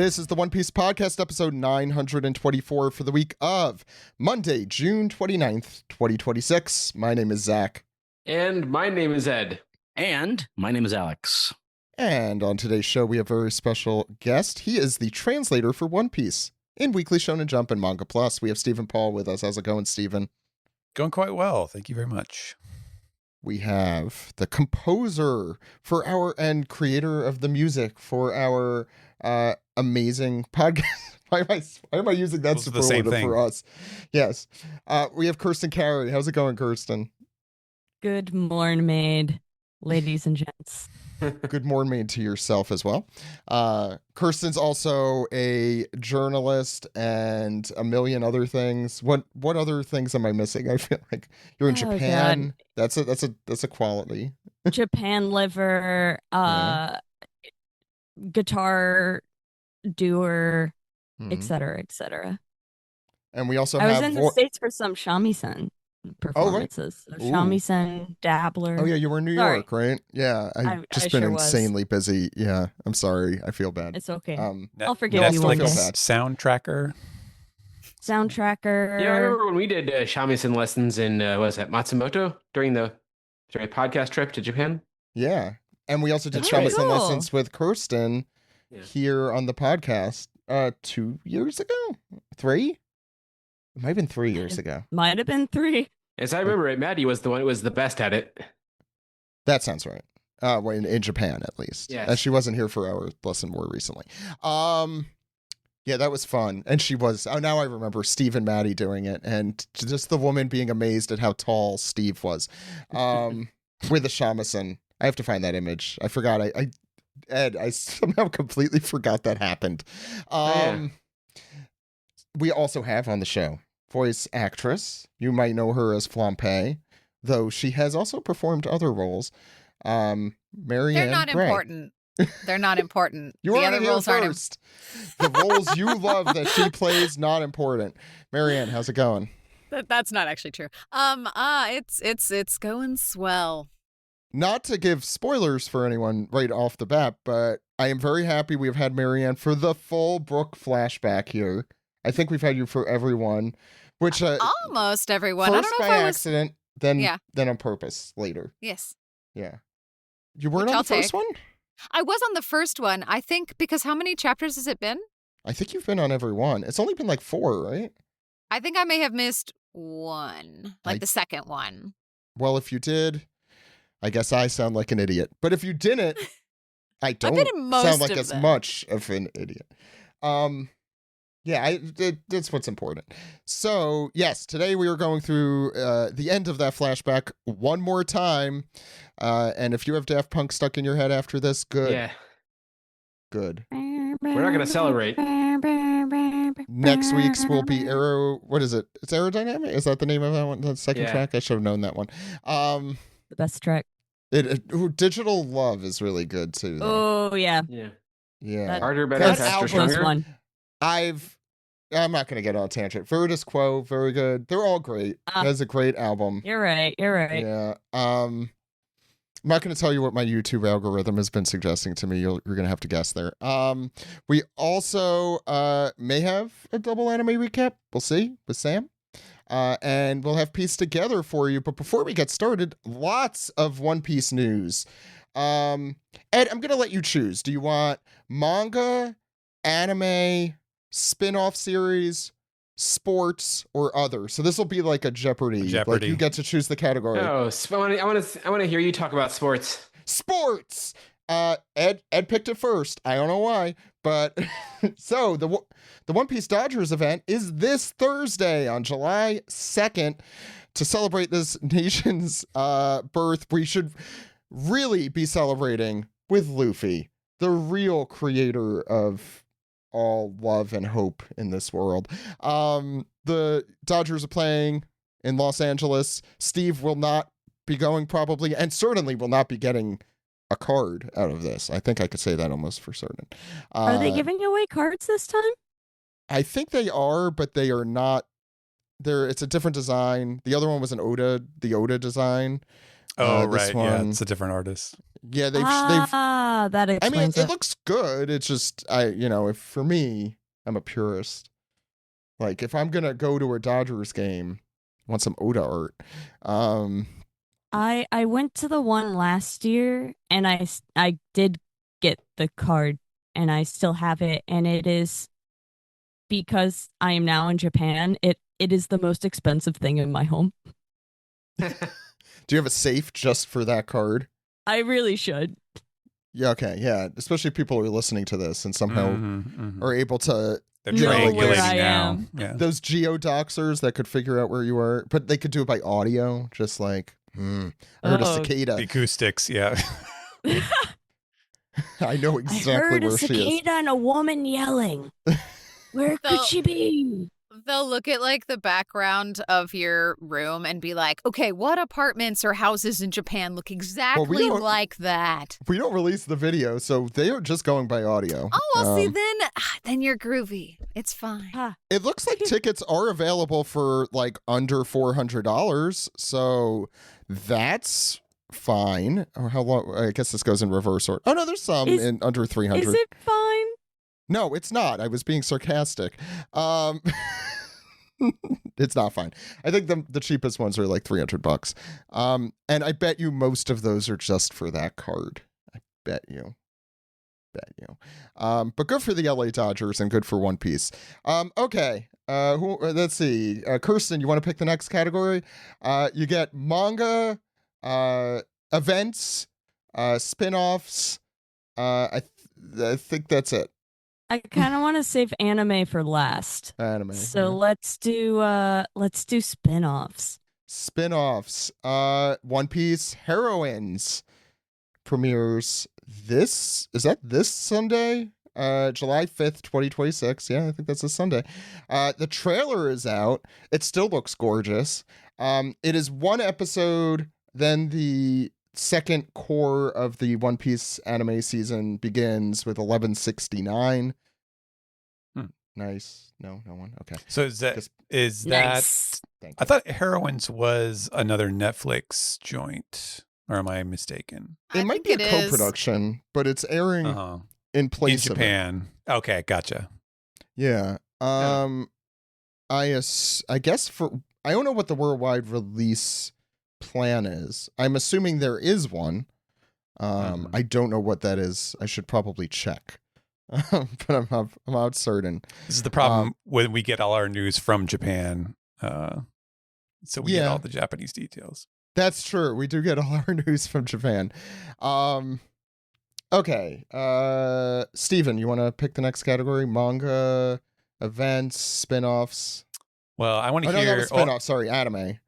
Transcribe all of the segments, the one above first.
This is the One Piece Podcast, episode 924 for the week of Monday, June 29th, 2026. My name is Zach. And my name is Ed. And my name is Alex. And on today's show, we have a very special guest. He is the translator for One Piece in Weekly Shonen Jump and Manga Plus. We have Stephen Paul with us. How's it going, Stephen? Going quite well. Thank you very much. We have the composer for and creator of the music for our amazing podcast. Why am I using that superlative for us? Yes. We have Kirsten Carey. How's it going, Kirsten? Good morning, ladies and gents. Good morning to yourself as well. Kirsten's also a journalist and a million other things. What other things am I missing? I feel like you're in Japan. God. That's a quality. Japan liver, guitar doer, etc., etc. And we also I was in the States for some shamisen performances. Oh, right. Shamisen, dabbler. Oh yeah, you were in New York, right? Yeah, I've just been insanely busy. Yeah, I'm sorry. I feel bad. It's okay. I'll forgive you one day. Soundtracker. Yeah, I remember when we did shamisen lessons in Matsumoto during a podcast trip to Japan. Yeah, and we also did shamisen lessons with Kirsten here on the podcast 2 years ago, 3. It might have been 3 years ago. Might have been 3. As I remember it, Maddie was the one who was the best at it. That sounds right. Well, in Japan, at least. Yes. And she wasn't here for our lesson more recently. Yeah, that was fun. And she was, now I remember Steve and Maddie doing it. And just the woman being amazed at how tall Steve was. With the shamisen. I have to find that image. I forgot. I somehow completely forgot that happened. We also have on the show voice actress. You might know her as Flampe, though she has also performed other roles. Marianne They're not Bray. Important. They're not important. You the are other roles first. The roles you love that she plays, not important. Marianne, how's it going? That's not actually true. It's going swell. Not to give spoilers for anyone right off the bat, but I am very happy we've had Marianne for the full Brook flashback here. I think we've had you for everyone, which almost everyone. First I don't know by if I was... accident, then on purpose later. Yes. Yeah. You weren't on the first one? I was on the first one. I think because how many chapters has it been? I think you've been on every one. It's only been like 4, right? I think I may have missed one, the second one. Well, if you did, I guess I sound like an idiot. But if you didn't, I don't sound like as much of an idiot. Yeah, that's what's important. So, yes, today we are going through the end of that flashback one more time. And if you have Daft Punk stuck in your head after this, good. Yeah. Good. We're not going to celebrate. Next week's will be what is it? It's Aerodynamic? Is that the name of that one? The second track? I should have known that one. The best track. Digital Love is really good, too. Though. Oh, yeah. Yeah. Harder, better, faster, stronger. One. I'm not going to get on a tangent. Virtus Quo, very good. They're all great. That's a great album. You're right. Yeah. I'm not going to tell you what my YouTube algorithm has been suggesting to me. You're going to have to guess there. We also may have a double anime recap. We'll see with Sam. And we'll have Piece together for you. But before we get started, lots of One Piece news. Ed, I'm going to let you choose. Do you want manga, anime, spin-off series, sports, or other? So this will be like a Jeopardy. Like you get to choose the category. Oh, I want to hear you talk about sports. Sports. Ed picked it first. I don't know why, but so the One Piece Dodgers event is this Thursday on July 2nd. To celebrate this nation's birth, we should really be celebrating with Luffy, the real creator of all love and hope in this world. The Dodgers are playing in Los Angeles. Steve will not be going probably, and certainly will not be getting a card out of this. I think I could say that almost for certain. Are they giving away cards this time? I think they are, but they are not. It's a different design. The other one was the Oda design. Oh, This right. Yeah, one- it's a different artist. Yeah, they've. That I mean, explains it looks good. It's just if for me, I'm a purist. Like if I'm gonna go to a Dodgers game, I want some Oda art. I went to the one last year, and I did get the card, and I still have it, and it is because I am now in Japan. It is the most expensive thing in my home. Do you have a safe just for that card? I really should. Yeah. Okay. Yeah. Especially people who are listening to this and somehow Mhm. are able to. They're Know where triangulating I now. am. Yeah. Those geodoxers that could figure out where you are, but they could do it by audio, just like, I heard a Oh. cicada. The acoustics, yeah. I know I exactly heard a where she is. cicada and a woman yelling. Where could So- she be? They'll look at like the background of your room and be like, okay, what apartments or houses in Japan look exactly don't- like that? We don't release the video, so they are just going by audio. Oh, well, see, then you're groovy. It's fine. It looks like tickets are available for like under $400, so that's fine. Or how long? I guess this goes in reverse order. Oh no, there's some Is- in under 300. Is it fine? No, it's not. I was being sarcastic. It's not fine. I think the cheapest ones are like $300. And I bet you most of those are just for that card. I bet you. But good for the LA Dodgers and good for One Piece. Okay. Let's see. Kirsten, you want to pick the next category? You get manga, events, spin-offs. I think that's it. I kind of want to save anime for last. Anime. So let's do spin-offs. Spin-offs. One Piece Heroines premieres this Sunday? July 5th, 2026. Yeah, I think that's this Sunday. The trailer is out. It still looks gorgeous. It is one episode, then the second core of the One Piece anime season begins with 1169. Nice. No one. Okay. So is that Just- Nice. Thank I you. thought Heroines was another Netflix joint, or am I mistaken? It I might be a think it is. co-production, but it's airing Uh-huh. in In place of it. Japan. Okay, gotcha. Yeah. I guess I don't know what the worldwide release plan is. I'm assuming there is one. Mhm. I don't know what that is. I should probably check. But I'm not certain. This is the problem when we get all our news from Japan. So we get Yeah. all the Japanese details. That's true. We do get all our news from Japan. Okay. Steven, you want to pick the next category? Manga, events, spin-offs. Well, I want Oh, to no, that hear. was spin-off. Sorry, anime.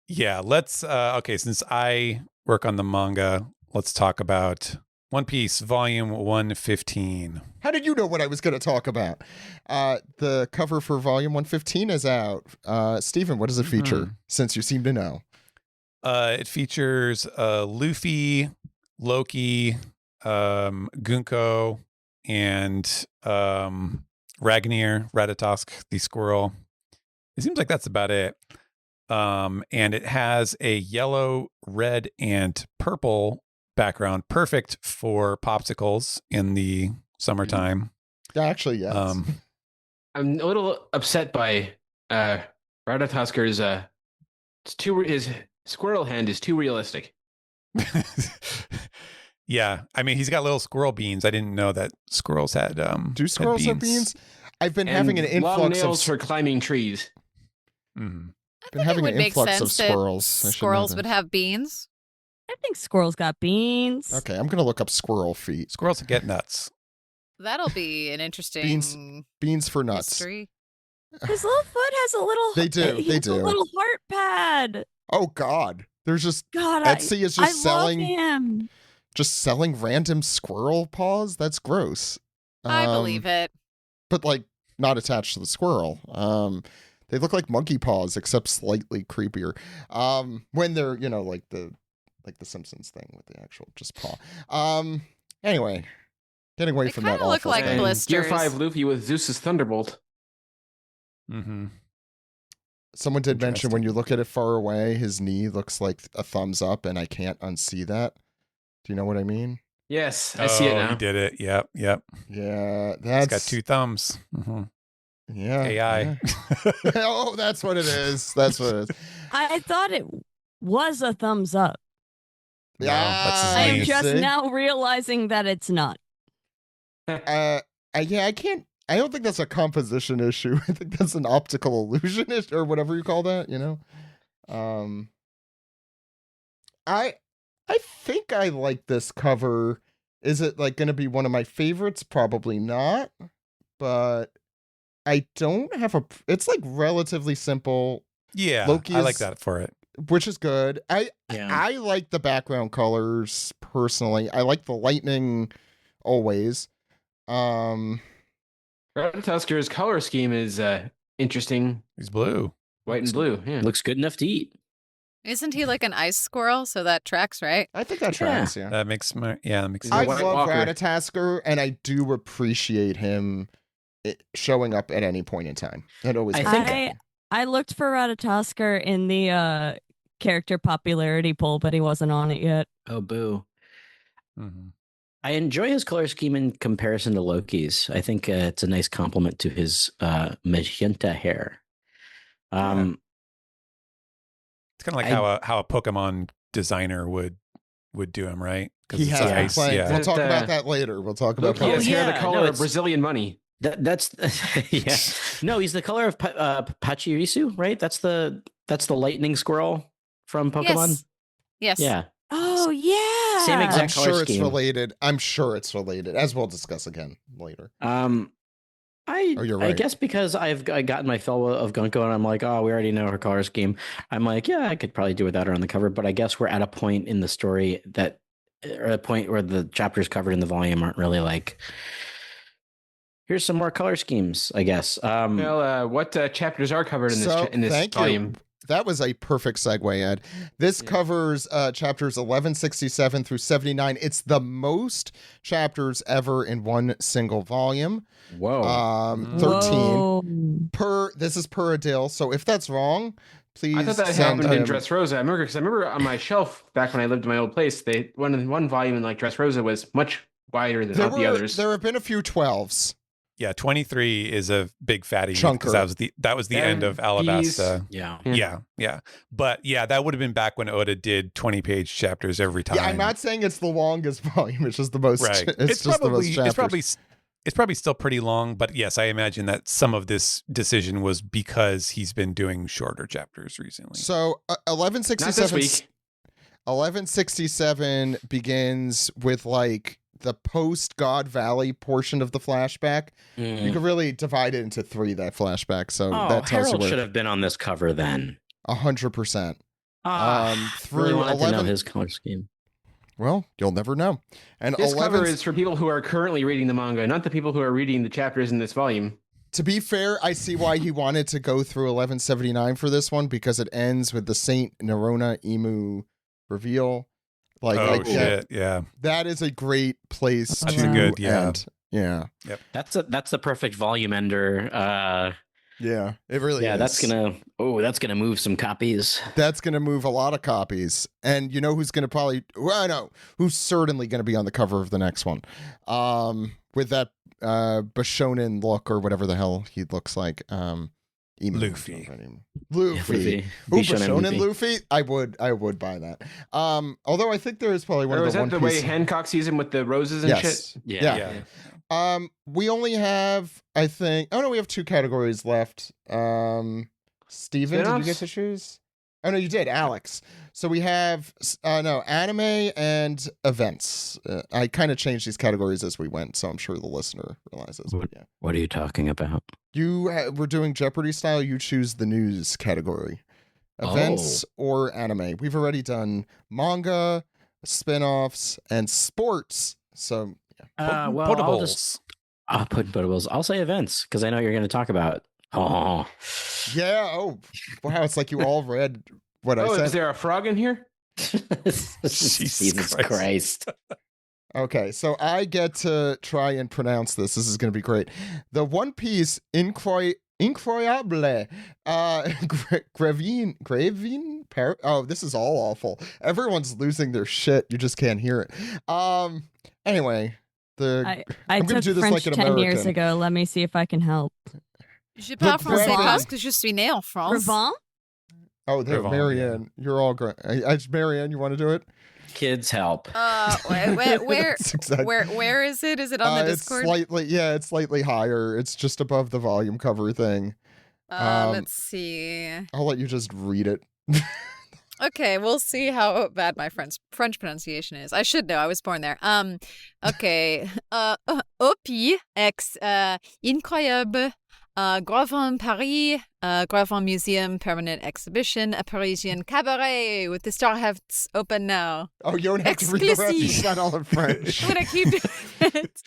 Yeah, let's. Okay, since I work on the manga, let's talk about One Piece Volume 115. How did you know what I was going to talk about? The cover for Volume 115 is out. Steven, what does it feature, Mhm. since you seem to know? It features Luffy, Loki, Gunko, and Ragnar, Ratatosk, the squirrel. It seems like that's about it. And it has a yellow, red, and purple background, perfect for popsicles in the summertime. Yeah, actually, yes. I'm a little upset by Ratatosker's his squirrel hand is too realistic. Yeah, I mean, he's got little squirrel beans. I didn't know that squirrels had Do squirrels have beans? I've been having an And long influx nails of for climbing trees. Mhm. I Been think having it would an make influx of sense that squirrels. I should know squirrels would this. have beans. I think squirrels got beans. Okay, I'm gonna look up squirrel feet. Squirrels get nuts. That'll be an interesting Beans for nuts. history. His little foot has a little. They do, he they has do. A little heart pad. Oh God, there's just God, Etsy is I just selling love him. random squirrel paws. That's gross. I believe it. But like not attached to the squirrel. They look like monkey paws except slightly creepier. When they're like the Simpsons thing with the actual just paw. Anyway, getting away They from that kinda look awful like thing. And Gear blisters. 5 Luffy with Zeus's Thunderbolt. Mm-hmm. Someone did mention when you look at it far away, his knee looks like a thumbs up, and I can't unsee that. Do you know what I mean? Yes, I see it now. You did it. Yep. Yeah, It's got 2 thumbs. Mm-hmm. Yeah. AI. Yeah. Oh, that's what it is. That's what it is. I thought it was a thumbs up. No, that's his I'm knee. just See? now realizing that it's not. I can't. I don't think that's a composition issue. I think that's an optical illusion issue, or whatever you call that. You know. I think I like this cover. Is it like going to be one of my favorites? Probably not. But I don't have a. It's like relatively simple. Yeah, Loki I like is- that for it. Which is good. Yeah. I like the background colors personally. I like the lightning always. Rattusker's color scheme is interesting. He's blue. White and blue. Yeah. Looks good enough to eat. Isn't he like an ice squirrel? So that tracks, right? I think that tracks, yeah. That makes that makes He's a I sense. White love Walker. Ratatasker, and I do appreciate him showing up at any point in time. That always I happens. think- I looked for Ratatosker in the character popularity poll, but he wasn't on it yet. Oh, boo. Mhm. I enjoy his color scheme in comparison to Loki's. I think it's a nice compliment to his magenta hair. It's kind of like I- how a Pokemon designer would do him, right? He it's has been ice, playing. yeah. We'll talk That, about that later. We'll talk about Loki that. has hair the yeah, color no, of it's- Brazilian money. That's yeah. No, he's the color of Pachirisu, right? That's the lightning squirrel from Pokemon. Yes. Yes. Yeah. Oh yeah, Same I'm exact color sure it's scheme. related. I'm sure it's related, as we'll discuss again later. Oh, you're I right. guess because I gotten my fill of Gunko and I'm like, oh, we already know her color scheme. I'm like, yeah, I could probably do without her on the cover. But I guess we're at a point in the story or a point where the chapters covered in the volume aren't really like, here's some more color schemes, I guess. Well, what chapters are covered in So, this thank you. volume? That was a perfect segue, Ed. This Yeah. covers chapters 1167 through 79. It's the most chapters ever in one single volume. Whoa. 13 Whoa. this is per Adil. So if that's wrong, please I thought that send happened in him- Dressrosa. I remember on my shelf back when I lived in my old place, one volume in like Dressrosa was much wider than the others. There have been a few 12s. Yeah, 23 is a big fatty Chunker. because that was the end of Alabasta. Yeah. Yeah. But yeah, that would have been back when Oda did 20-page chapters every time. Yeah, I'm not saying it's the longest volume. It's just the most. right. It's just the most chapters. It's probably still pretty long, but yes, I imagine that some of this decision was because he's been doing shorter chapters recently. So Not 1167. this week. 1167 begins with like the post God Valley portion of the flashback. You could really divide it into 3, that flashback. So Oh, that tells Harold you should where have been on this cover then. 100%. Really Through wanted to know 11. his color scheme. Well, you'll never know. And This 11. cover is for people who are currently reading the manga, not the people who are reading the chapters in this volume. To be fair, I see why he wanted to go through 1179 for this one, because it ends with the Saint Nerona Emu reveal. Like shit, yeah. that is a great place That's to good, yeah. end. Yeah. That's the perfect volume ender. Yeah, it really Yeah, is. that's gonna move some copies. That's gonna move a lot of copies. And you know who's gonna who's certainly gonna be on the cover of the next one. With that Bashonen look, or whatever the hell he looks like. Emu. Luffy. Luffy. Ooh, Bashonen Luffy? I would buy that. Although I think there is probably one Or of was the that One the Piece. way Hancock sees him with the roses and Yes. shit? Yeah. We only have, I think. Oh no, we have 2 categories left. Steven, did you Spin-offs? get to choose? Oh no, you did, Alex. So we have anime and events. I kind of changed these categories as we went, so I'm sure the listener realizes. But yeah, What are you talking about? we're doing Jeopardy style. You choose the news category, events or anime. We've already done manga, spin-offs, and sports. So yeah. I'll put potables. I'll say events because I know you're going to talk about. Oh, Yeah. Oh, wow. It's like you all read what I Oh, said. is there a frog in here? Jesus Christ. Okay, so I get to try and pronounce this. This is going to be great. The One Piece Incroyable. Gravine? Oh, this is all awful. Everyone's losing their shit. You just can't hear it. Anyway, I I'm gonna took do this French like an 10 years American. ago. Let me see if I can help. Je parle français Brevin. parce que je suis née en France. Brevin? Oh, there, Brevin, Marianne. You're all great. Marianne, you want to do it? Kids help. Where That's exactly- where is it? Is it on the Discord? It's slightly higher. It's just above the volume cover thing. Let's see. I'll let you just read it. Okay, we'll see how bad my French pronunciation is. I should know. I was born there. Okay. OP ex incroyable. Gravin Paris, Gravin Museum Permanent Exhibition, a Parisian cabaret with the star hefts open now. Oh, you don't have to read the rest. It's not all in French. I'm gonna keep it.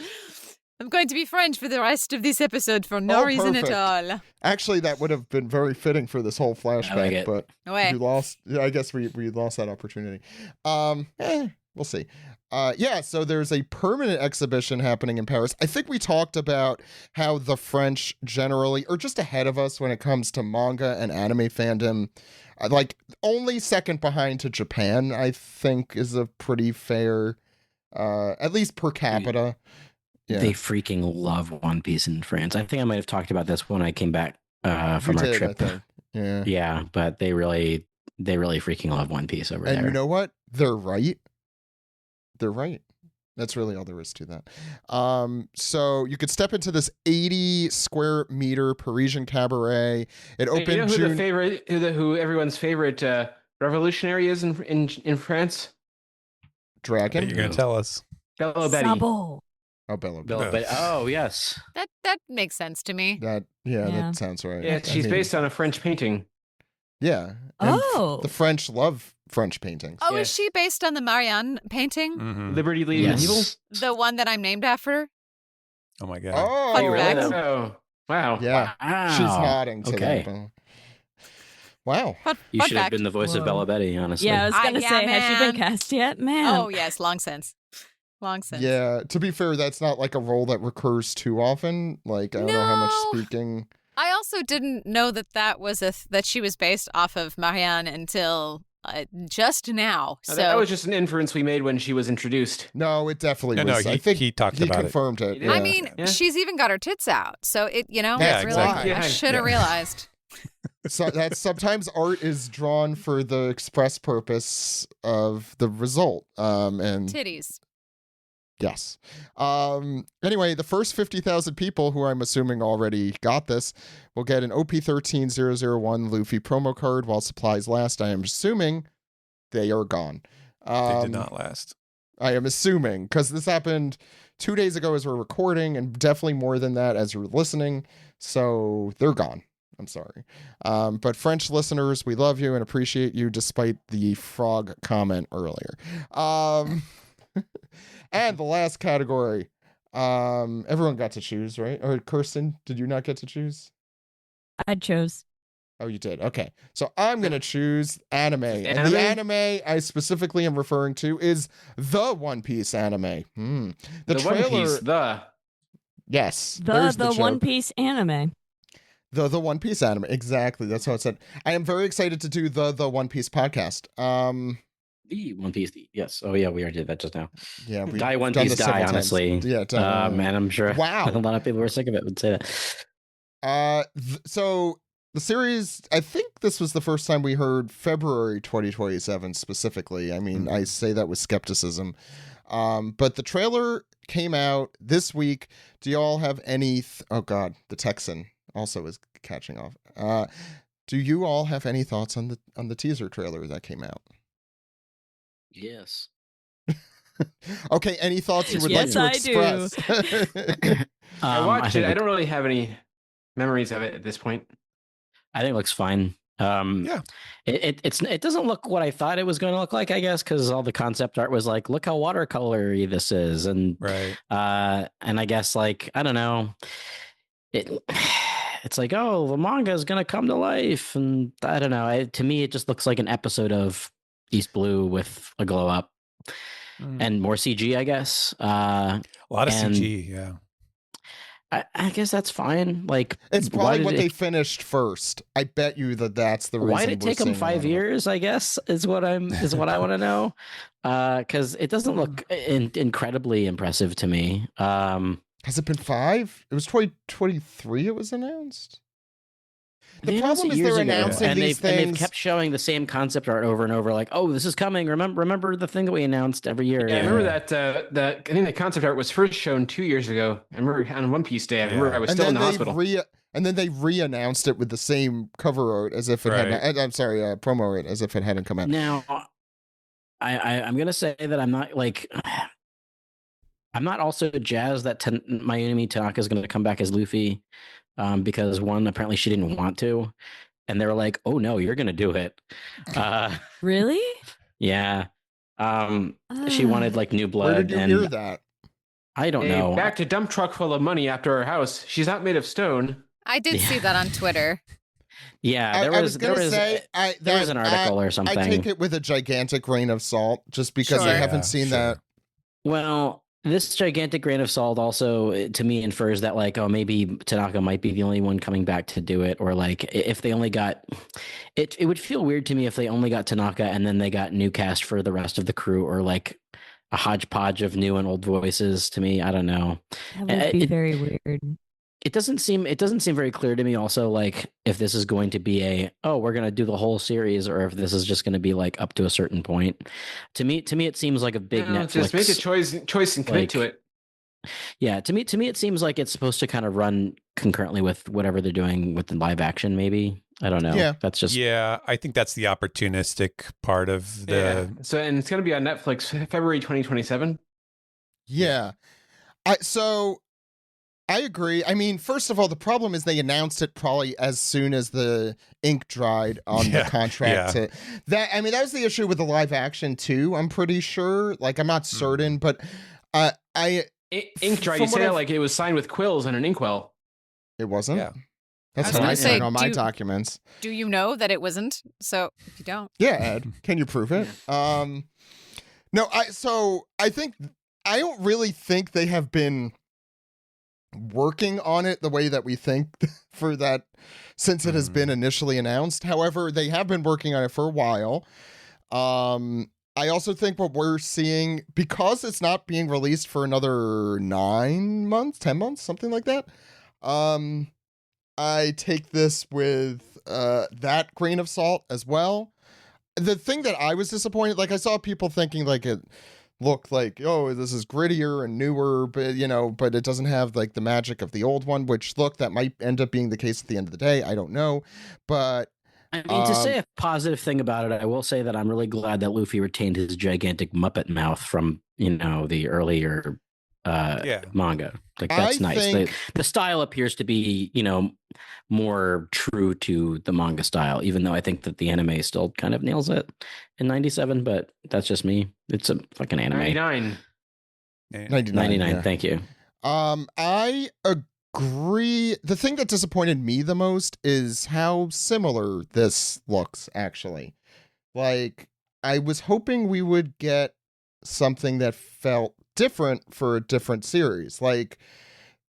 I'm going to be French for the rest of this episode for no reason perfect. at all. Actually, that would have been very fitting for this whole flashback, it. but Ouais. you lost. Yeah, I guess we lost that opportunity. We'll see. Yeah, so there's a permanent exhibition happening in Paris. I think we talked about how the French generally are just ahead of us when it comes to manga and anime fandom. Like only second behind to Japan, I think, is a pretty fair, at least per capita. Yeah. They freaking love One Piece in France. I think I might have talked about this when I came back from You our did, trip. I think. Yeah. Yeah, but they really freaking love One Piece over And there. you know what? They're right. They're right. That's really all there is to that. So you could step into this 80 square meter Parisian cabaret. It opened You know who June. the favorite, who everyone's favorite revolutionary is in France? Dragon. You're going to tell us. Bello Betty. Sabo. Oh, Bella. Bill, but oh yes, That makes sense to me. Yeah, Yeah. that sounds right. Yeah, I she's mean, based on a French painting. Yeah. And Oh. the French love French paintings. Oh, Yeah. is she based on the Marianne painting? Mhm. Liberty Leading yes. Evil? The one that I'm named after? Oh my God. Oh, Fun fact. Oh, wow. yeah. Wow. She's nodding to Okay. that. Bella. Wow. You Fun should have fact. been the voice of Whoa. Bella Betty, honestly. Yeah, I was gonna yeah, say, has she been man. cast yet? Man. Oh, yes, long since. Long since. Yeah. To be fair, that's not like a role that recurs too often. Like I don't know how much No. speaking. I also didn't know that was that she was based off of Marianne until just now. So That was just an inference we made when she was introduced. No, it definitely No, was. he, I think he talked he about it. confirmed it. He did? Yeah. I mean, Yeah. she's even got her tits out. So it, Yeah, it's really, exactly. I Yeah, should have realized. So that sometimes art is drawn for the express purpose of the result. And Titties. yes. Anyway, the first 50,000 people who I'm assuming already got this will get an OP13001 Luffy promo card while supplies last. I am assuming they are gone. They did not last. I am assuming because this happened 2 days ago as we're recording, and definitely more than that as you're listening. So they're gone. I'm sorry. But French listeners, we love you and appreciate you despite the frog comment earlier. And the last category, everyone got to choose, right? Or Kirsten, did you not get to choose? I chose. Oh, you did. Okay. So I'm going to choose anime. And Anime? the anime I specifically am referring to is the One Piece anime. The trailer. One Piece, Yes. The there's One joke. Piece anime. The One Piece anime. Exactly. That's how it said. I am very excited to do the One Piece podcast. The One Piece. Yes. Oh yeah, we already did that just now. Yeah. we've Die One done Piece this several die. times. Honestly. Yeah. done. Man, I'm sure. Wow. A lot of people were sick of it. Would say that. So the series, I think this was the first time we heard February 2027 specifically. I mean, I say that with skepticism. But the trailer came out this week. Do y'all have any? Oh God, the Texan also is catching off. Do you all have any thoughts on the teaser trailer that came out? Yes. Okay, any thoughts you would Yes, like I to do. express? I watched think it. I don't really have any memories of it at this point. I think it looks fine. Yeah. It doesn't look what I thought it was going to look like, I guess, because all the concept art was like, look how watercolory this is, and Right. and I guess like I don't know, it's like, oh, the manga is going to come to life, and I don't know. To me, it just looks like an episode of East Blue with a glow up and more CG, I guess. A lot of and- CG. Yeah. I guess that's fine. Like, It's why probably did what it, they finished first. I bet you that's the reason. why did it we're take them seeing a lot 5 of it. years? I guess is what I want to know. Because it doesn't look incredibly impressive to me. Has it been 5? It was 2023 it was announced. The They problem announced it is years they're ago, announcing and these they've things. kept showing the same concept art over and over. Like, oh, this is coming. Remember the thing that we announced every year. Yeah, I remember that. I think the concept art was first shown 2 years ago. I remember on One Piece Day. I remember I was and still in then the hospital. and then they re-announced it with the same cover art as if it hadn't. I'm sorry, promo art as if it hadn't come out. Now, I'm gonna say that I'm not like. I'm not also jazzed that Mayumi Tanaka is going to come back as Luffy, because one, apparently she didn't want to, and they were like, "Oh no, you're going to do it." Really? Yeah. She wanted like new blood. Where did you hear that? I don't know. Back to dump truck full of money after her house. She's not made of stone. I did see that on Twitter. Yeah, there was an article or something. I take it with a gigantic grain of salt, just because I haven't seen that. Well, this gigantic grain of salt also, to me, infers that like, oh, maybe Tanaka might be the only one coming back to do it, or like if they only got it, it would feel weird to me if they only got Tanaka and then they got new cast for the rest of the crew, or like a hodgepodge of new and old voices. To me, I don't know. That would be very weird. It doesn't seem very clear to me also, like, if this is going to be we're going to do the whole series, or if this is just going to be like up to a certain point. To me it seems like a big Netflix. Just make a choice and commit to it. Yeah, to me it seems like it's supposed to kind of run concurrently with whatever they're doing with the live action, maybe. I don't know. Yeah. That's just I think that's the opportunistic part of the So, and it's going to be on Netflix February 2027. Yeah. I agree. I mean, first of all, the problem is they announced it probably as soon as the ink dried on the contract. That was the issue with the live action too. I'm pretty sure. Like, I'm not certain, but ink dried. You say that like it was signed with quills and an inkwell. It wasn't. Yeah. That's I was what gonna I say, signed on my documents. Do you know that it wasn't? So if you don't, Yeah, Ed, can you prove it? No, I think I don't really think they have been working on it the way that we think for that since it has been initially announced. However, they have been working on it for a while. I also think what we're seeing, because it's not being released for another 9 months, 10 months, something like that. I take this with that grain of salt as well. The thing that I was disappointed, like I saw people thinking like it looked like, oh, this is grittier and newer, but it doesn't have like the magic of the old one, which look, that might end up being the case at the end of the day. I don't know. But I mean, to say a positive thing about it, I will say that I'm really glad that Luffy retained his gigantic Muppet mouth from, the earlier manga. Like, that's nice. The style appears to be, more true to the manga style, even though I think that the anime still kind of nails it in 97, but that's just me. It's a fucking anime. 99. 99, thank you. I agree. The thing that disappointed me the most is how similar this looks, actually. Like, I was hoping we would get something that felt different for a different series. Like,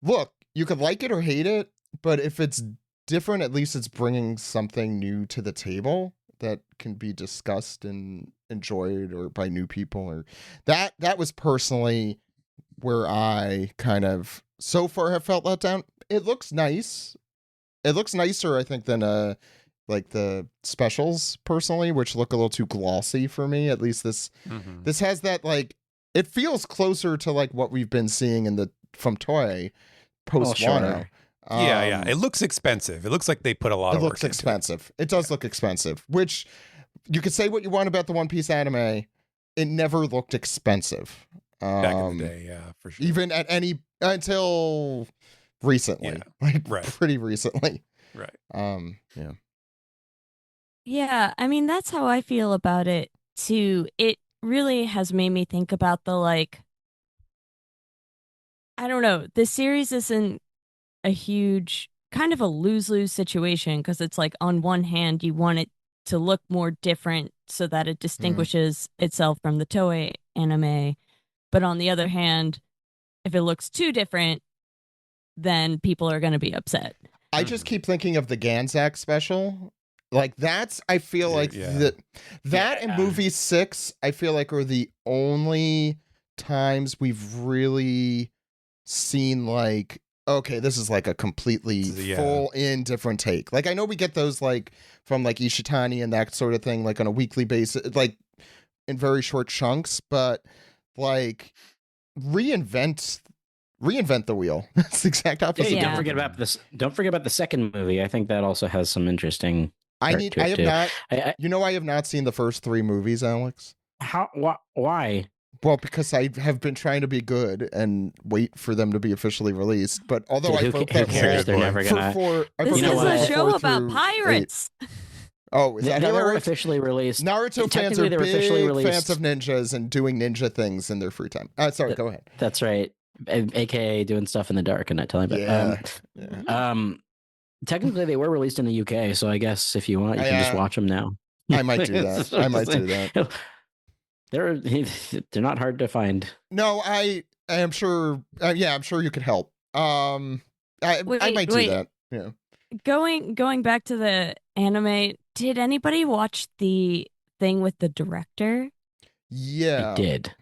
look, you could like it or hate it, but if it's different, at least it's bringing something new to the table that can be discussed and enjoyed or by new people. Or that was personally where I kind of so far have felt let down. It looks nice. It looks nicer, I think, than like the specials personally, which look a little too glossy for me. At least this has that, like, it feels closer to like what we've been seeing from Toei post Wano. Yeah. It looks expensive. It looks like they put a lot of work into it. It looks expensive. It does look expensive, which you could say what you want about the One Piece anime. It never looked expensive. Back in the day, yeah, for sure. Even until recently. Pretty recently. Right. Yeah. Yeah, I mean, that's how I feel about it too. It really has made me think about the, like, I don't know, the series isn't a huge, kind of a lose-lose situation, because it's like, on one hand, you want it to look more different so that it distinguishes itself from the Toei anime. But on the other hand, if it looks too different, then people are going to be upset. I just keep thinking of the Ganzak special. Like I feel like that and movie 6, I feel like are the only times we've really seen okay, this is like a completely full in different take. Like I know we get those like from like Ishitani and that sort of thing, like on a weekly basis, like in very short chunks, but like reinvent the wheel. That's the exact opposite. Hey, don't forget about this. Don't forget about the second movie. I think that also has some interesting. I have not seen the first 3 movies, Alex. Why? Well, because I have been trying to be good and wait for them to be officially released. But although I hope that they're never gonna. This is a show about pirates. 8. Oh, is that they were officially released? Naruto fans are big fans of ninjas and doing ninja things in their free time. Sorry, go ahead. That's right. AKA doing stuff in the dark and not telling about it. Technically, they were released in the UK, so I guess if you want, you can just watch them now. I might do that. They're not hard to find. No, I am sure. I'm sure you could help. I might do that. Yeah. Going back to the anime, did anybody watch the thing with the director? Yeah, I did.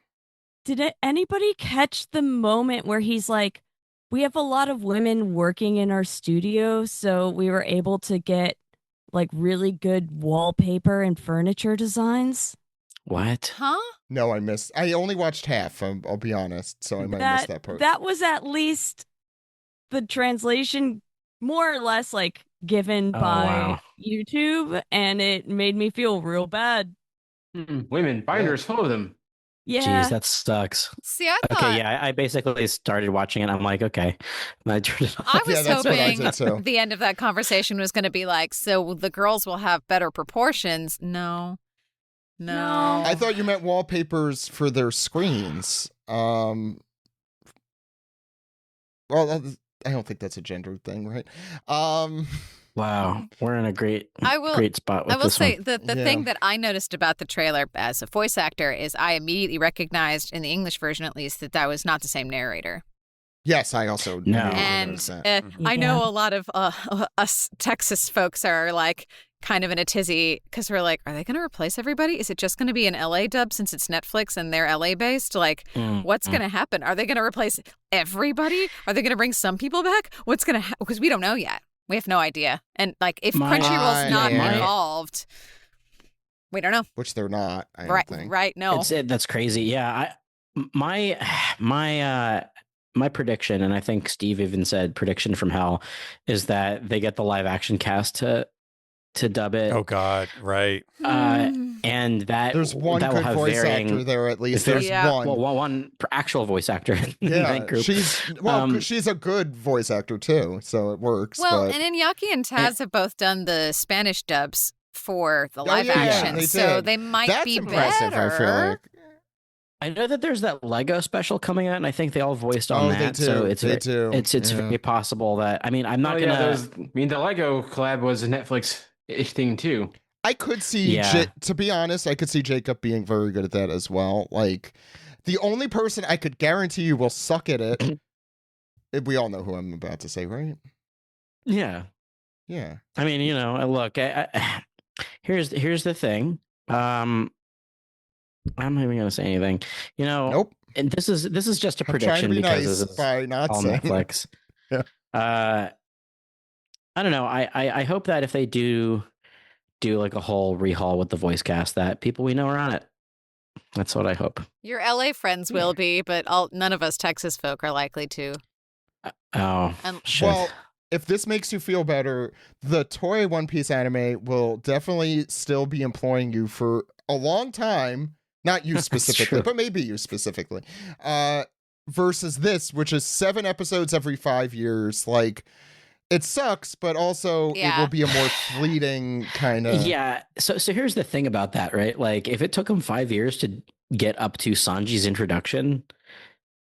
Did anybody catch the moment where he's like, we have a lot of women working in our studio, so we were able to get like really good wallpaper and furniture designs? What? Huh? No, I only watched half. I'll be honest, so I might miss that part. That was at least the translation, more or less, like given by YouTube, and it made me feel real bad. Women, binders full of them. Yeah. Jeez, that sucks. See, I thought... Okay, yeah, I basically started watching it. I'm like, okay. And I turned it off. I was hoping the end of that conversation was going to be like, so the girls will have better proportions. No. I thought you meant wallpapers for their screens. Well, I don't think that's a gender thing, right? Wow, we're in a great spot with I will this say one. the thing that I noticed about the trailer as a voice actor is I immediately recognized, in the English version at least, that was not the same narrator. Yes, I also know. And I know a lot of us Texas folks are like kind of in a tizzy because we're like, are they going to replace everybody? Is it just going to be an LA dub since it's Netflix and they're LA based? Like, what's going to happen? Are they going to replace everybody? Are they going to bring some people back? What's going to happen? Because we don't know yet. We have no idea. And like, if Crunchyroll's not involved, we don't know. Which they're not. I don't think. Right. No. That's crazy. Yeah. My prediction, and I think Steve even said prediction from hell, is that they get the live action cast to dub it. Oh God, right. And that there's one that good voice actor there at least. There's one. Well, one actual voice actor. Yeah, that group. She's a good voice actor too, so it works. Well, and Iñaki and Taz have both done the Spanish dubs for the live action, so they might be impressive, better. I feel like. I know that there's that Lego special coming out, and I think they all voiced on that. So it's very possible that I'm not gonna. The Lego collab was a Netflix-ish thing too. I could see, to be honest, I could see Jacob being very good at that as well. Like, the only person I could guarantee you will suck at it. We all know who I'm about to say, right? Yeah. Yeah. I mean, look. Here's the thing. I'm not even gonna say anything. Nope. And this is just a prediction because it's by not all saying Netflix. Yeah. I don't know. I hope that if they do like a whole rehaul with the voice cast, that people we know are on it. That's what I hope. Your LA friends will be, but none of us Texas folk are likely to. Shit. Well, if this makes you feel better, the Toei One Piece anime will definitely still be employing you for a long time. Not you specifically, but maybe you specifically. Versus this, which is 7 episodes every 5 years. Like, it sucks, but also it will be a more fleeting kind of... Yeah, so here's the thing about that, right? Like, if it took them 5 years to get up to Sanji's introduction,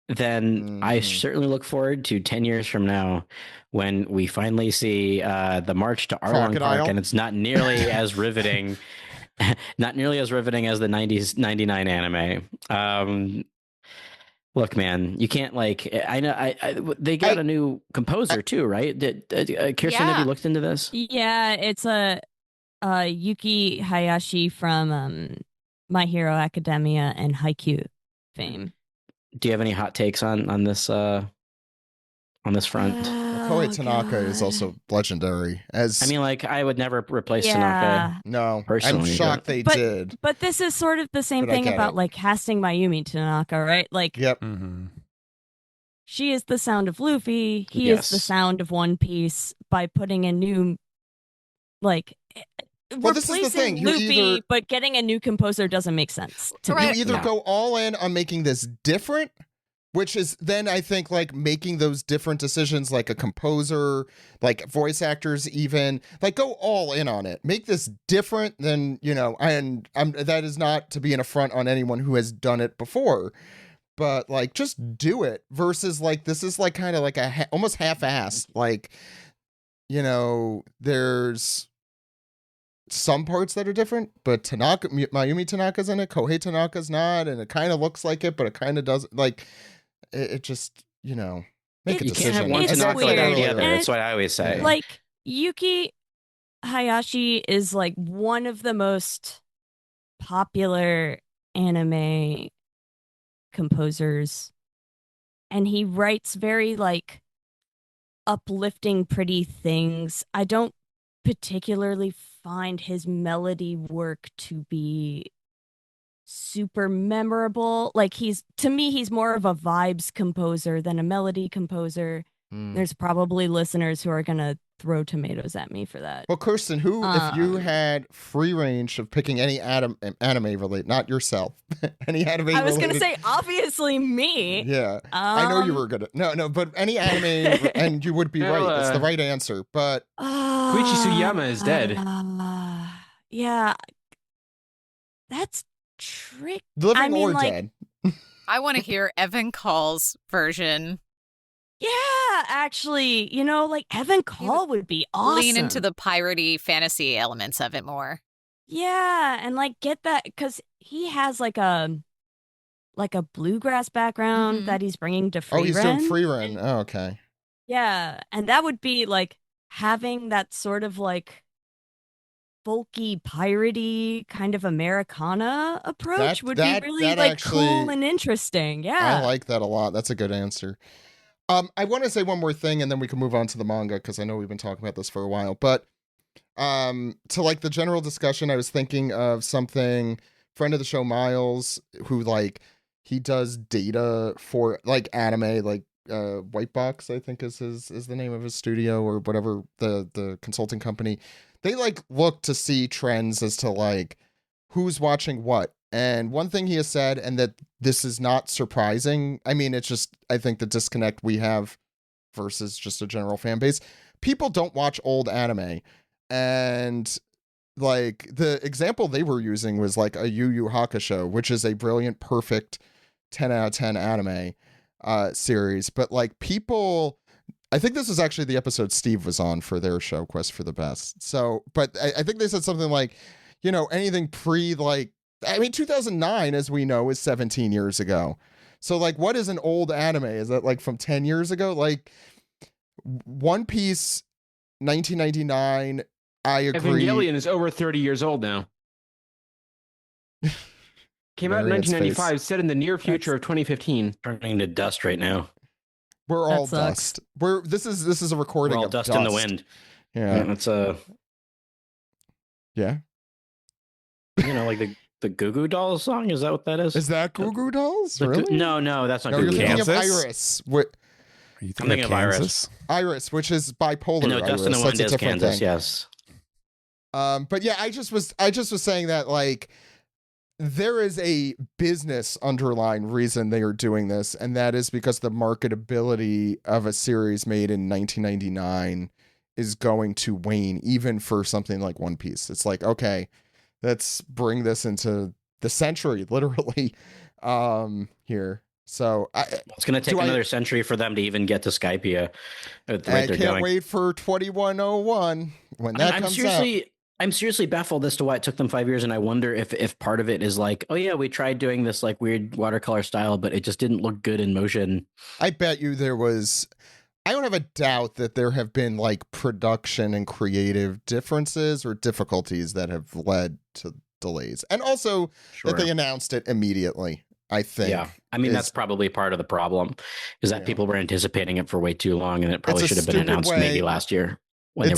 then I certainly look forward to 10 years from now when we finally see the March to Arlong Park, and it's not nearly as riveting... Not nearly as riveting as the 90s 99 anime. Look, man, you can't like. I know. They got a new composer too, right? Did Kirsten, have you looked into this? Yeah, it's a Yuki Hayashi from My Hero Academia and Haikyuu fame. Do you have any hot takes on this front? Koei Tanaka is also legendary. I mean, like, I would never replace Tanaka. No, personally, I'm shocked they did. But this is sort of the same thing about like casting Mayumi Tanaka, right? Like, yep. She is the sound of Luffy. He is the sound of One Piece. By putting a new, like, this is the thing. Luffy, but getting a new composer doesn't make sense. You either go all in on making this different, which is then I think like making those different decisions, like a composer, like voice actors, even like go all in on it. Make this different than, and that is not to be an affront on anyone who has done it before, but like just do it versus like this is like kind of like almost half-assed. Like, there's some parts that are different, but Mayumi Tanaka's in it, Kohei Tanaka's not, and it kind of looks like it, but it kind of doesn't. Like, it just, make a decision. You can't have one Tanaka without the other. That's what I always say. Like, Yuki Hayashi is like one of the most popular anime composers, and he writes very like uplifting, pretty things. I don't particularly find his melody work to be super memorable. Like, to me he's more of a vibes composer than a melody composer. There's probably listeners who are gonna throw tomatoes at me for that. Well, Kirsten, if you had free range of picking any anime related, not yourself, any anime I was related, gonna say obviously me. Yeah, I know you were gonna no, but any anime, and you would be right. It's the right answer. But Koichi Sugiyama is dead. Yeah, that's tricky. Living or dead. I want to hear Evan Call's version. Yeah, actually, like Evan Call would be awesome. Lean into the piratey fantasy elements of it more. Yeah, and like get that, because he has like a bluegrass background that he's bringing to Free he's doing Free Ren. Oh, okay. Yeah, and that would be like having that sort of like folky, piratey kind of Americana approach would be really like actually, cool and interesting. Yeah, I like that a lot. That's a good answer. I want to say one more thing, and then we can move on to the manga, because I know we've been talking about this for a while. But to like the general discussion, I was thinking of something. Friend of the show, Miles, who like he does data for like anime, like White Box, I think is the name of his studio, or whatever, the consulting company. They like look to see trends as to like who's watching what. And one thing he has said, and that this is not surprising, I mean, it's just, I think the disconnect we have versus just a general fan base, people don't watch old anime. And like the example they were using was like a Yu Yu Hakusho, which is a brilliant, perfect 10 out of 10 anime series. But like people, I think this is actually the episode Steve was on for their show, Quest for the Best. So, but I think they said something like, anything pre like, 2009, as we know, is 17 years ago. So, like, what is an old anime? Is that, like, from 10 years ago? Like, One Piece, 1999, I agree. Evangelion is over 30 years old now. Came out in 1995, set in the near future of 2015. Turning to dust right now. We're all dust. This is a recording We're all of dust in the wind. Yeah. It's Yeah. Like the Goo Goo Dolls song? Is that what that is? Is that Goo Goo Dolls? Really? No, that's not No, Goo you're Goo thinking Dolls. of Iris. Are you thinking of Iris? Iris, which is bipolar. No, Dust in the Wind is Kansas, yes. But yeah, I just was saying that like there is a business underlying reason they are doing this, and that is because the marketability of a series made in 1999 is going to wane, even for something like One Piece. It's like, okay, let's bring this into the century, literally, here. So it's going to take another century for them to even get to Skypiea. I can't wait for 2101 when that comes out. I'm seriously baffled as to why it took them 5 years, and I wonder if part of it is like, oh yeah, we tried doing this like weird watercolor style, but it just didn't look good in motion. I bet you there was. I don't have a doubt that there have been like production and creative differences or difficulties that have led to delays, and also that they announced it immediately. I think. Yeah, I mean that's probably part of the problem, is that people were anticipating it for way too long, and it probably should have been announced maybe last year when they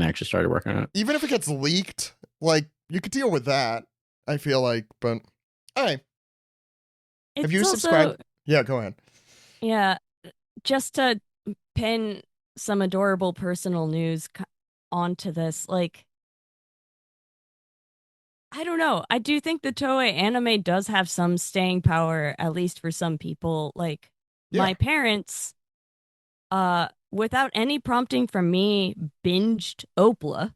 actually started working on it. Even if it gets leaked, like you could deal with that. I feel like, but all right. Have you subscribed? Yeah, go ahead. Yeah, just to pin some adorable personal news onto this, like, I don't know. I do think the Toei anime does have some staying power, at least for some people. Like, my parents, without any prompting from me, binged OPLA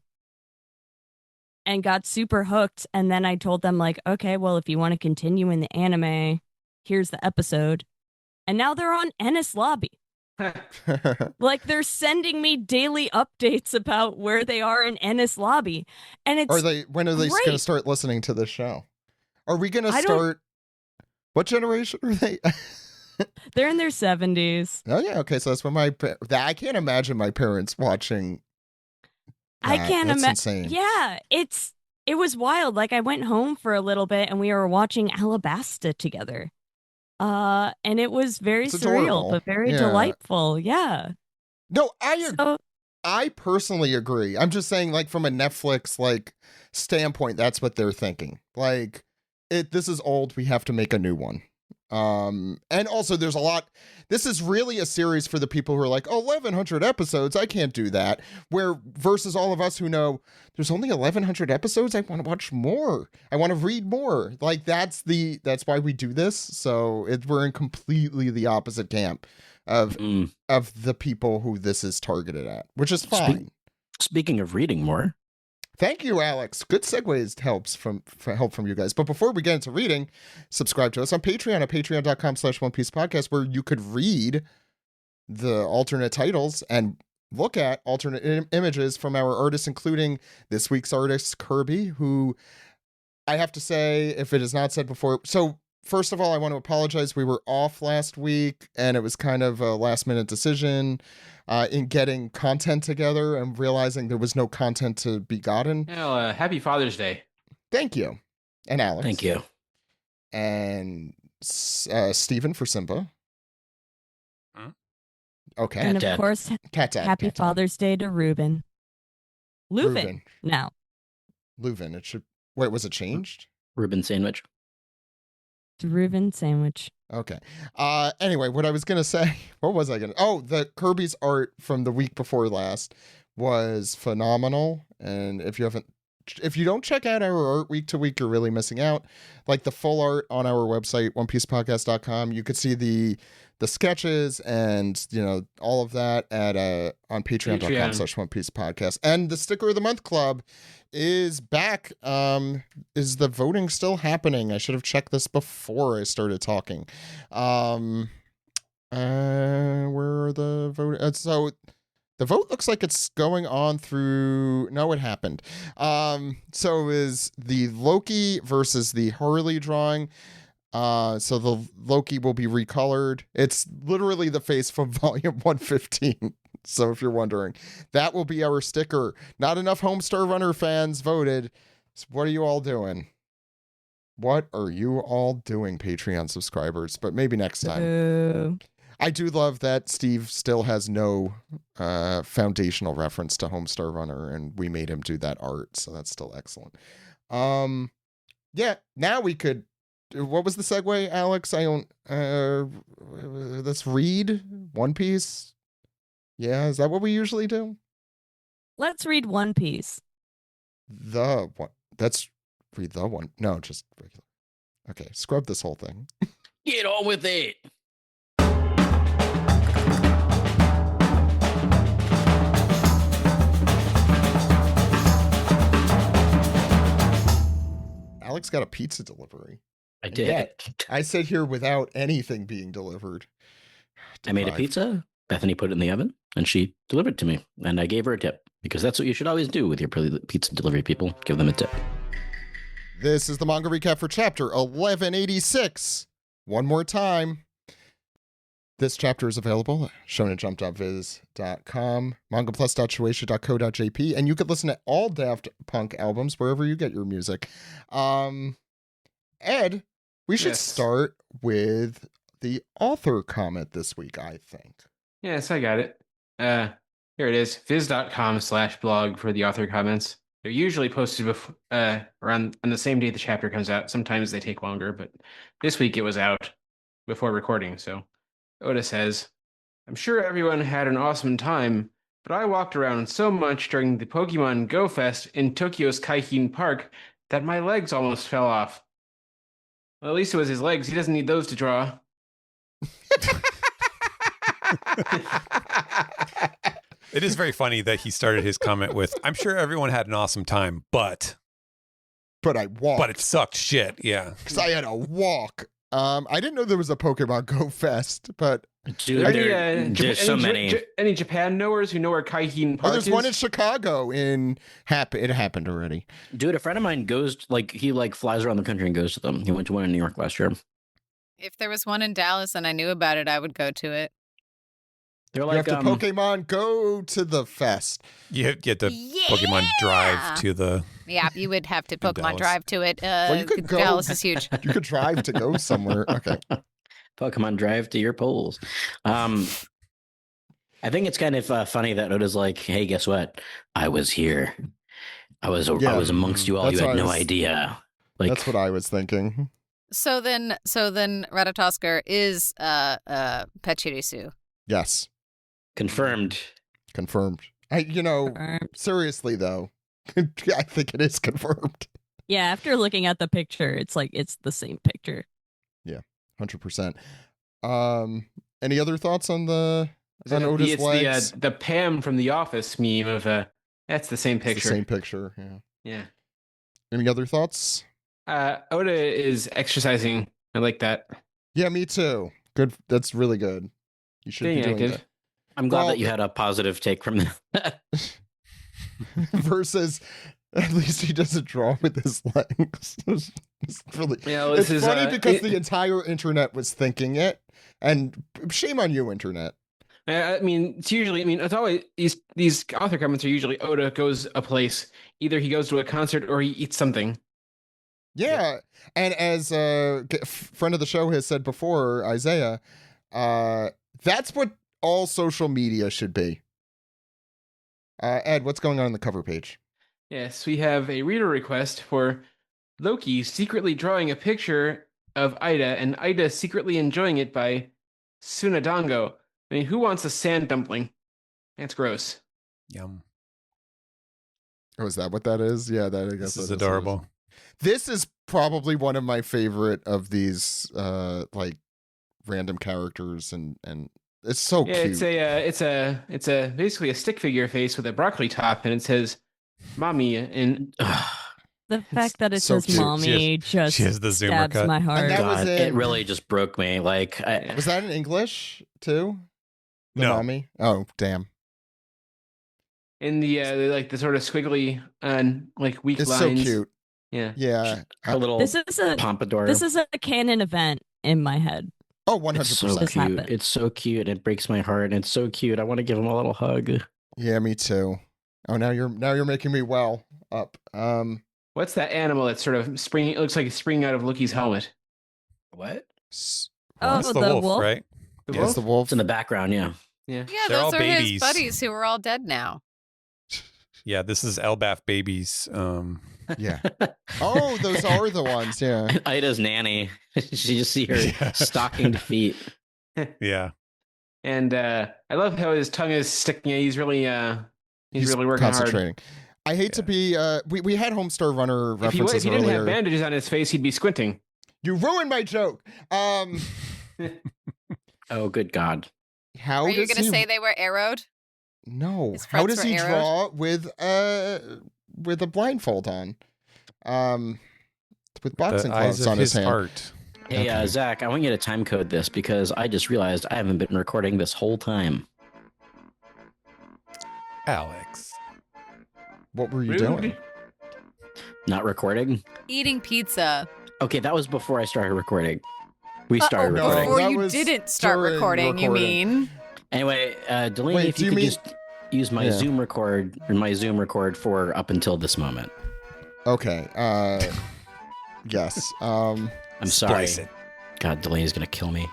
and got super hooked. And then I told them, like, okay, well, if you want to continue in the anime, here's the episode. And now they're on Enies Lobby. Like, they're sending me daily updates about where they are in Enies Lobby, and it's when are they going to start listening to this show? Are we going to start? What generation are they? They're in their 70s. Oh yeah, okay. So that's when I can't imagine my parents watching. I can't imagine. Yeah, it was wild. Like, I went home for a little bit, and we were watching Alabasta together. And it was very surreal, but very delightful. Yeah. No, I personally agree. I'm just saying, like, from a Netflix like standpoint, that's what they're thinking. Like, this is old. We have to make a new one. And also there's a lot. This is really a series for the people who are like, 1,100 episodes. I can't do that. Where versus all of us who know there's only 1,100 episodes. I want to watch more. I want to read more. Like that's why we do this. So we're in completely the opposite camp of the people who this is targeted at, which is fine. Speaking of reading more. Thank you, Alex. Good segues help from you guys. But before we get into reading, subscribe to us on Patreon at patreon.com/OnePiecePodcast, where you could read the alternate titles and look at alternate images from our artists, including this week's artist, Kirby, who I have to say, if it is not said before. So first of all, I want to apologize. We were off last week, and it was kind of a last-minute decision in getting content together and realizing there was no content to be gotten. Well, happy Father's Day. Thank you. And Alex. Thank you. And Stephen for Simba. Huh? Okay. And of course, happy Father's Day to Ruben. Leuven. Now. Leuven. It should. Wait, was it changed? Ruben sandwich. Reuben sandwich. Okay. Anyway, what I was gonna say, what was I gonna? Oh, the Kirby's art from the week before last was phenomenal. And if you don't check out our art week to week, you're really missing out. Like the full art on our website, onepiecepodcast.com. You could see the sketches and all of that at on patreon.com/onepiecepodcast. And the Sticker of the Month Club is back. Is the voting still happening? I should have checked this before I started talking. Where are the vote? So the vote looks like it's going on through. No, it happened. So is the Loki versus the Harelik drawing. So the Loki will be recolored. It's literally the face from volume 115. So if you're wondering, that will be our sticker. Not enough Homestar Runner fans voted. So what are you all doing? What are you all doing, Patreon subscribers? But maybe next time. I do love that Steve still has no foundational reference to Homestar Runner, and we made him do that art. So that's still excellent. Yeah, now we could. What was the segue, Alex? I don't. Let's read One Piece. Yeah, is that what we usually do? Let's read One Piece. The one. Let's read the one. No, just regular. Okay, scrub this whole thing. Get on with it. Alex got a pizza delivery. I did. Yet, I sit here without anything being delivered. I made a pizza. Bethany put it in the oven, and she delivered it to me, and I gave her a tip. because that's what you should always do with your pizza delivery people. Give them a tip. This is the manga recap for chapter 1186. One more time. This chapter is available at shonenjump.viz.com, mangaplus.shueisha.co.jp, and you could listen to all Daft Punk albums wherever you get your music. Ed, we should start with the author comment this week, I think. Yes, I got it. Here it is, viz.com/blog for the author comments. They're usually posted around on the same day the chapter comes out. Sometimes they take longer, but this week it was out before recording. So Oda says, I'm sure everyone had an awesome time, but I walked around so much during the Pokemon Go Fest in Tokyo's Kaihin Park that my legs almost fell off. Well, at least it was his legs. He doesn't need those to draw. It is very funny that he started his comment with, I'm sure everyone had an awesome time, but I walked. But it sucked shit, yeah. Because I had to walk. I didn't know there was a Pokemon Go Fest, but... Dude, there's so many. Any Japan knowers who know where Kaihin Park is? There's one in Chicago. It happened already. Dude, a friend of mine goes, he flies around the country and goes to them. He went to one in New York last year. If there was one in Dallas and I knew about it, I would go to it. They're you have to Pokemon Go to the fest. You get the Pokemon Drive to the... Yeah, you would have to Pokemon Dallas. Drive to it. Well, you could go. Dallas is huge. You could drive to go somewhere. Okay. Pokemon Drive to your polls. I think it's kind of funny that Oda's like, hey, guess what? I was here. I was amongst you all. That's You had no idea. That's what I was thinking. So then Ratatoskr is Pachirisu. Yes. Confirmed. Seriously though, I think it is confirmed. Yeah, after looking at the picture, it's the same picture. Yeah, 100%. Any other thoughts on Oda's legs? The Pam from The Office meme of that's the same picture. It's the same picture. Yeah. Any other thoughts? Oda is exercising. I like that. Yeah, me too. Good. That's really good. You should be doing that. I'm glad that you had a positive take from that. Versus, at least he doesn't draw with his legs. It's really, it's funny because the entire internet was thinking it, and shame on you, internet. I mean, it's always these author comments are usually Oda goes a place. Either he goes to a concert or he eats something. Yeah. And as a friend of the show has said before, Isaiah, that's what all social media should be. Ed, what's going on the cover page? Yes, we have a reader request for Loki secretly drawing a picture of Ida and Ida secretly enjoying it by Sunadango. I mean, who wants a sand dumpling? That's gross. Yum. Oh, is that what that is? Yeah, I guess this is adorable. This is probably one of my favorite of these random characters, and it's so cute. It's a basically a stick figure face with a broccoli top, and it says "mommy" and the fact that it so says cute. "mommy" she has the zoomer stabs cut. my heart. God, it really just broke me. Was that in English too? The No. mommy? Oh, damn. in the sort of squiggly and weak It's lines. so cute. Yeah. Yeah. a little This is a pompadour. This is a canon event in my head. Oh, 100%. It's so This cute. happened. It's so cute. It breaks my heart. And it's so cute. I want to give him a little hug. Yeah, me too. Oh, now you're making me well up. What's that animal that's sort of springing? It looks like it's springing out of Loki's helmet. What? Oh, That's the the wolf, wolf? right? The Yes, wolf? the wolf. It's in the background, yeah. Yeah. Yeah, They're all those are his babies. buddies who are all dead now. Yeah, this is Elbaf babies. Yeah. Oh, those are the ones. Yeah. Ida's nanny. She just see her Yeah. stockinged feet. Yeah. And I love how his tongue is sticking. He's really really working concentrating. I hate to be. We had Homestar Runner hard. If he references didn't earlier. have bandages on his face, he'd be squinting. You ruined my joke. Oh, good God. How Are you does going to he? say they were arrowed? No. His How fronts does were he arrowed? draw with a blindfold on? With boxing The eyes gloves of on his hand. heart. Hey, Okay. Zach, I want you to time code this because I just realized I haven't been recording this whole time. Alex. What were you Rude. doing? Not recording. Eating pizza. Okay, that was before I started recording. We started no. recording. Before That you was didn't start during recording, you recording. mean? Anyway, Delaney, Wait, if do you you could mean- just use my Yeah. Zoom record for up until this moment. Okay. Yes. I'm sorry. Splice it. God, Delaney's gonna kill me.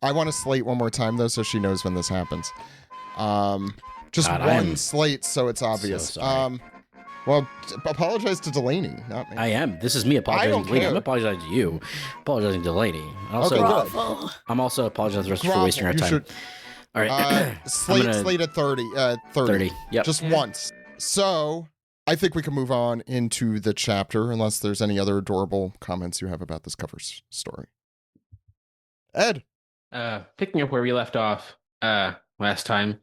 I want to slate one more time though, so she knows when this happens. Just God, one I'm slate, so it's obvious. so sorry. Well, apologize to Delaney, not me. I am. This is me apologizing don't to Delaney. care. I'm not apologizing to you. Apologizing to Delaney. Also, Okay, good. I'm also apologizing to the rest for Grovel, wasting our you time. should- All right. Slate at 30. 30. Yep. Just once. So I think we can move on into the chapter, unless there's any other adorable comments you have about this cover story. Ed. Picking up where we left off last time,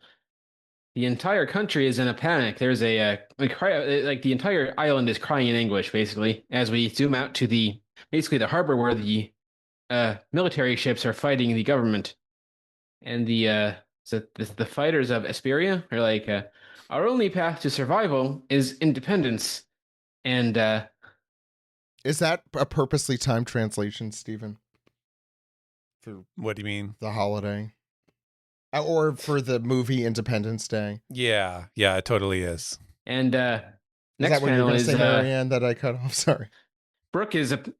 the entire country is in a panic. There's a cry, like the entire island is crying in anguish, basically, as we zoom out to the harbor where the military ships are fighting the government, and the fighters of Esperia are like, our only path to survival is independence, and Is that a purposely timed translation, Stephen? For What do you mean? the holiday? Or for the movie Independence Day? Yeah, it totally is. and Is next that what you're panel going to is say, Marianne, that I cut off? Sorry. Brooke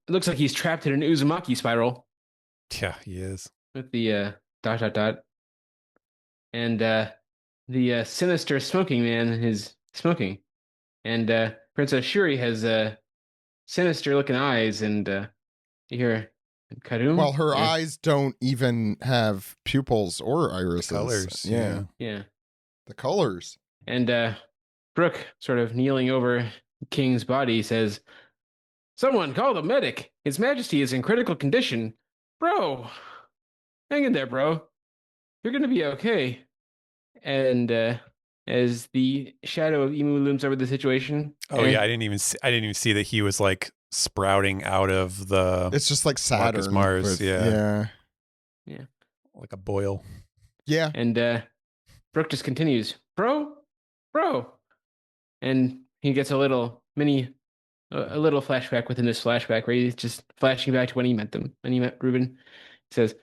looks like he's trapped in an Uzumaki spiral Yeah, he is. with the ... and the sinister smoking man is smoking, and Princess Shuri has sinister looking eyes, and you hear Karum. Well, her Yeah. eyes don't even have pupils or irises. Colors. Yeah, The colors. and Brooke, sort of kneeling over King's body, says, "Someone call the medic. His Majesty is in critical condition, bro. Hang in there, bro. You're gonna be okay." And as the shadow of Imu looms over the situation. Oh and- yeah, I didn't even see that he was like sprouting out of the It's just like Saturn. Marcus Mars, with- yeah. Yeah. like a boil. Yeah. And Brooke just continues, bro. And he gets a little flashback within this flashback where he's just flashing back to when he met Ruben. He says,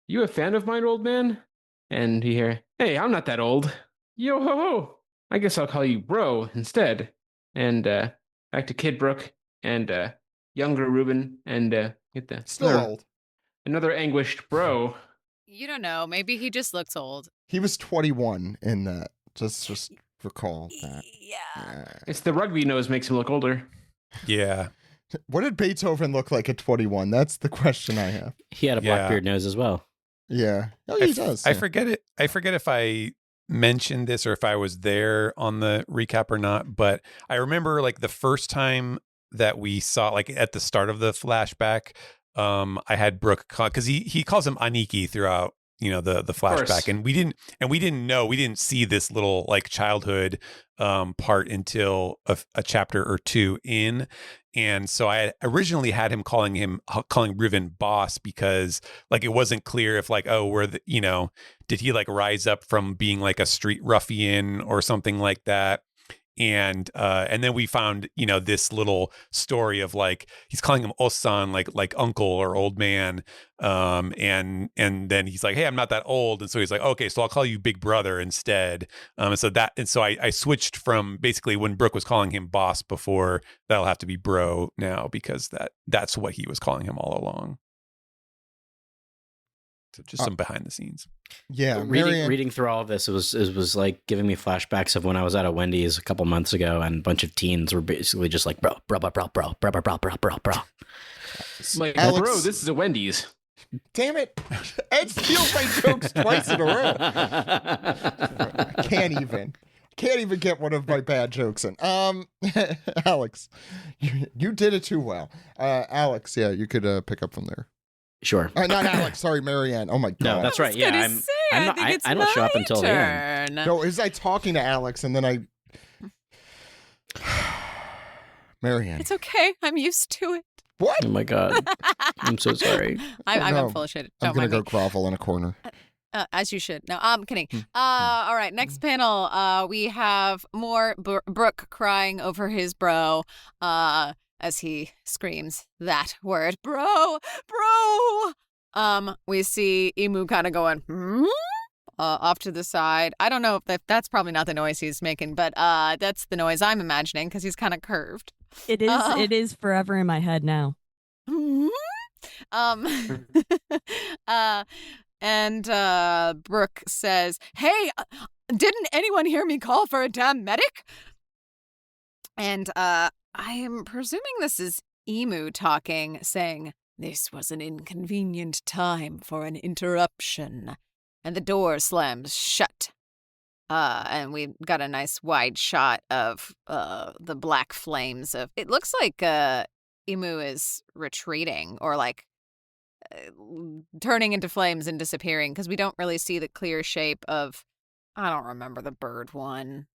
"You a fan of mine, old man?" And you hear, "Hey, I'm not that old. Yo ho ho. I guess I'll call you bro instead." And back to Kid Brooke and younger Ruben and get the Still old. another anguished bro. You don't know. Maybe he just looks old. He was 21 in that. Just recall that. Yeah. Yeah. It's the rugby nose makes him look older. Yeah, What did Beethoven look like at 21? That's the question I have. He had a Yeah. Blackbeard nose as well. Yeah. Oh, he does. I yeah. forget it. I forget if I mentioned this or if I was there on the recap or not, but I remember like the first time that we saw, like at the start of the flashback, I had Brooke because he calls him Aniki throughout, the flashback, and we didn't see this little like childhood part until a chapter or two in. And so I originally had him calling Ruben boss because like it wasn't clear if like, oh, did he like rise up from being like a street ruffian or something like that? And then we found, this little story of like he's calling him Osan, like uncle or old man. And then he's like, hey, I'm not that old. And so he's like, okay, so I'll call you big brother instead. And so I switched from basically when Brooke was calling him boss before, that'll have to be bro now because that's what he was calling him all along. So just some behind the scenes. Yeah. Marianne, Reading through all of this, it was like giving me flashbacks of when I was at a Wendy's a couple months ago, and a bunch of teens were basically just like, bro. Like, Alex- bro, this is a Wendy's. Damn it. Ed steals my jokes twice in a row. Can't even get one of my bad jokes in. Alex, you did it too well. Alex, yeah, you could pick up from there. Sure. Not Alex, sorry, Marianne. Oh my god. No, that's right. Yeah, I don't show up until the end. No, is I talking to Alex and then I Marianne. It's okay. I'm used to it. What? Oh my god. I'm so sorry. I'm No, full of shit. I'm Don't gonna mind go me. grovel in a corner. As you should. No, I'm kidding. All right, next panel. We have more Brooke crying over his bro as he screams that word, bro. We see Emu kind of going, off to the side. I don't know if that's probably not the noise he's making, but that's the noise I'm imagining because he's kind of curved. It is. It is forever in my head now. And Brooke says, "Hey, didn't anyone hear me call for a damn medic?" And I am presuming this is Emu talking, saying, "This was an inconvenient time for an interruption." And the door slams shut. And we got a nice wide shot of the black flames of. It looks like Emu is retreating or like turning into flames and disappearing because we don't really see the clear shape of. I don't remember the bird one.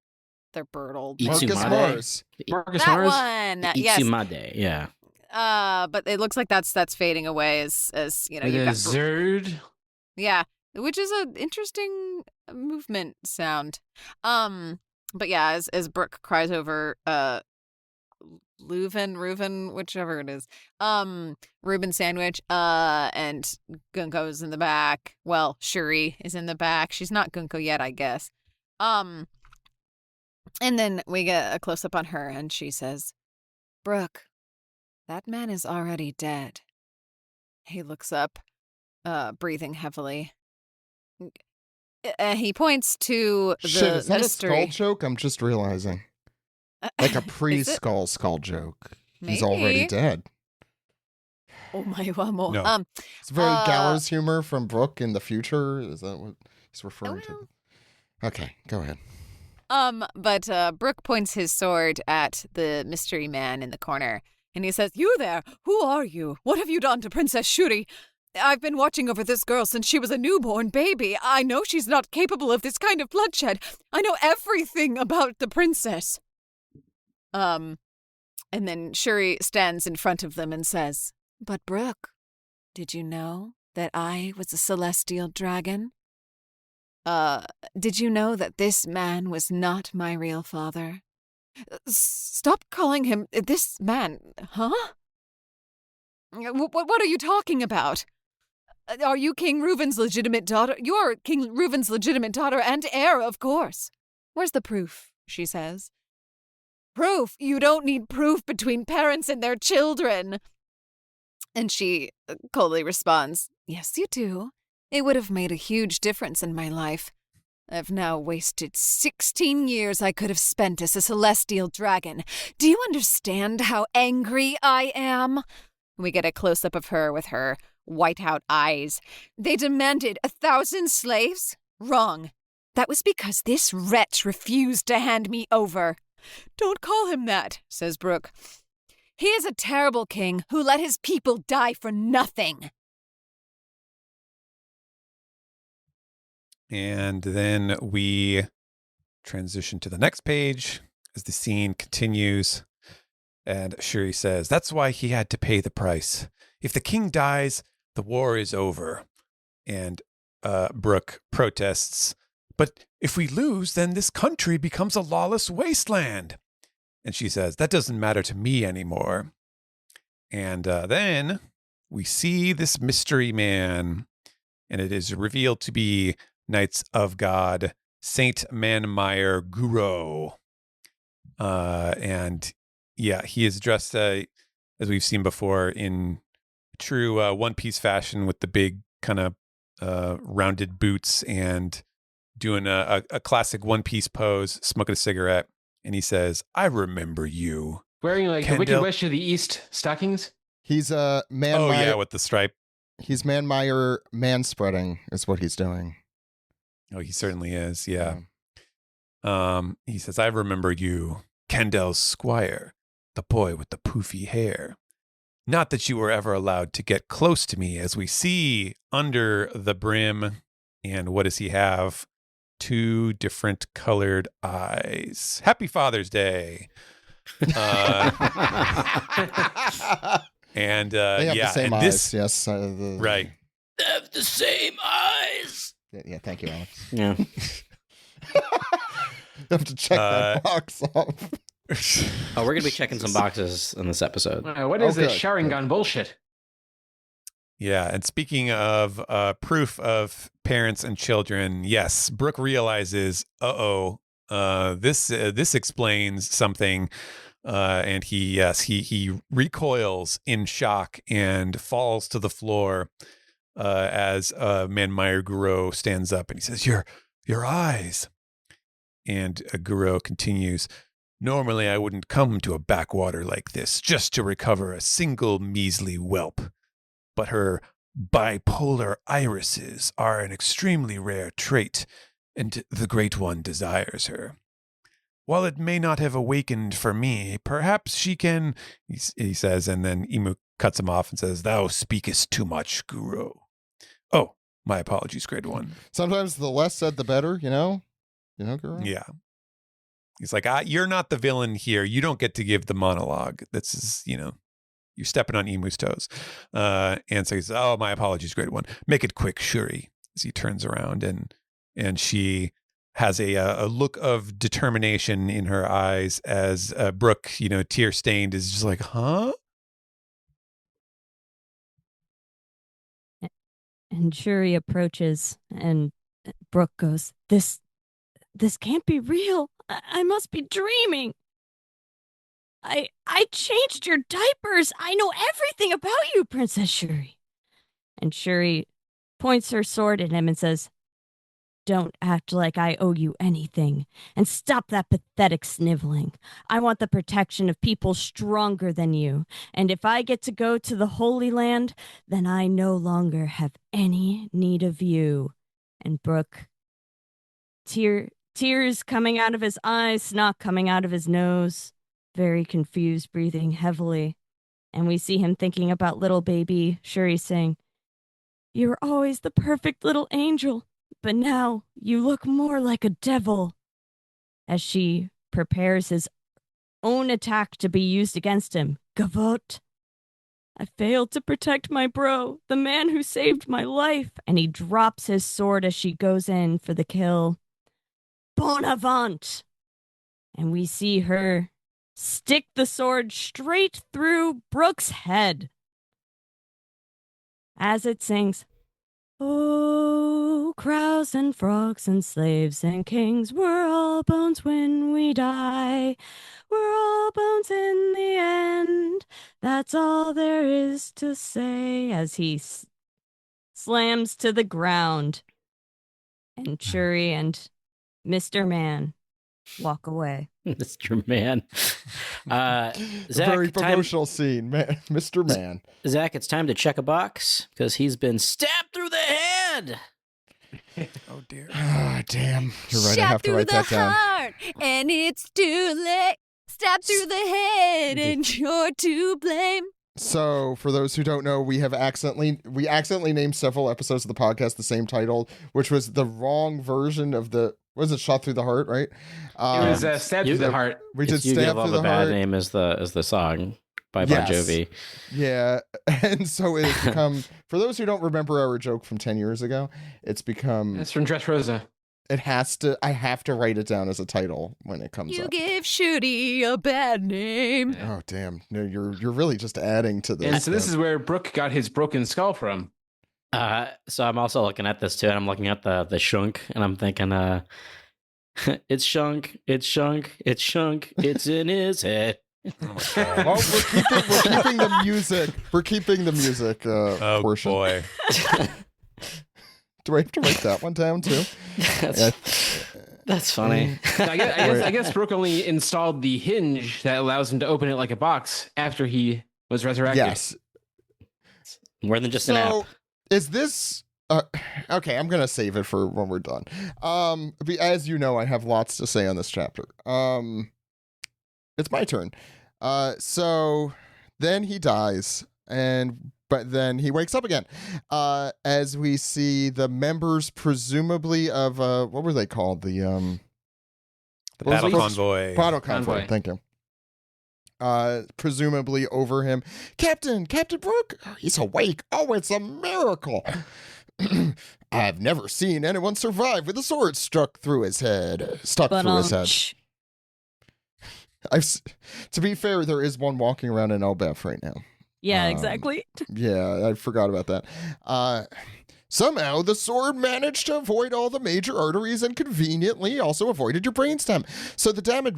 Their bird old. Marcus Mars. Marcus That Mars. one. Yes. Itsumade, yeah. But it looks like that's fading away as you know. The You've got Zerd. Yeah, which is an interesting movement sound. But yeah, as Brooke cries over Reuven, whichever it is, Reuben sandwich, and Gunko's in the back. Well, Shuri is in the back. She's not Gunko yet, I guess. And then we get a close up on her, and she says, "Brooke, that man is already dead." He looks up, breathing heavily. He points to the Shit, is that mystery. a skull joke? I'm just realizing. Like a pre-skull joke. He's already Maybe. dead. Oh my wamo. No. It's very gallows humor from Brooke in the future. Is that what he's referring to? Okay, go ahead. But Brooke points his sword at the mystery man in the corner, and he says, "You there? Who are you? What have you done to Princess Shuri? I've been watching over this girl since she was a newborn baby. I know she's not capable of this kind of bloodshed. I know everything about the princess." And then Shuri stands in front of them and says, "But Brooke, did you know that I was a celestial dragon? Did you know that this man was not my real father? Stop calling him this man, huh? What are you talking about? Are you King Reuven's legitimate daughter? You're King Reuven's legitimate daughter and heir, of course. Where's the proof?" she says. "Proof? You don't need proof between parents and their children." And she coldly responds, "Yes, you do. It would have made a huge difference in my life. I've now wasted 16 years I could have spent as a celestial dragon. Do you understand how angry I am?" We get a close-up of her with her white-out eyes. "They demanded 1,000 slaves? Wrong. That was because this wretch refused to hand me over." "Don't call him that," says Brooke. "He is a terrible king who let his people die for nothing." And then we transition to the next page as the scene continues. And Shuri says, "That's why he had to pay the price. If the king dies, the war is over." And Brooke protests, "But if we lose, then this country becomes a lawless wasteland." And she says, "That doesn't matter to me anymore." And then we see this mystery man, and it is revealed to be Knights of God, Saint Manmeyer Guro. And yeah, he is dressed, as we've seen before, in true One Piece fashion with the big kind of rounded boots and doing a classic One Piece pose, smoking a cigarette. And he says, "I remember you." Wearing like the Wicked Kendall. Witch of the East stockings. He's a man. Oh, yeah, with the stripe. He's Manmeyer manspreading is what he's doing. Oh, he certainly is. Yeah. He says, "I remember you, Kendall's squire, the boy with the poofy hair. Not that you were ever allowed to get close to me," as we see under the brim. And what does he have? 2 different colored eyes. Happy Father's Day. And They have yeah, the same and eyes. this, Yes. right. They have the same eyes. Yeah, thank you, Alex. Yeah. You have to check that box off. Oh, we're gonna be checking some boxes in this episode. What is this Okay. Sharingan bullshit? Yeah, and speaking of proof of parents and children, yes, Brooke realizes, this explains something, and he recoils in shock and falls to the floor as Manmeyer Guro stands up and he says, "Your eyes." And Guro continues, "Normally I wouldn't come to a backwater like this just to recover a single measly whelp. But her bipolar irises are an extremely rare trait, and the Great One desires her. While it may not have awakened for me, perhaps she can," he says, and then Imu cuts him off and says, "Thou speakest too much, Guro." Oh, my apologies, Great One. Sometimes the less said, the better, you know? You know, girl? Yeah. He's like, "You're not the villain here. You don't get to give the monologue. This is, you're stepping on Emu's toes." And so he says, "Oh, my apologies, Great One. Make it quick, Shuri." As he turns around and she has a look of determination in her eyes as Brooke, tear stained, is just like, "Huh?" And Shuri approaches, and Brooke goes, This can't be real. I must be dreaming. I changed your diapers. I know everything about you, Princess Shuri." And Shuri points her sword at him and says, "Don't act like I owe you anything. And stop that pathetic sniveling. I want the protection of people stronger than you. And if I get to go to the Holy Land, then I no longer have any need of you." And Brooke, tears coming out of his eyes, snot coming out of his nose, very confused, breathing heavily. And we see him thinking about little baby Shuri saying, "You were always the perfect little angel, but now you look more like a devil." As she prepares his own attack to be used against him. "Gavot, I failed to protect my bro, the man who saved my life." And he drops his sword as she goes in for the kill. "Bon avant!" And we see her stick the sword straight through Brooke's head as it sings, "Oh, crows and frogs and slaves and kings, we're all bones when we die. We're all bones in the end. That's all there is to say," as he slams to the ground. And Shuri and Mr. Man walk away. Mr. Man. Zach, Very promotional scene, man. Mr. Man. Zach, it's time to check a box because he's been stabbed through the head. Oh, dear. Ah, damn. You're right. I Shot have to through write the that down. heart, and it's too late. Stabbed through the head, and you're to blame. So, for those who don't know, we accidentally named several episodes of the podcast the same title, which was the wrong version of the. Was it "Shot Through the Heart"? Right? It was stabbed through the heart. We did You "Stab Give All Through the the Bad Heart." Name is the song by Yes. Bon Jovi. Yeah, and so it has become. For those who don't remember our joke from 10 years ago, it's become. That's from Dressrosa. It has to. I have to write it down as a title when it comes You up. give Shooty a bad name. Oh damn! No, you're really just adding to this. And so this is where Brooke got his broken skull from. So I'm also looking at this too, and I'm looking at the shunk, and I'm thinking, it's shunk, it's shunk, it's shunk, it's in his head. Well, we're keeping the music. We're keeping the music Oh, portion. boy. Do I have to write that one down too? That's funny. I guess Brooke only installed the hinge that allows him to open it like a box after he was resurrected. Yes. More than just an app. So is this okay? I'm gonna save it for when we're done. As you know, I have lots to say on this chapter. It's my turn. So then he dies, but then he wakes up again. As we see the members, presumably of what were they called? The Battle Convoy. Battle Convoy. Thank you. Presumably over him, Captain Brooke. He's awake. Oh, it's a miracle. I've never seen anyone survive with a sword stuck through his head. Through his head. To be fair, there is one walking around in Elbaf right now. Yeah, exactly. Yeah, I forgot about that. Somehow the sword managed to avoid all the major arteries and conveniently also avoided your brainstem. So the damage,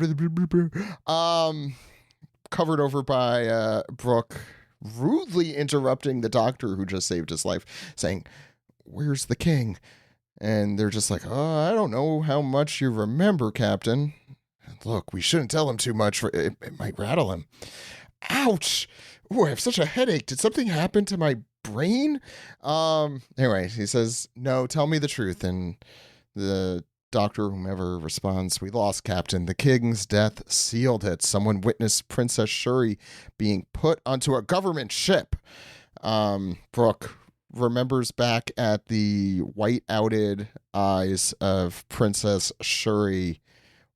covered over by Brooke, rudely interrupting the doctor who just saved his life, saying, "Where's the king?" And they're just like, "Oh, I don't know how much you remember, Captain. Look, we shouldn't tell him too much. It might rattle him." Ouch! Ooh, I have such a headache. Did something happen to my brain? Anyway, he says, "No, tell me the truth." And the doctor, whomever responds, "We lost, Captain. The king's death sealed it. Someone witnessed Princess Shuri being put onto a government ship." Brooke remembers back at the white-outed eyes of Princess Shuri,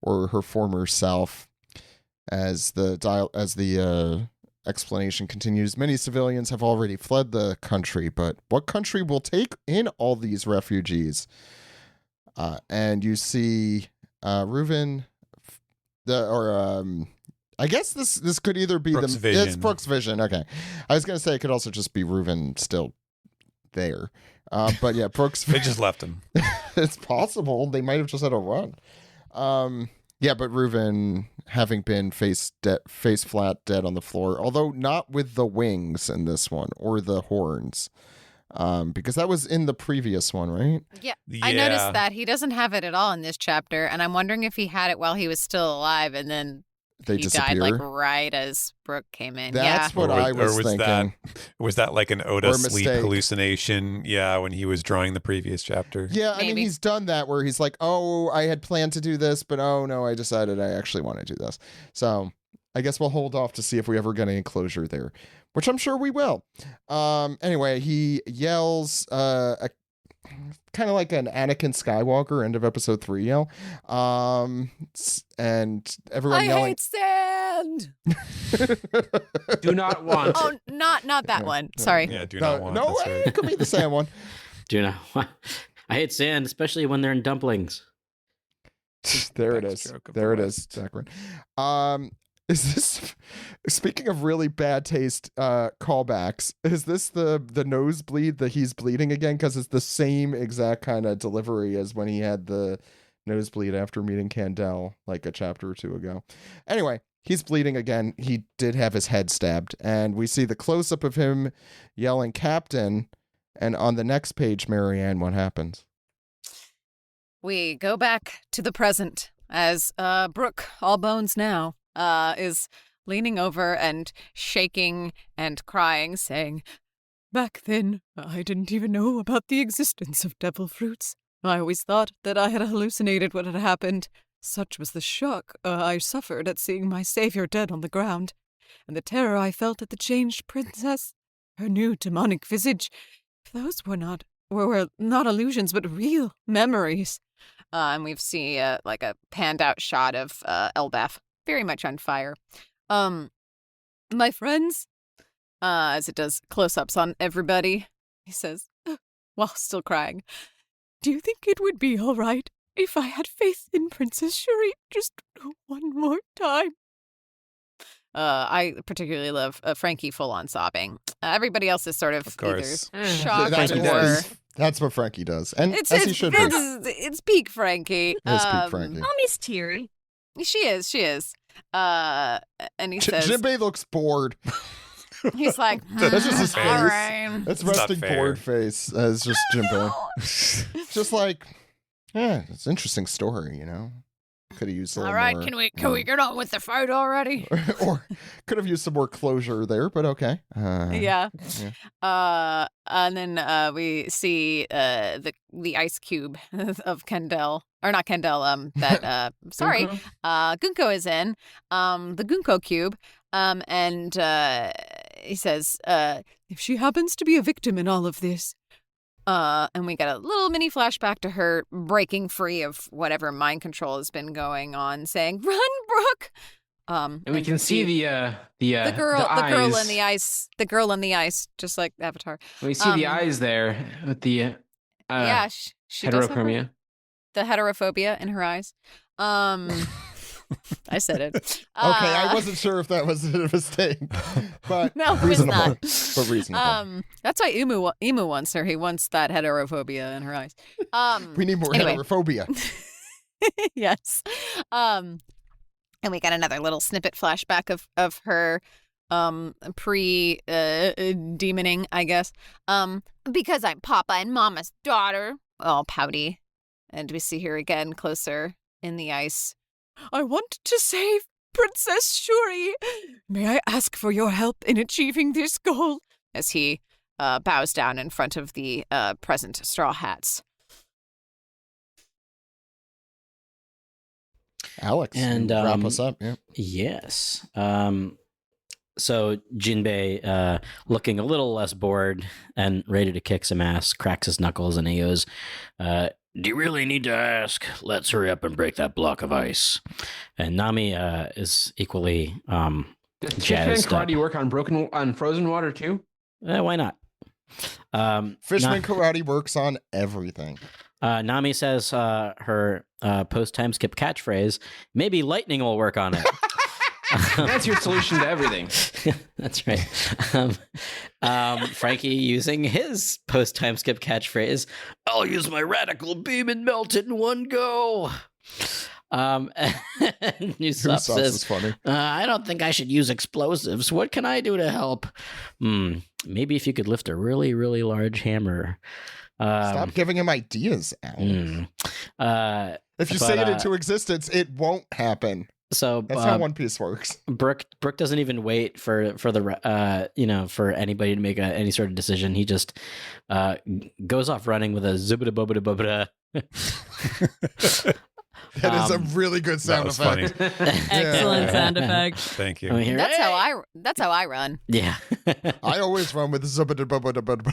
or her former self, as the explanation continues. Many civilians have already fled the country, but what country will take in all these refugees? And you see Reuven, I guess this could either be Brooke's vision. It's Brooke's vision. Okay, I was gonna say it could also just be Reuven still there, but yeah, Brooke's. They just left him. It's possible they might have just had a run. Yeah, but Reuven having been face flat dead on the floor, although not with the wings in this one or the horns, because that was in the previous one, right? Yeah, I noticed that he doesn't have it at all in this chapter, and I'm wondering if he had it while he was still alive, and then They he disappear. died like right as Brooke came in. That's what I was thinking. Was that like an Oda Or a sleep mistake. hallucination? Yeah, when he was drawing the previous chapter. Yeah, I mean, Maybe. he's done that where he's like, "Oh, I had planned to do this, but oh no, I decided I actually want to do this." So I guess we'll hold off to see if we ever get any closure there, which I'm sure we will. Anyway, he yells kind of like an Anakin Skywalker end of episode 3 yell. And everyone I yelling. hate sand. Do not want. Oh, not that one. Sorry. Yeah, do not want. No that's way, right. it could be the same one. Do you know? I hate sand, especially when they're in dumplings. There it Best is. joke of There the it is, Declan. Is this, speaking of really bad taste callbacks, is this the nosebleed that he's bleeding again? Because it's the same exact kind of delivery as when he had the nosebleed after meeting Candel like a chapter or two ago. Anyway, he's bleeding again. He did have his head stabbed, and we see the close-up of him yelling "Captain," and on the next page, Marianne, what happens? We go back to the present as Brooke, all bones now, is leaning over and shaking and crying, saying, "Back then, I didn't even know about the existence of devil fruits. I always thought that I had hallucinated what had happened. Such was the shock I suffered at seeing my savior dead on the ground, and the terror I felt at the changed princess, her new demonic visage. Those were not illusions, but real memories." And we see like a panned out shot of Elbaf, very much on fire. "My friends," as it does close-ups on everybody, he says, while still crying, "do you think it would be all right if I had faith in Princess Shuri just one more time?" I particularly love Frankie full-on sobbing. Everybody else is sort of either shocked or... That's what Frankie does, and It's as he should be. it's peak Frankie. It's peak Frankie. Mommy's teary. She is. And he says, Jinbei looks bored. he's like, That's just his all face. right. That's not resting fair. bored face. It's just Jinbei. Just like, yeah, it's an interesting story, you know. Could have used a little All right, more. can we get on with the fight already? or could have used some more closure there, but okay. Yeah. And then we see the ice cube of Kendall, or not Kendall. That sorry, Gunko is in the Gunko cube. And he says, if she happens to be a victim in all of this. And we get a little mini flashback to her breaking free of whatever mind control has been going on, saying, "Run, Brooke!" And we can see the girl eyes. in the ice, just like Avatar. We see the eyes there with the yeah, she does have Heterochromia. the heterophobia in her eyes. I said it. Okay, I wasn't sure if that was a mistake, but No, it was reasonable. not. But reasonable. That's why Emu wants her. He wants that heterophobia in her eyes. We need more anyway. heterophobia. Yes. And we got another little snippet flashback of her demoning, I guess. Because I'm Papa and Mama's daughter. All pouty. And we see her again closer in the ice. I want to save Princess Shuri. May I ask for your help in achieving this goal? As he bows down in front of the present Straw Hats. Alex, And, wrap us up. Yeah. Yes. So Jinbei, looking a little less bored and ready to kick some ass, cracks his knuckles and he goes, do you really need to ask? Let's hurry up and break that block of ice. And Nami is equally Does jazzed up. karate work on frozen water too? Why not? Fishman karate works on everything. Nami says her post-time skip catchphrase, maybe lightning will work on it. That's your solution to everything. That's right. Frankie using his post-time skip catchphrase, I'll use my radical beam and melt it in one go. Usopp Usopp says, is funny. I don't think I should use explosives. What can I do to help? Maybe if you could lift a really, really large hammer. Stop giving him ideas, Alex. If you say it into existence, it won't happen. So That's how One Piece works. Brooke doesn't even wait for the for anybody to make any sort of decision. He just goes off running with a zubida bubida bubida. That is a really good sound effect. Excellent sound effect. Thank you. That's how I run. Yeah. I always run with zubba.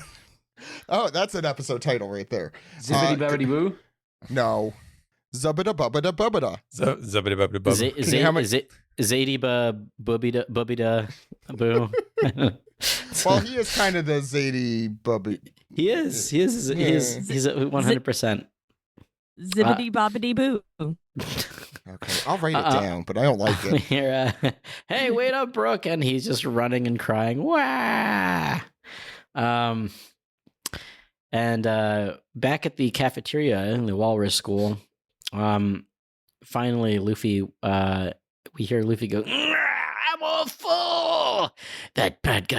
Oh, that's an episode title right there. Zibbity babbity boo. No. Zubbida bubbida bubbida. Zadiba bubida boo. Well, he is kind of the Zadie bubby. He is. He's 100%. Zibbity bobbity boo. Okay, I'll write it down, but I don't like it. Here, hey, wait up, Brooke, and he's just running and crying. Wah! And back at the cafeteria in the Walrus School, finally, Luffy, we hear Luffy go, I'm all full! That bad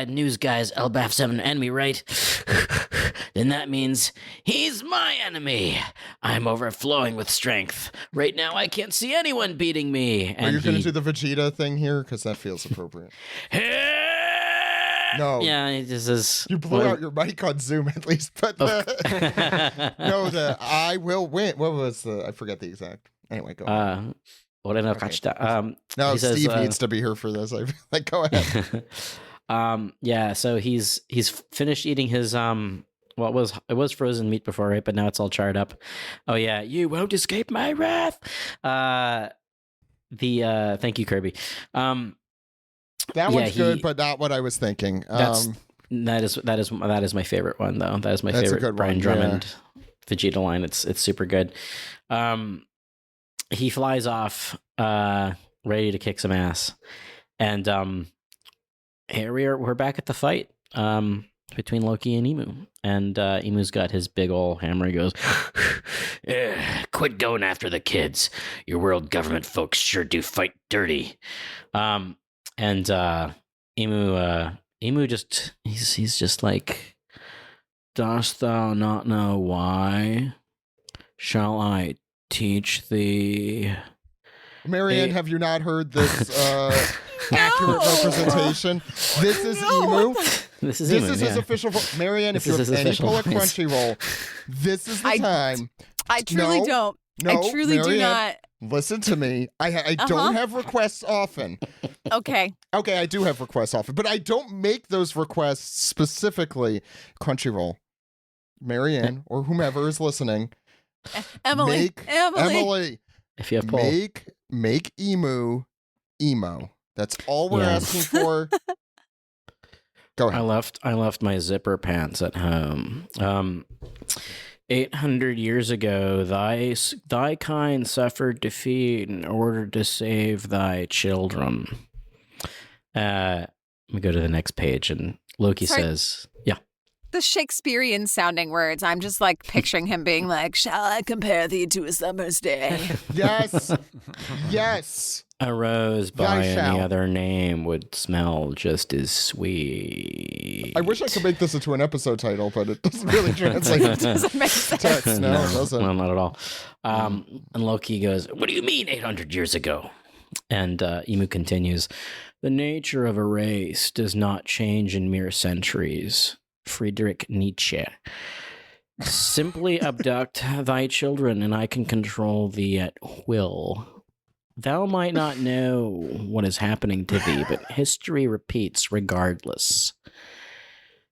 news guy's Elbaf's an enemy, right? Then that means he's my enemy. I'm overflowing with strength. Right now, I can't see anyone beating me. Are you going to do the Vegeta thing here? Because that feels appropriate. No. Yeah, it just is. You blew out your mic on Zoom at least, but the I will win. What was the? I forget the exact. Anyway, go on. No, says, Steve needs to be here for this. Like, go ahead. Yeah. So he's finished eating his it was frozen meat before, right? But now it's all charred up. Oh yeah, you won't escape my wrath. Thank you, Kirby. That one's good, but not what I was thinking. That is my favorite one, though. That is my favorite Brian Drummond Vegeta line. It's super good. He flies off, ready to kick some ass, and here we're back at the fight between Loki and Emu, and Emu's got his big ol' hammer. He goes, "Quit going after the kids. Your world government folks sure do fight dirty." And Emu just he's just like, dost thou not know why? Shall I teach thee? Marianne, have you not heard this accurate representation? This is Emu. This is his official voice. Marianne, if you're any pull at Crunchyroll, this is the time. I truly don't. I truly do not. Listen to me. I don't have requests often. Okay, I do have requests often, but I don't make those requests specifically. Crunchyroll, Marianne, or whomever is listening. Emily. If you have pull. Make Emu emo. That's all we're asking for. Go ahead. I left my zipper pants at home. 800 years ago, thy kind suffered defeat in order to save thy children. Let me go to the next page, and Loki says, yeah. The Shakespearean sounding words. I'm just like picturing him being like, shall I compare thee to a summer's day? Yes. Yes. A rose by Thou any shalt. other name would smell just as sweet. I wish I could make this into an episode title, but it doesn't really translate It doesn't make sense. text. No, it doesn't. No, not at all. And Loki goes, what do you mean 800 years ago? And Emu continues, the nature of a race does not change in mere centuries. Friedrich Nietzsche. Simply abduct thy children, and I can control thee at will. Thou might not know what is happening to thee, but history repeats regardless.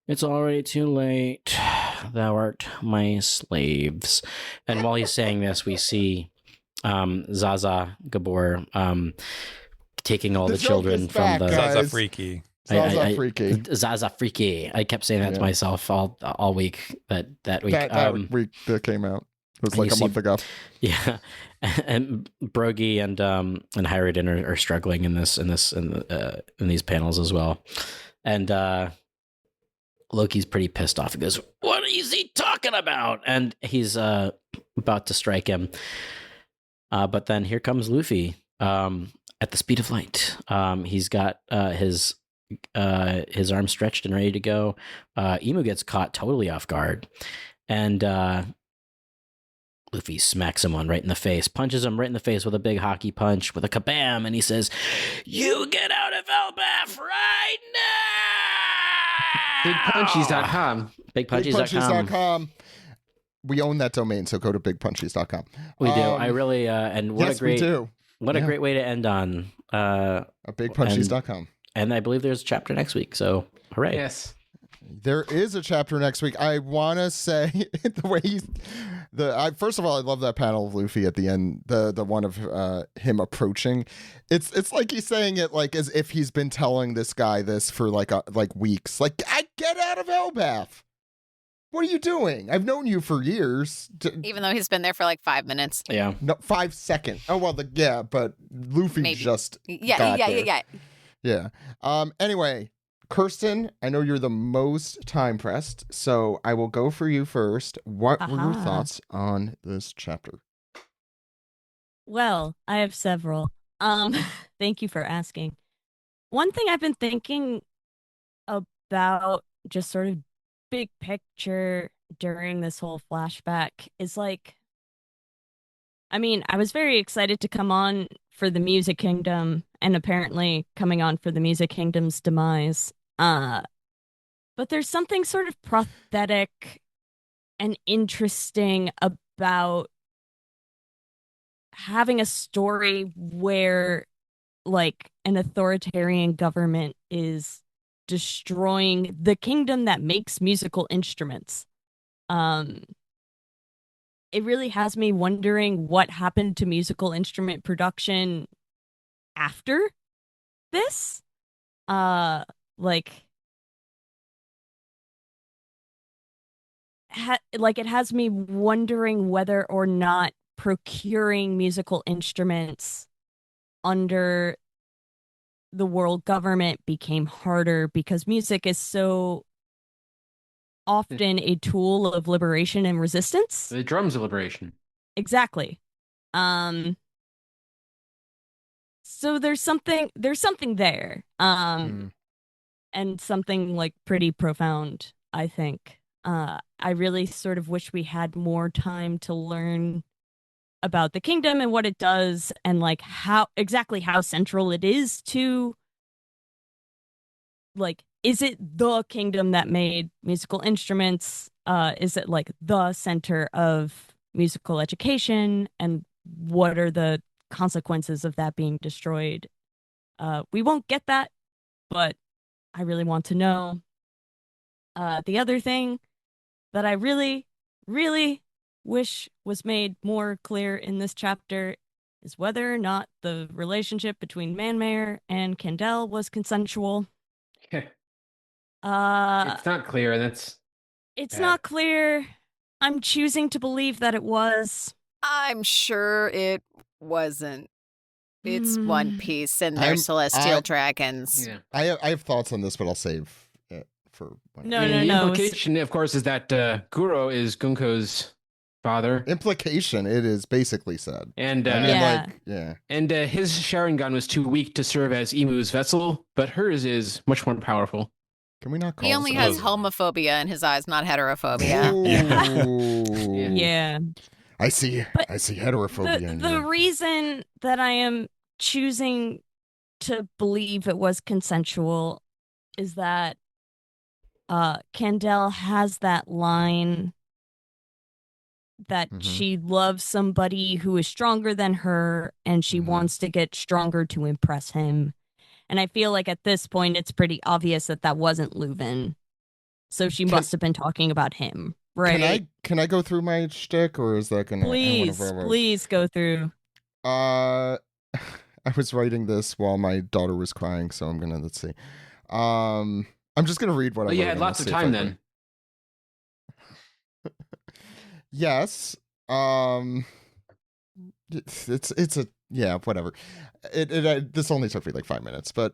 It's already too late. Thou art my slaves. And while he's saying this, we see Zaza Gabor taking all the joke children is from back, the guys. Zaza Freaky. Zaza Freaky. Zaza Freaky. I kept saying that to Yeah. myself all week. That week. That week that came out. It was and like you a see- month ago. Yeah, and Brogy and Hiriluk are struggling in these panels as well, and Loki's pretty pissed off. He goes, "What is he talking about?" And he's about to strike him, but then here comes Luffy at the speed of light. He's got his arm stretched and ready to go. Emu gets caught totally off guard, and Luffy smacks him right in the face, punches him right in the face with a big hockey punch with a kabam, and he says, "You get out of Elbaf right now!" BigPunchies.com. BigPunchies.com. BigPunchies.com. We own that domain, so go to bigpunchies.com. We do. I really, and what yes, a great, we do. what a Yeah. great way to end on. At bigpunchies.com. And I believe there's a chapter next week, so hooray. Yes. There is a chapter next week. I want to say the way first of all, I love that panel of Luffy at the end, the one of him approaching. It's like he's saying it like as if he's been telling this guy this for like weeks. Like, I get out of Elbaf. What are you doing? I've known you for years. Even though he's been there for like 5 minutes. Yeah. No, 5 seconds. Oh well, but Luffy Maybe. just Yeah, got yeah, there. yeah, yeah. Yeah. Anyway, Kirsten, I know you're the most time pressed, so I will go for you first. What were your Aha. thoughts on this chapter? Well, I have several. Thank you for asking. One thing I've been thinking about, just sort of big picture during this whole flashback, is like, I mean, I was very excited to come on for the Music Kingdom, and apparently coming on for the Music Kingdom's demise. But there's something sort of pathetic and interesting about having a story where like an authoritarian government is destroying the kingdom that makes musical instruments. It really has me wondering what happened to musical instrument production after this. It has me wondering whether or not procuring musical instruments under the world government became harder because music is so often a tool of liberation and resistance. The drums of liberation. Exactly. So there's something there. And something like pretty profound, I think. I really sort of wish we had more time to learn about the kingdom and what it does, and like how central it is to, like, is it the kingdom that made musical instruments? Is it like the center of musical education, and what are the consequences of that being destroyed? We won't get that, but I really want to know. The other thing that I really, really wish was made more clear in this chapter is whether or not the relationship between Manmare and Candel was consensual. It's not clear. That's It's bad. not clear. I'm choosing to believe that it was. I'm sure it wasn't. It's One Piece and their celestial dragons. Yeah. I have thoughts on this, but I'll save it for when No, I mean, no, the no. implication, of course, is that Guro is Gunko's father. implication. It is basically said. And I mean, Yeah. like, yeah. and his Sharingan was too weak to serve as Imu's vessel, but hers is much more powerful. Can we not call? He only has someone- homophobia in his eyes, not heterophobia. Ooh. Yeah. I see. But I see heterophobia. in The you. reason that I am choosing to believe it was consensual is that Candel has that line that Mhm. she loves somebody who is stronger than her and she Mhm. wants to get stronger to impress him. And I feel like at this point it's pretty obvious that that wasn't Leuven. So she must have been talking about him, right? Can I go through my shtick, or is that gonna? Please go through. I was writing this while my daughter was crying, so let's see. I'm just gonna read what I Well, you wrote had and lots let's of see if time I then. can- Yes. It's a yeah, whatever. This only took me like 5 minutes, but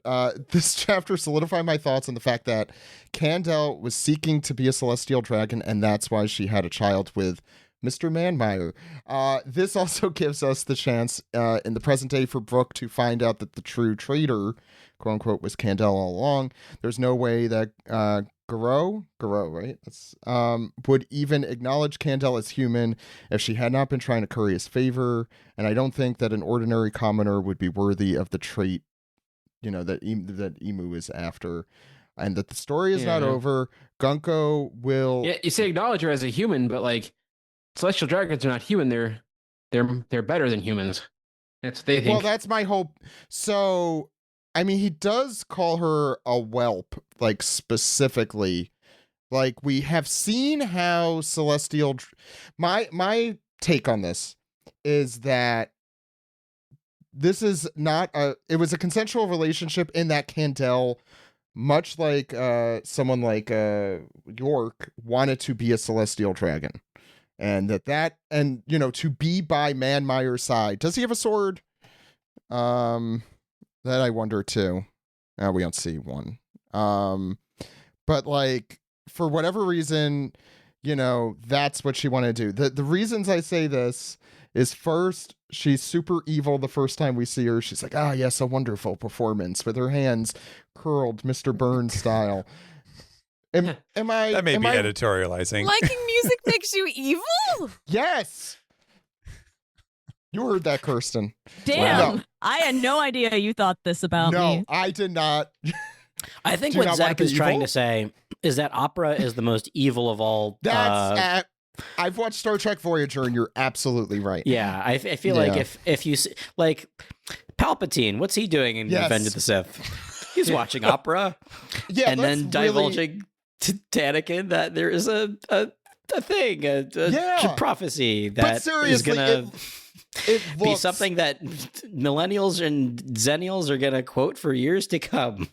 this chapter solidified my thoughts on the fact that Candel was seeking to be a celestial dragon, and that's why she had a child with Mr. Manmeyer. This also gives us the chance in the present day for Brooke to find out that the true traitor, quote unquote, was Candel all along. There's no way that Garo, right? That's would even acknowledge Candel as human if she had not been trying to curry his favor, and I don't think that an ordinary commoner would be worthy of the trait, that Emu is after, and that the story is not Yeah. over. Gunko will. Yeah, you say acknowledge her as a human, but like celestial dragons are not human. They're better than humans. That's what they think. Well, that's my hope. So, I mean, he does call her a whelp, like specifically. Like, we have seen how celestial. My take on this is that this is not a. It was a consensual relationship in that Candel, much like someone like York, wanted to be a celestial dragon. And and to be by Manmeyer's side. Does he have a sword? That I wonder too. We don't see one. But like, for whatever reason, that's what she wanted to do. The reasons I say this is, first, she's super evil the first time we see her. She's like, yes, a wonderful performance with her hands curled, Mr. Burns style. Am I? That may am be I- editorializing. Liking music makes you evil? Yes. You heard that, Kirsten. Damn. No. I had no idea you thought this about No, me. I did not. I think Do you what not Zach want the is trying evil? to say is that opera is the most evil of all. That's I've watched Star Trek Voyager, and you're absolutely right. Yeah, I feel like Yeah. if you see, like Palpatine, what's he doing in Yes. Revenge of the Sith? He's watching opera Yeah, and let's then really- divulging to Anakin that there is a thing, a Yeah. prophecy But that is seriously, gonna it be looks, something that millennials and zennials are gonna quote for years to come.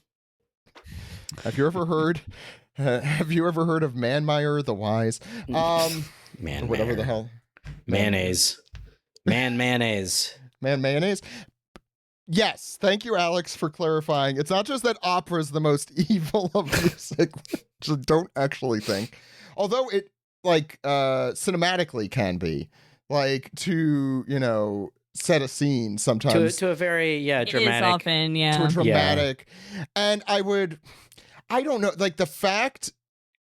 Have you ever heard? Have you ever heard of Manmeyer the Wise? Man, Or whatever the hell. mayonnaise, mayonnaise. Man, mayonnaise. Yes, thank you, Alex, for clarifying. It's not just that opera is the most evil of music, which I don't actually think. Although it, like, cinematically can be. Like, to, set a scene sometimes. To a very It is dramatic. often, To yeah. a dramatic. And I don't know, like, the fact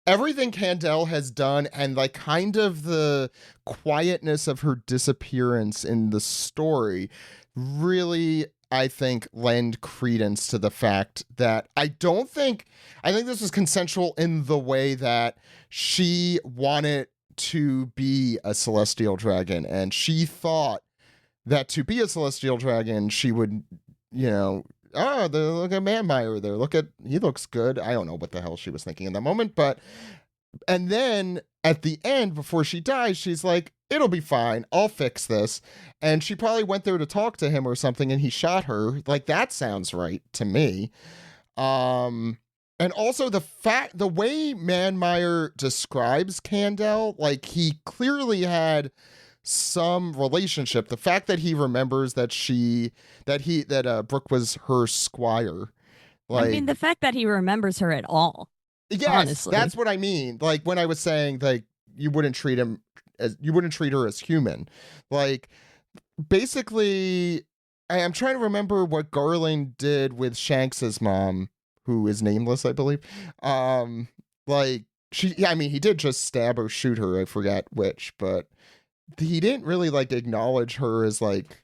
everything Candel has done, and like kind of the quietness of her disappearance in the story, really, I think, lend credence to the fact that I think this was consensual in the way that she wanted to be a celestial dragon, and she thought that to be a celestial dragon, she would, look at Manmeyer there. He looks good. I don't know what the hell she was thinking in that moment, and then at the end, before she dies, she's like, it'll be fine. I'll fix this. And she probably went there to talk to him or something, and he shot her. Like, that sounds right to me. And And also the way Manmeyer describes Candel, like he clearly had some relationship. The fact that he remembers that Brooke was her squire. Like, I mean, the fact that he remembers her at all. Yes, honestly. That's what I mean. Like when I was saying like you wouldn't treat her as human. Like basically, I'm trying to remember what Garland did with Shanks's mom, who is nameless, I believe. Like he did just stab or shoot her. I forget which, but he didn't really like acknowledge her as like,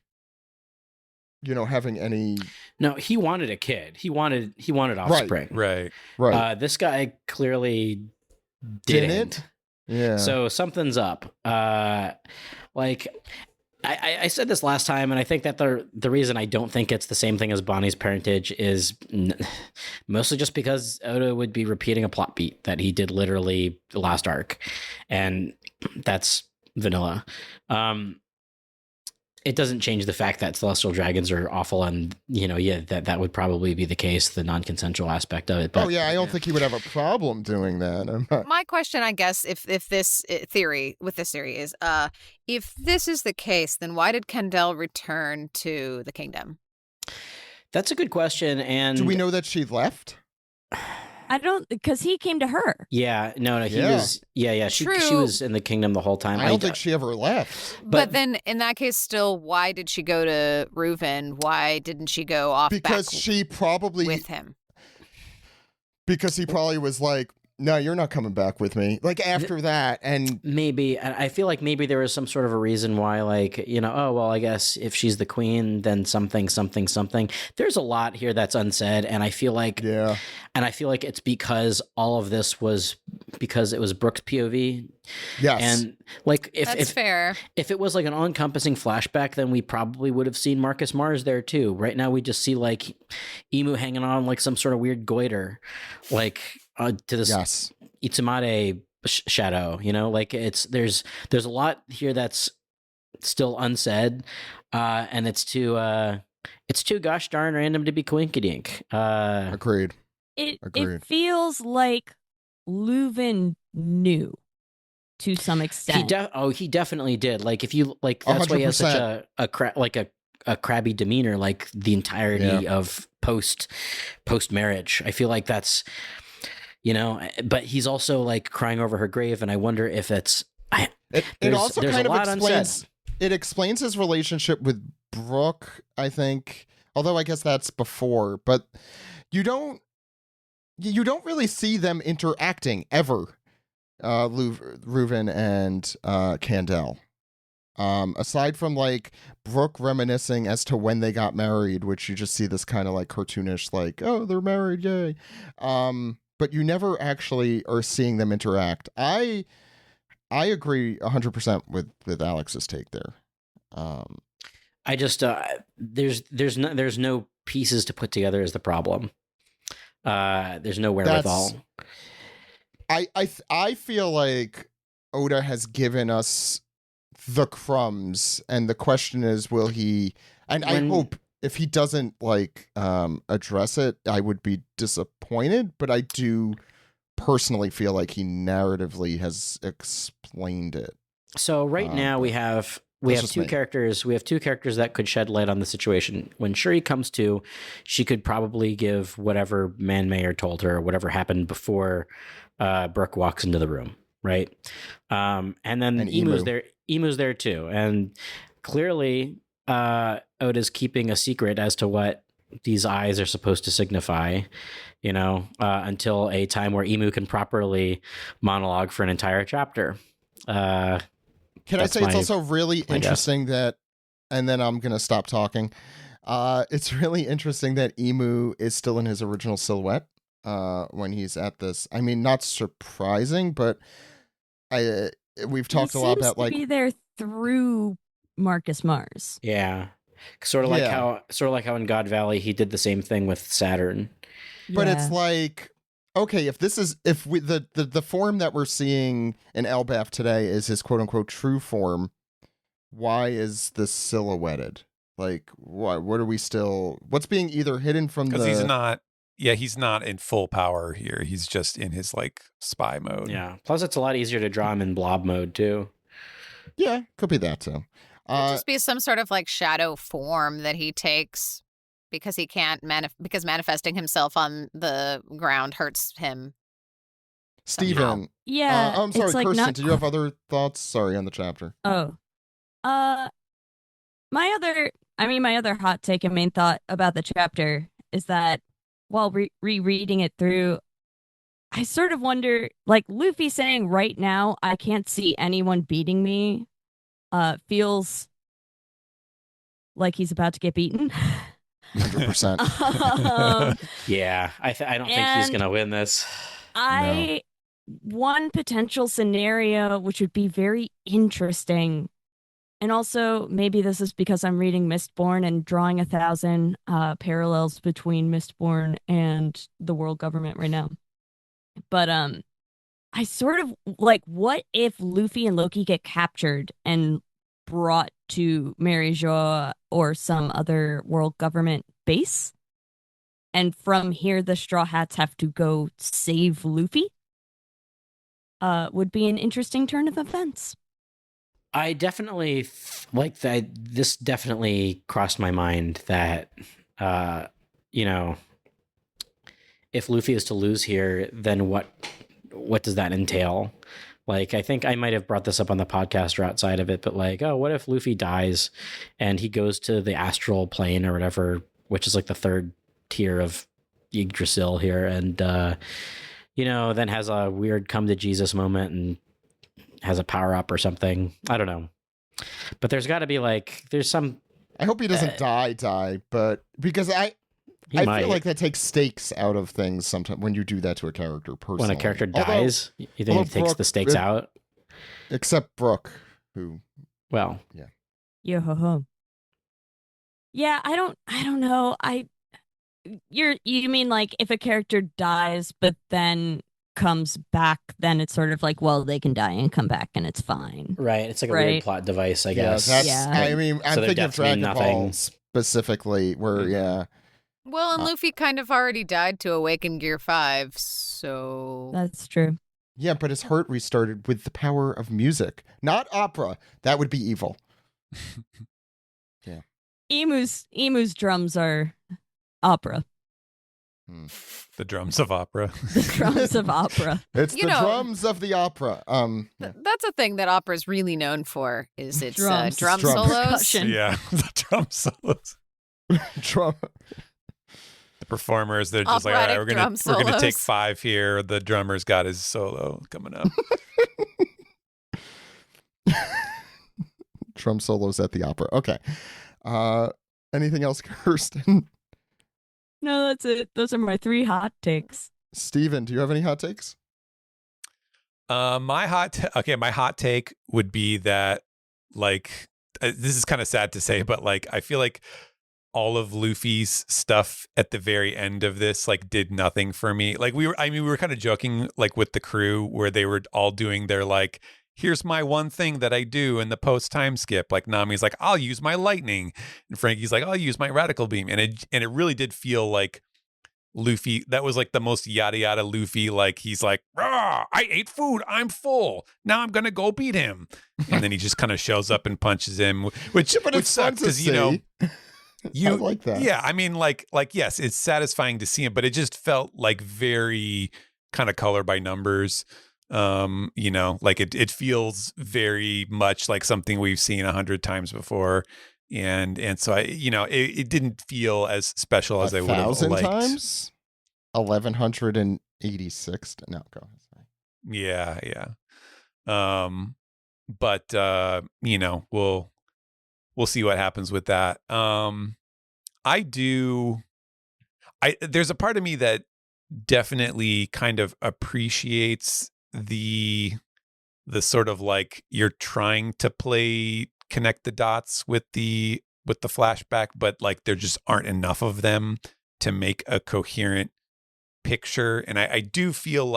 having any. No, he wanted a kid. He wanted offspring. Right. This guy clearly didn't. Yeah. So something's up. I said this last time, and I think that the reason I don't think it's the same thing as Bonnie's parentage is mostly just because Oda would be repeating a plot beat that he did literally the last arc, and that's vanilla. It doesn't change the fact that celestial dragons are awful, and that would probably be the case, the non-consensual aspect of it. But, I don't think he would have a problem doing that. My question, I guess, if this theory with this theory is, if this is the case, then why did Candel return to the kingdom? That's a good question. And do we know that she left? I don't, because he came to her. Yeah, no, he was. Yeah. She was in the kingdom the whole time. I don't think she ever left. But then, in that case, still, why did she go to Reuven? Why didn't she go off? Because she probably with him. Because he probably was like, no, you're not coming back with me. Like after that, and maybe I feel like maybe there was some sort of a reason why, like, oh well, I guess if she's the queen, then something. There's a lot here that's unsaid, and I feel like it's because all of this was because it was Brooke's POV. Yes, and like if fair. If it was like an all-encompassing flashback, then we probably would have seen Marcus Mars there too. Right now, we just see like Emu hanging on like some sort of weird goiter, like. To this Itsumade shadow, like there's a lot here that's still unsaid, and it's too gosh darn random to be coinkydink. Agreed. It feels like Leuven knew to some extent. He definitely did. Like if you like, that's 100%. Why he has such a crabby demeanor, like the entirety of post marriage. I feel like that's. But he's also like crying over her grave, and I wonder if it's. It also kind of explains. It explains his relationship with Brooke, I think. Although I guess that's before, but you don't really see them interacting ever. Reuven and Candel. Aside from like Brooke reminiscing as to when they got married, which you just see this kind of like cartoonish, like, oh, they're married, yay. But you never actually are seeing them interact. I agree 100% with Alex's take there. I just there's no pieces to put together is the problem. There's no wherewithal. I feel like Oda has given us the crumbs, and the question is, will he? And I hope. If he doesn't like address it, I would be disappointed, but I do personally feel like he narratively has explained it. So right now we have two characters. We have two characters that could shed light on the situation. When Shuri comes to, she could probably give whatever Manmeyer told her, whatever happened before Brooke walks into the room, right? And then Emu's there. Emu's there too, and clearly. Oda's keeping a secret as to what these eyes are supposed to signify, until a time where Emu can properly monologue for an entire chapter. Can I say it's also really interesting that, and then I'm going to stop talking. It's really interesting that Emu is still in his original silhouette when he's at this. I mean, not surprising, but we've talked a lot about like be there through Marcus Mars. Yeah. Sort of like how in God Valley he did the same thing with Saturn. But it's like, okay, if the form that we're seeing in Elbaf today is his quote unquote true form, why is this silhouetted? Like, what are we still? What's being either hidden from because he's not Yeah, he's not in full power here. He's just in his like spy mode. Yeah. Plus, it's a lot easier to draw him in blob mode too. Yeah, could be that too. Could just be some sort of like shadow form that he takes because he can't because manifesting himself on the ground hurts him. Steven. Yeah. I'm sorry, it's like Kirsten, not do you have other thoughts? Sorry, on the chapter. Oh. My other hot take and main thought about the chapter is that while rereading it through, I sort of wonder, like Luffy saying right now, I can't see anyone beating me, feels like he's about to get beaten. 100%. Yeah, I don't think he's gonna win this. One potential scenario, which would be very interesting, and also maybe this is because I'm reading Mistborn and drawing 1,000 parallels between Mistborn and the world government right now. But I sort of like, what if Luffy and Loki get captured and brought to Mary Jo or some other world government base? And from here, the Straw Hats have to go save Luffy? Would be an interesting turn of events. I definitely like that. This definitely crossed my mind that, if Luffy is to lose here, then what does that entail? Like, I think I might have brought this up on the podcast or outside of it, but like, oh, what if Luffy dies and he goes to the astral plane or whatever, which is like the third tier of Yggdrasil here, and then has a weird come to Jesus moment and has a power up or something. I don't know. But there's got to be there's some. I hope he doesn't die, but because I feel like that takes stakes out of things sometimes when you do that to a character personally. When a character dies, you think it takes the stakes out? Except Brooke, who. Well. Yeah. Yo ho ho. Yeah, I don't know. You mean like if a character dies but then comes back, then it's sort of like, well, they can die and come back and it's fine. Right. It's like a weird plot device, I guess. I mean, I'm thinking of Dragon Ball specifically, where, Well, and Luffy kind of already died to awaken Gear 5, so... That's true. Yeah, but his heart restarted with the power of music, not opera. That would be evil. Yeah. Emu's drums are opera. The drums of opera. The drums of opera. It's the drums of the opera. That's a thing that opera's really known for, is its drum Drums. solos. Percussion. Yeah, the drum solos. Drum. The performers, they're just like, all right, we're gonna take 5 here. The drummer's got his solo coming up. Drum solos at the opera. Okay. Anything else, Kirsten? No, that's it. Those are my 3 hot takes. Steven, do you have any hot takes? My hot take would be that, this is kind of sad to say, but I feel like all of Luffy's stuff at the very end of this did nothing for me. We were kind of joking with the crew where they were all doing their here's my one thing that I do in the post time skip. Nami's like, I'll use my lightning, and Frankie's like, I'll use my radical beam, and it really did feel like Luffy. That was the most yada yada Luffy. He's like, rah, I ate food, I'm full. Now I'm gonna go beat him, and then he just kind of shows up and punches him, which sucks because you I like that. Yeah, I mean, yes, it's satisfying to see him, but it just felt very kind of color by numbers. It feels very much like something we've seen 100 times before, and so it didn't feel as special as I would have liked. 1,000 times, 1,186. No, go ahead. Yeah. But we'll see what happens with that. There's a part of me that definitely kind of appreciates the sort of you're trying to connect the dots with the flashback, but there just aren't enough of them to make a coherent picture. And I do feel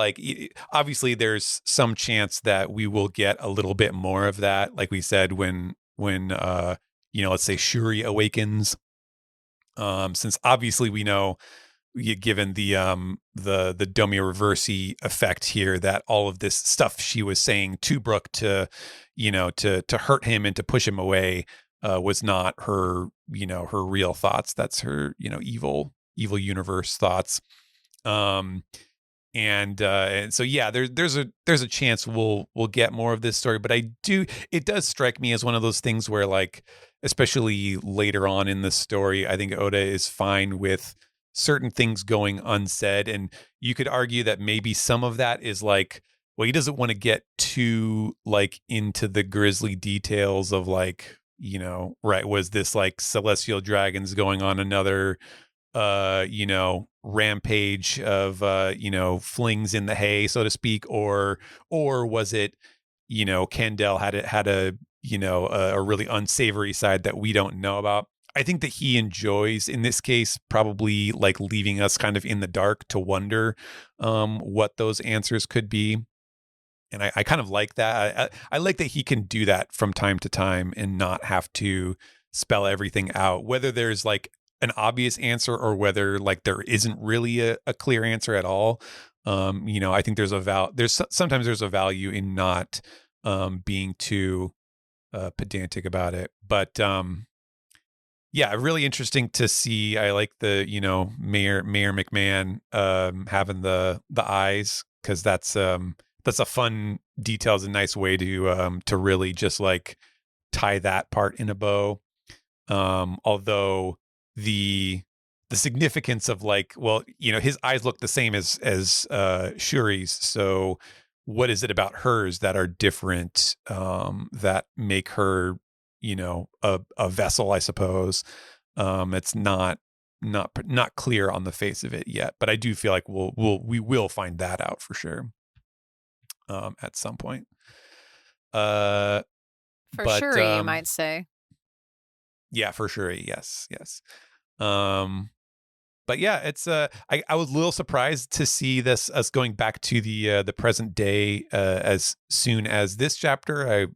obviously there's some chance that we will get a little bit more of that, like we said, when let's say Shuri awakens, since obviously we know given the Domio Reversi effect here, that all of this stuff she was saying to Brooke to hurt him and to push him away was not her her real thoughts. That's her evil universe thoughts. And so yeah, there's a chance we'll get more of this story, but it does strike me as one of those things where, like, especially later on in the story, I think Oda is fine with certain things going unsaid, and you could argue that maybe some of that is like, well, he doesn't want to get too like into the grisly details of like, right, was this like celestial dragons going on another rampage of flings in the hay, so to speak, or was it Kendall had a really unsavory side that we don't know about. I think that he enjoys, in this case, probably like leaving us kind of in the dark to wonder what those answers could be. And I kind of like that. I like that he can do that from time to time and not have to spell everything out, whether there's like an obvious answer or whether like there isn't really a clear answer at all. I think sometimes there's a value in not being too pedantic about it. But yeah, really interesting to see. I like the Mayor McMahon having the eyes, because that's a fun detail. It's a nice way to really just like tie that part in a bow. Although the significance of like, well, his eyes look the same as Shuri's, so what is it about hers that are different, that make her a vessel, I suppose. It's not clear on the face of it yet, but I do feel like we will find that out for sure at some point. For sure, you might say. Yeah, for sure. Yes. But yeah, it's I was a little surprised to see us going back to the present day as soon as this chapter.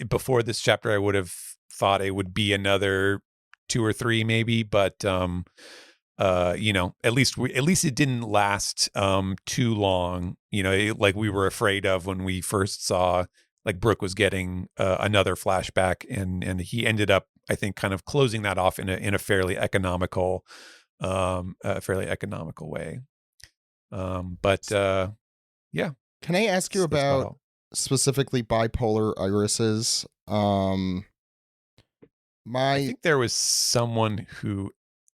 Before this chapter, I would have thought it would be another 2 or 3 maybe, but at least it didn't last too long. Like we were afraid of when we first saw like Brooke was getting another flashback, and he ended up, I think, kind of closing that off in a fairly economical way. Yeah. Can I ask you about specifically bipolar irises? I think there was someone who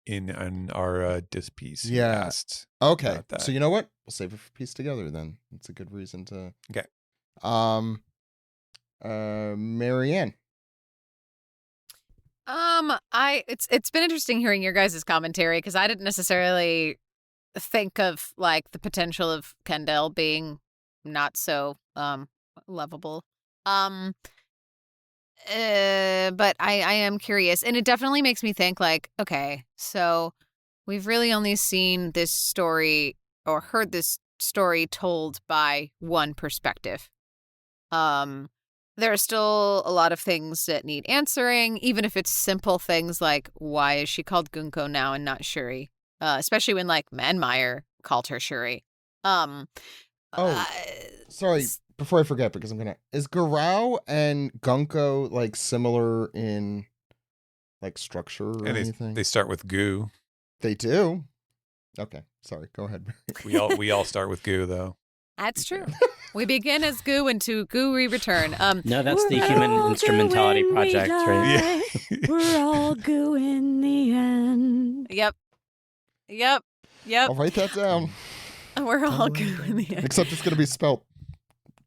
in our disc piece asked. Okay, so you know what? We'll save it for piece together then. It's a good reason to. Okay. Marianne. It's been interesting hearing your guys' commentary, because I didn't necessarily think of like the potential of Kendall being not so lovable. But I am curious, and it definitely makes me think like, okay, so we've really only seen this story or heard this story told by one perspective. There are still a lot of things that need answering, even if it's simple things like, why is she called Gunko now and not Shuri? Especially when like Manmeyer called her Shuri. Sorry, before I forget, because is Garou and Gunko like similar in like structure or anything? They start with Gu. They do? Okay, sorry, go ahead. we all start with Gu though. That's true. We begin as Goo, and to Goo we return. No, that's the Human Instrumentality Project, right? Yeah. We're all Goo in the end. Yep. I'll write that down. We're all Goo in the end. Except it's going to be spelled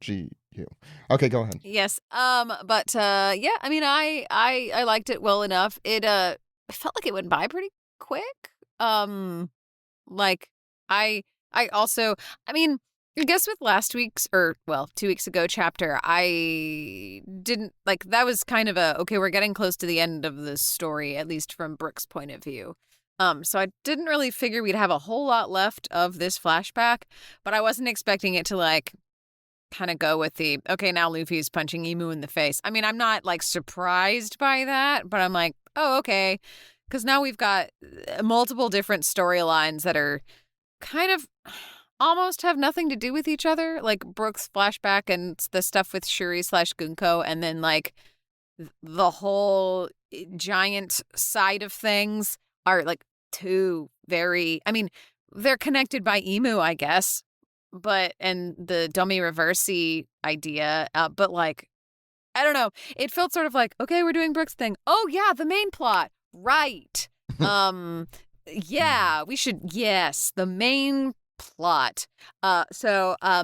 G-U. Okay, go ahead. Yes. But yeah, I mean, I liked it well enough. It felt like it went by pretty quick. Like I also, I mean, I guess with last week's, 2 weeks ago chapter, I didn't, like, that was kind of okay, we're getting close to the end of the story, at least from Brooke's point of view. So I didn't really figure we'd have a whole lot left of this flashback, but I wasn't expecting it to, like, kind of go with the, okay, now Luffy's punching Emu in the face. I mean, I'm not, like, surprised by that, but I'm like, oh, okay. because now we've got multiple different storylines that are kind of almost have nothing to do with each other, like Brooke's flashback and the stuff with Shuri / Gunko, and then like the whole giant side of things are like two very, I mean, they're connected by Emu, I guess, but and the dummy reversey idea, but like, I don't know, it felt sort of like, okay, we're doing Brooke's thing. Oh yeah, the main plot, right? Yeah, we should, yes, the main plot. So I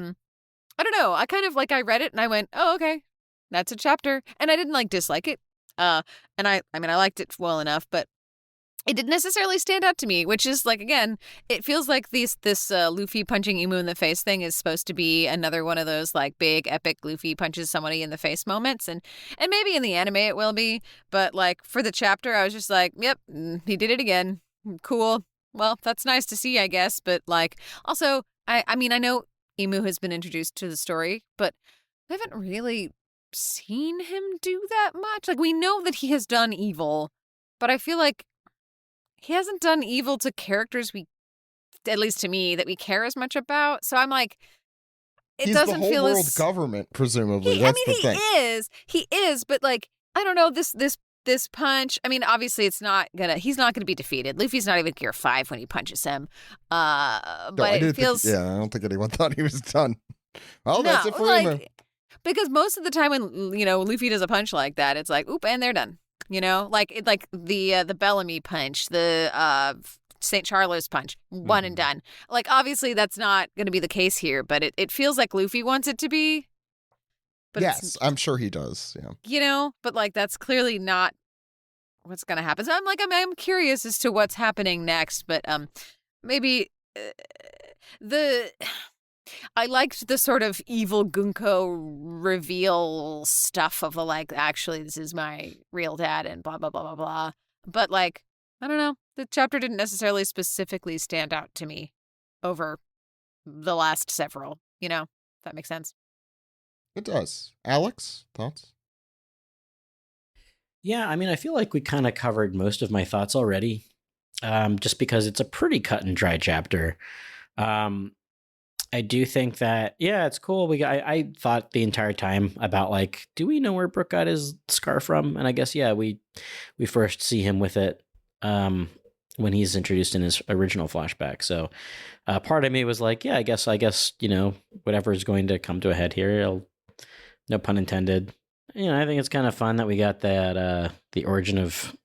don't know, I kind of like, I read it and I went, oh, okay, that's a chapter, and I didn't like dislike it. And I mean, I liked it well enough, but it didn't necessarily stand out to me, which is like, again, it feels like this Luffy punching Emu in the face thing is supposed to be another one of those like big epic Luffy punches somebody in the face moments, and maybe in the anime it will be, but like for the chapter I was just like, yep, he did it again. Cool. Well, that's nice to see, I guess, but like also I mean, I know Emu has been introduced to the story, but I haven't really seen him do that much. Like, we know that he has done evil, but I feel like he hasn't done evil to characters we, at least to me, that we care as much about. So I'm like, He's the whole world government, presumably. That's the thing. He is, but like, I don't know, this punch, I mean, obviously he's not gonna be defeated. Luffy's not even Gear 5 when he punches him. But it feels... I don't think anyone thought he was done. Oh, that's it for Emu. Because most of the time when, you know, Luffy does a punch like that, it's like, oop, and they're done. You know, like the Bellamy punch, the St. Charles punch, one and done. Like, obviously that's not going to be the case here, but it feels like Luffy wants it to be. But yes, I'm sure he does. Yeah. You know, but like that's clearly not what's going to happen. So I'm curious as to what's happening next, but maybe I liked the sort of evil Gunko reveal stuff of the like, actually, this is my real dad and blah, blah, blah, blah, blah. But like, I don't know. The chapter didn't necessarily specifically stand out to me over the last several, you know, if that makes sense. It does. Alex, thoughts? Yeah, I mean, I feel like we kind of covered most of my thoughts already, just because it's a pretty cut and dry chapter. I do think that, yeah, it's cool. I thought the entire time about like, do we know where Brooke got his scar from? And I guess, yeah, we first see him with it when he's introduced in his original flashback. So part of me was like, yeah, I guess, you know, whatever is going to come to a head here, no pun intended. You know, I think it's kind of fun that we got that the origin of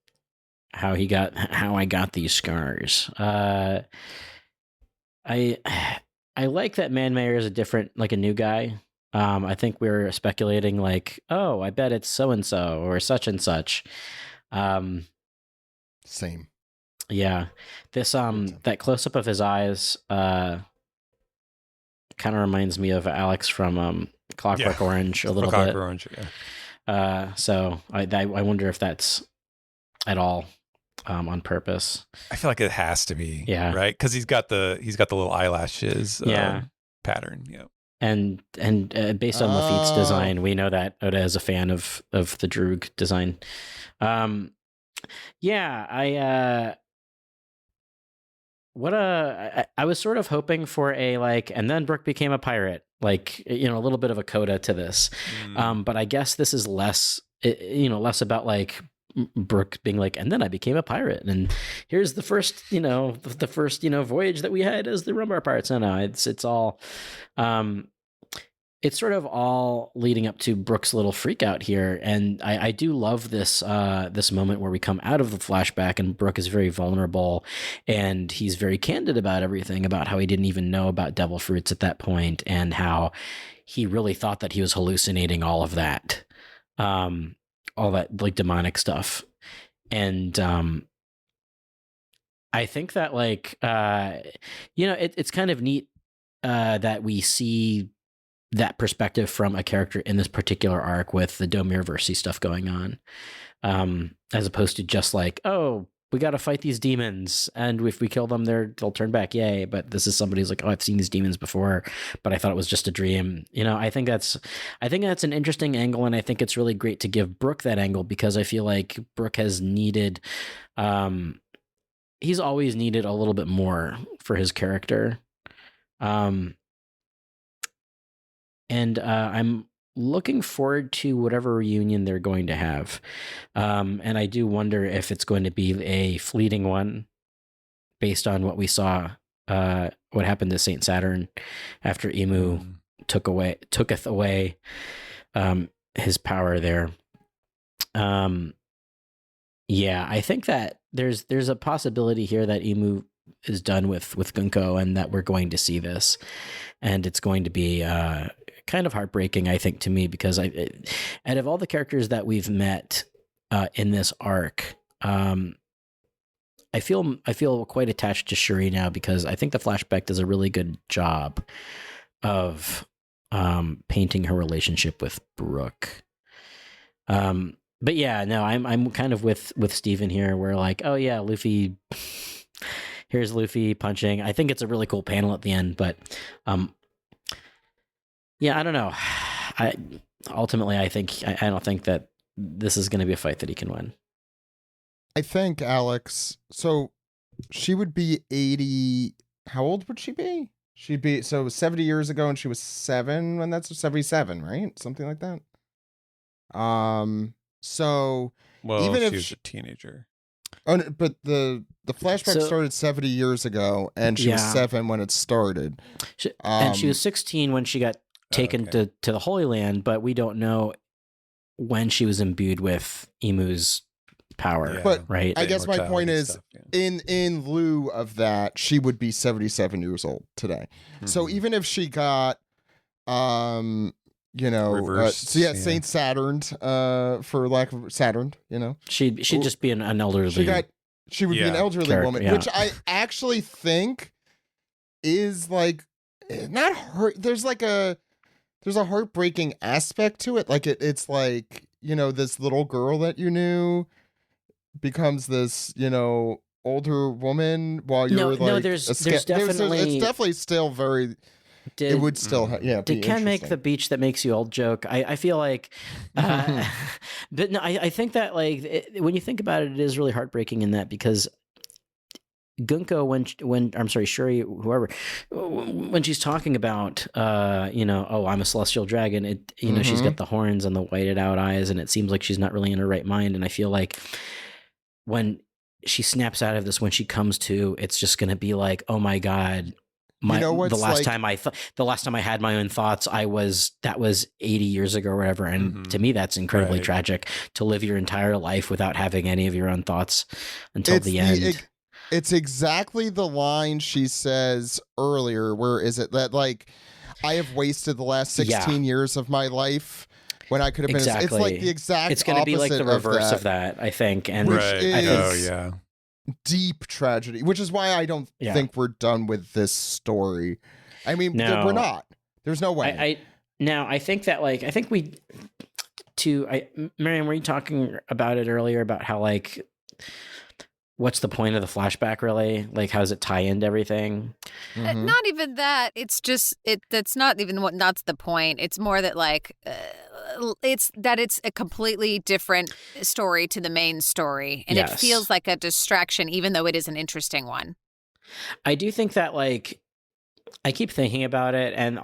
how I got these scars. I like that Man Mayer is a new guy. I think we were speculating like, oh, I bet it's so and so or such and such. Same. Yeah, this that close up of his eyes kind of reminds me of Alex from Clockwork Orange a little bit. Clockwork Orange, yeah. So I wonder if that's at all on purpose. I feel like it has to be, yeah, right? Because he's got the little eyelashes, pattern, yeah. And based on Lafitte's design, we know that Oda is a fan of the Droog design. I was sort of hoping for a like, and then Brooke became a pirate, like, you know, a little bit of a coda to this. But I guess this is less about like Brooke being like, and then I became a pirate, and here's the first voyage that we had as the Rumbar Pirates. No, it's all, it's sort of all leading up to Brooke's little freak out here, and I do love this this moment where we come out of the flashback and Brooke is very vulnerable, and he's very candid about everything, about how he didn't even know about devil fruits at that point, and how he really thought that he was hallucinating all of that. All that like demonic stuff. And I think that like, it's kind of neat that we see that perspective from a character in this particular arc with the Domir Versi stuff going on, as opposed to just like, oh, we got to fight these demons, and if we kill them, they'll turn back. Yay! But this is somebody who's like, oh, I've seen these demons before, but I thought it was just a dream. I think that's an interesting angle, and I think it's really great to give Brooke that angle, because I feel like Brooke has needed, he's always needed a little bit more for his character, and I'm looking forward to whatever reunion they're going to have. And I do wonder if it's going to be a fleeting one based on what we saw, what happened to Saint Saturn after Emu tooketh away his power there. Yeah, I think that there's a possibility here that Emu is done with Gunko, and that we're going to see this, and it's going to be kind of heartbreaking, I think, to me, because out of all the characters that we've met in this arc, I feel quite attached to Shuri now, because I think the flashback does a really good job of painting her relationship with Brooke. But yeah, no, I'm kind of with Steven here. We're like, oh yeah, Luffy. Here's Luffy punching. I think it's a really cool panel at the end, but yeah, I don't know. I don't think that this is going to be a fight that he can win. I think, Alex, so she would be 80. How old would she be? She'd be, so it was 70 years ago, and she was 7 when that's 77, right? Something like that. So even if she was a teenager. Oh, no, but the flashback started 70 years ago, and she was 7 when it started. And she was 16 when she got taken to the Holy Land, but we don't know when she was imbued with Emu's power. But right? I guess my point is, in lieu of that, she would be 77 years old today. Mm-hmm. So even if she got, reversed, Saint Saturn, for lack of Saturn, she'd just be an elderly. She would be an elderly woman, which I actually think is like not hurt. There's a heartbreaking aspect to it. Like it's like, this little girl that you knew becomes this, older woman while you're there's definitely it's definitely still very. It would still, Did Ken make the beach that makes you old joke? I feel like, but no, I think that when you think about it, it is really heartbreaking in that, because Gunko, when I'm sorry, Shuri, whoever, when she's talking about, oh, I'm a celestial dragon, she's got the horns and the whited out eyes, and it seems like she's not really in her right mind. And I feel like when she snaps out of this, when she comes to, it's just going to be like, oh my God. The last time I had my own thoughts, that was 80 years ago or whatever. And to me, that's incredibly tragic, to live your entire life without having any of your own thoughts until the end. It's exactly the line she says earlier. Where is it that I have wasted the last 16 years of my life when I could have been. Exactly. It's like the exact. It's going to be like the reverse of that, I think. And deep tragedy, which is why I don't think we're done with this story. I mean, we're not. There's no way. I think that Marianne, were you talking about it earlier about how what's the point of the flashback really? How does it tie into everything? Mm-hmm. Not even that. It's just that's not even that's the point. It's more that it's a completely different story to the main story, and it feels like a distraction, even though it is an interesting one. I do think that I keep thinking about it and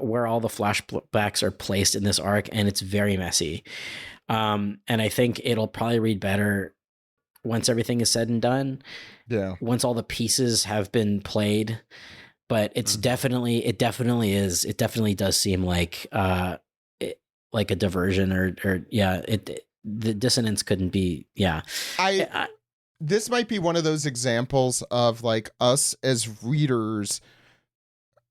where all the flashbacks are placed in this arc, and it's very messy. And I think it'll probably read better once everything is said and done. Yeah. Once all the pieces have been played. But it's definitely does seem like a diversion or the dissonance couldn't be. Yeah. This might be one of those examples of us as readers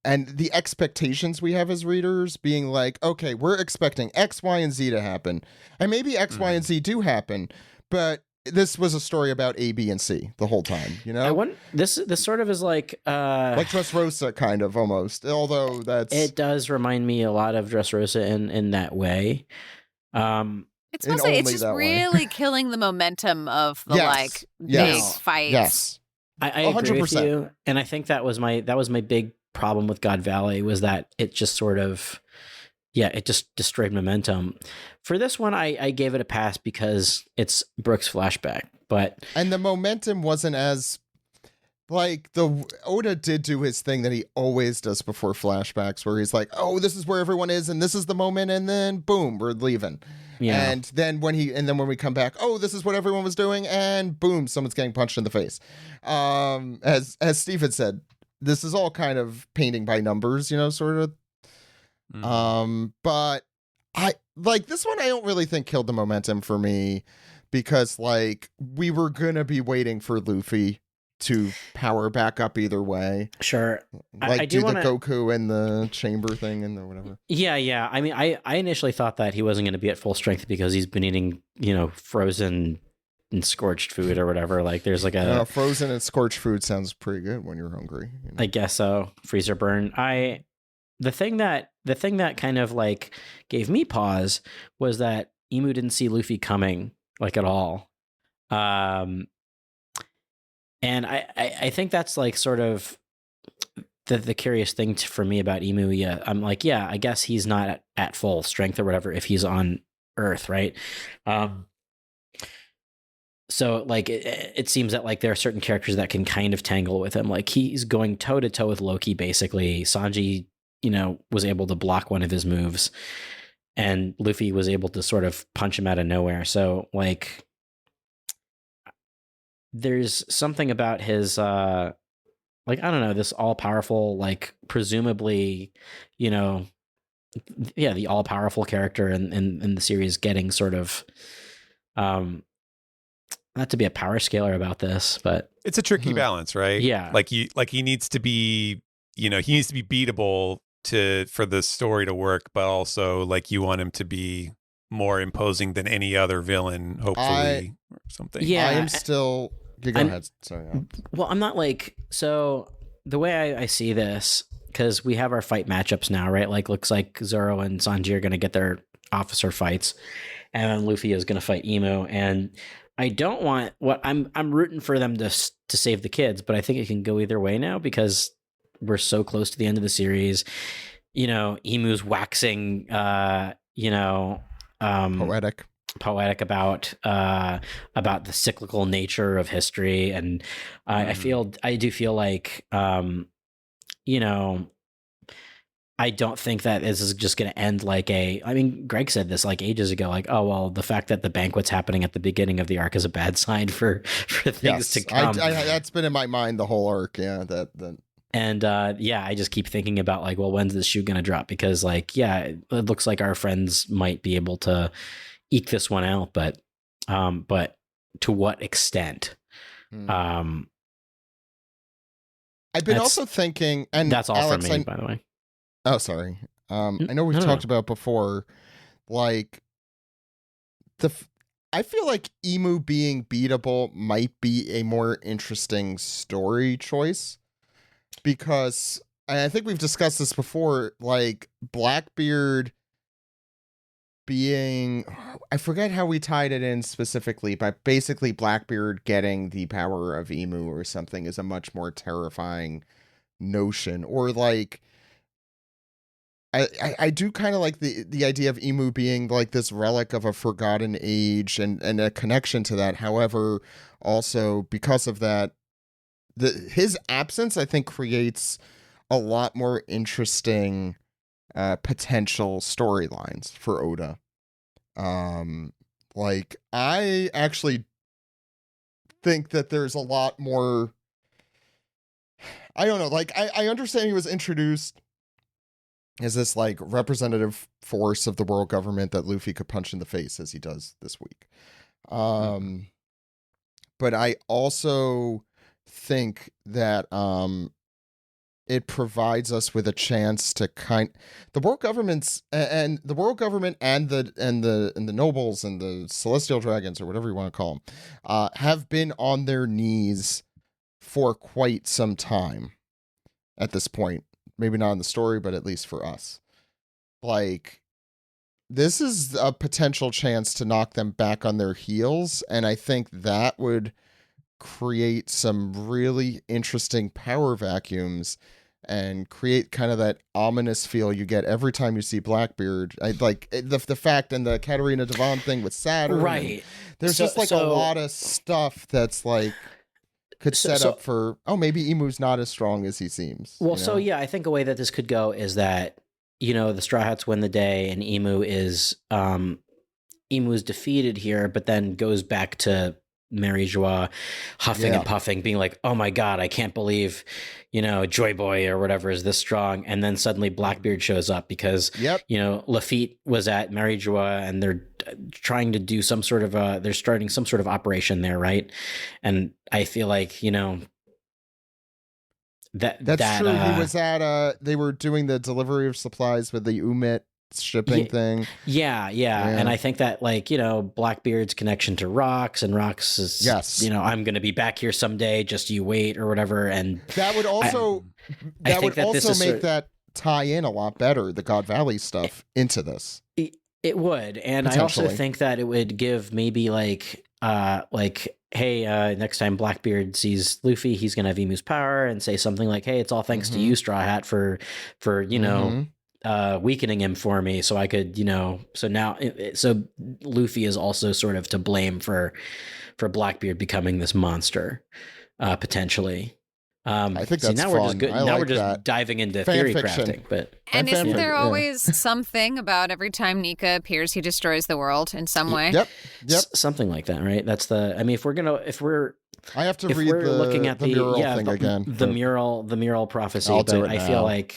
and the expectations we have as readers being okay, we're expecting X, Y, and Z to happen. And maybe X, Y, and Z do happen, but this was a story about A, B, and C the whole time, This sort of is like Dressrosa, kind of, almost. Although it does remind me a lot of Dressrosa in that way. It's in mostly, it's only just that way. really killing the momentum of the Yes. big Yes. fights. Yes. I agree with 100%. you, and I think that was my big problem with God Valley was that it just sort of, it just destroyed momentum. For this one, I gave it a pass because it's Brooks' flashback, And the momentum wasn't as like Oda did do his thing that he always does before flashbacks, where he's like, "Oh, this is where everyone is, and this is the moment," and then boom, we're leaving. yeah, And then when we come back, oh, this is what everyone was doing, and boom, someone's getting punched in the face. As Steve had said, this is all kind of painting by numbers, sort of. But I like this one. I don't really think killed the momentum for me because like we were gonna be waiting for Luffy to power back up either way. sure. Like I do do wanna... the Goku and the chamber thing and the whatever. Yeah. I mean, I initially thought that he wasn't going to be at full strength because he's been eating, frozen and scorched food or whatever. Like there's like a frozen and scorched food sounds pretty good when you're hungry. I guess so. Freezer burn. The thing that kind of like gave me pause was that Emu didn't see Luffy coming like at all. And I think that's like sort of the curious thing for me about Emu. Yeah, I'm like, I guess he's not at full strength or whatever if he's on Earth, right? So like it seems that like there are certain characters that can kind of tangle with him. Like he's going toe to toe with Loki basically. Sanji, was able to block one of his moves, and Luffy was able to sort of punch him out of nowhere. So like there's something about his like I don't know, this all-powerful, like presumably, the all-powerful character in the series getting sort of not to be a power scaler about this, but it's a tricky balance, right? Yeah. Like he needs to be, he needs to be beatable for the story to work, but also like you want him to be more imposing than any other villain, hopefully, or something. Yeah. I am still go ahead. Sorry. Well, I'm not like, so the way I see this, because we have our fight matchups now, right? Like looks like Zoro and Sanji are going to get their officer fights, and Luffy is going to fight Emu, and I don't want I'm rooting for them to save the kids, but I think it can go either way now because we're so close to the end of the series. Emu's waxing, poetic about the cyclical nature of history, and I do feel like I don't think that this is just going to end like I mean, Greg said this like ages ago, like, oh, well, the fact that the banquet's happening at the beginning of the arc is a bad sign for things to come. That's been in my mind the whole arc. Yeah. And I just keep thinking about like, well, when's this shoe going to drop? Because like, it looks like our friends might be able to eke this one out, but to what extent? I've been also thinking, and that's all Alex, for me, by the way. Oh, sorry. I know we've talked about before, like I feel like Emu being beatable might be a more interesting story choice because I think we've discussed this before, like Blackbeard being, I forget how we tied it in specifically, but basically Blackbeard getting the power of Emu or something is a much more terrifying notion. Or like, I do kind of like the idea of Emu being like this relic of a forgotten age and a connection to that. However, also because of that, his absence, I think, creates a lot more interesting potential storylines for Oda. Like I actually think that there's a lot more. I don't know. Like I understand he was introduced as this like representative force of the world government that Luffy could punch in the face as he does this week. But I also think that it provides us with a chance to the world governments and the world government and the nobles and the celestial dragons or whatever you want to call them have been on their knees for quite some time at this point. Maybe not in the story, but at least for us. Like, this is a potential chance to knock them back on their heels, and I think that would create some really interesting power vacuums and create kind of that ominous feel you get every time you see Blackbeard. I like the fact and the Katarina Devon thing with Saturn. Right. There's just like a lot of stuff that's like could set up for, maybe Emu's not as strong as he seems. Well, so yeah, I think a way that this could go is that, the Straw Hats win the day and Emu is defeated here, but then goes back to Mary Joie huffing and puffing, being like, oh my God, I can't believe, Joy Boy or whatever is this strong. And then suddenly Blackbeard shows up because, Lafitte was at Mary Joie and they're trying to do some sort of they're starting some sort of operation there, right? And I feel like, that's true. He was at they were doing the delivery of supplies with the Umit shipping thing. Yeah. And I think that Blackbeard's connection to Rox, and Rox is I'm gonna be back here someday, just you wait or whatever. And that would also make that tie in a lot better, the God Valley stuff into this. It would. And I also think that it would give maybe hey, next time Blackbeard sees Luffy, he's gonna have Emu's power and say something like, hey, it's all thanks to you, Straw Hat, for weakening him for me, so I could, so Luffy is also sort of to blame for Blackbeard becoming this monster, potentially. I think that's now fun. We're just good. Now we're we're just diving into theory crafting, but and isn't there always something about every time Nika appears, he destroys the world in some way? Yep. Something like that, right? That's I mean, I have to read looking at the mural thing again. The mural prophecy, I feel like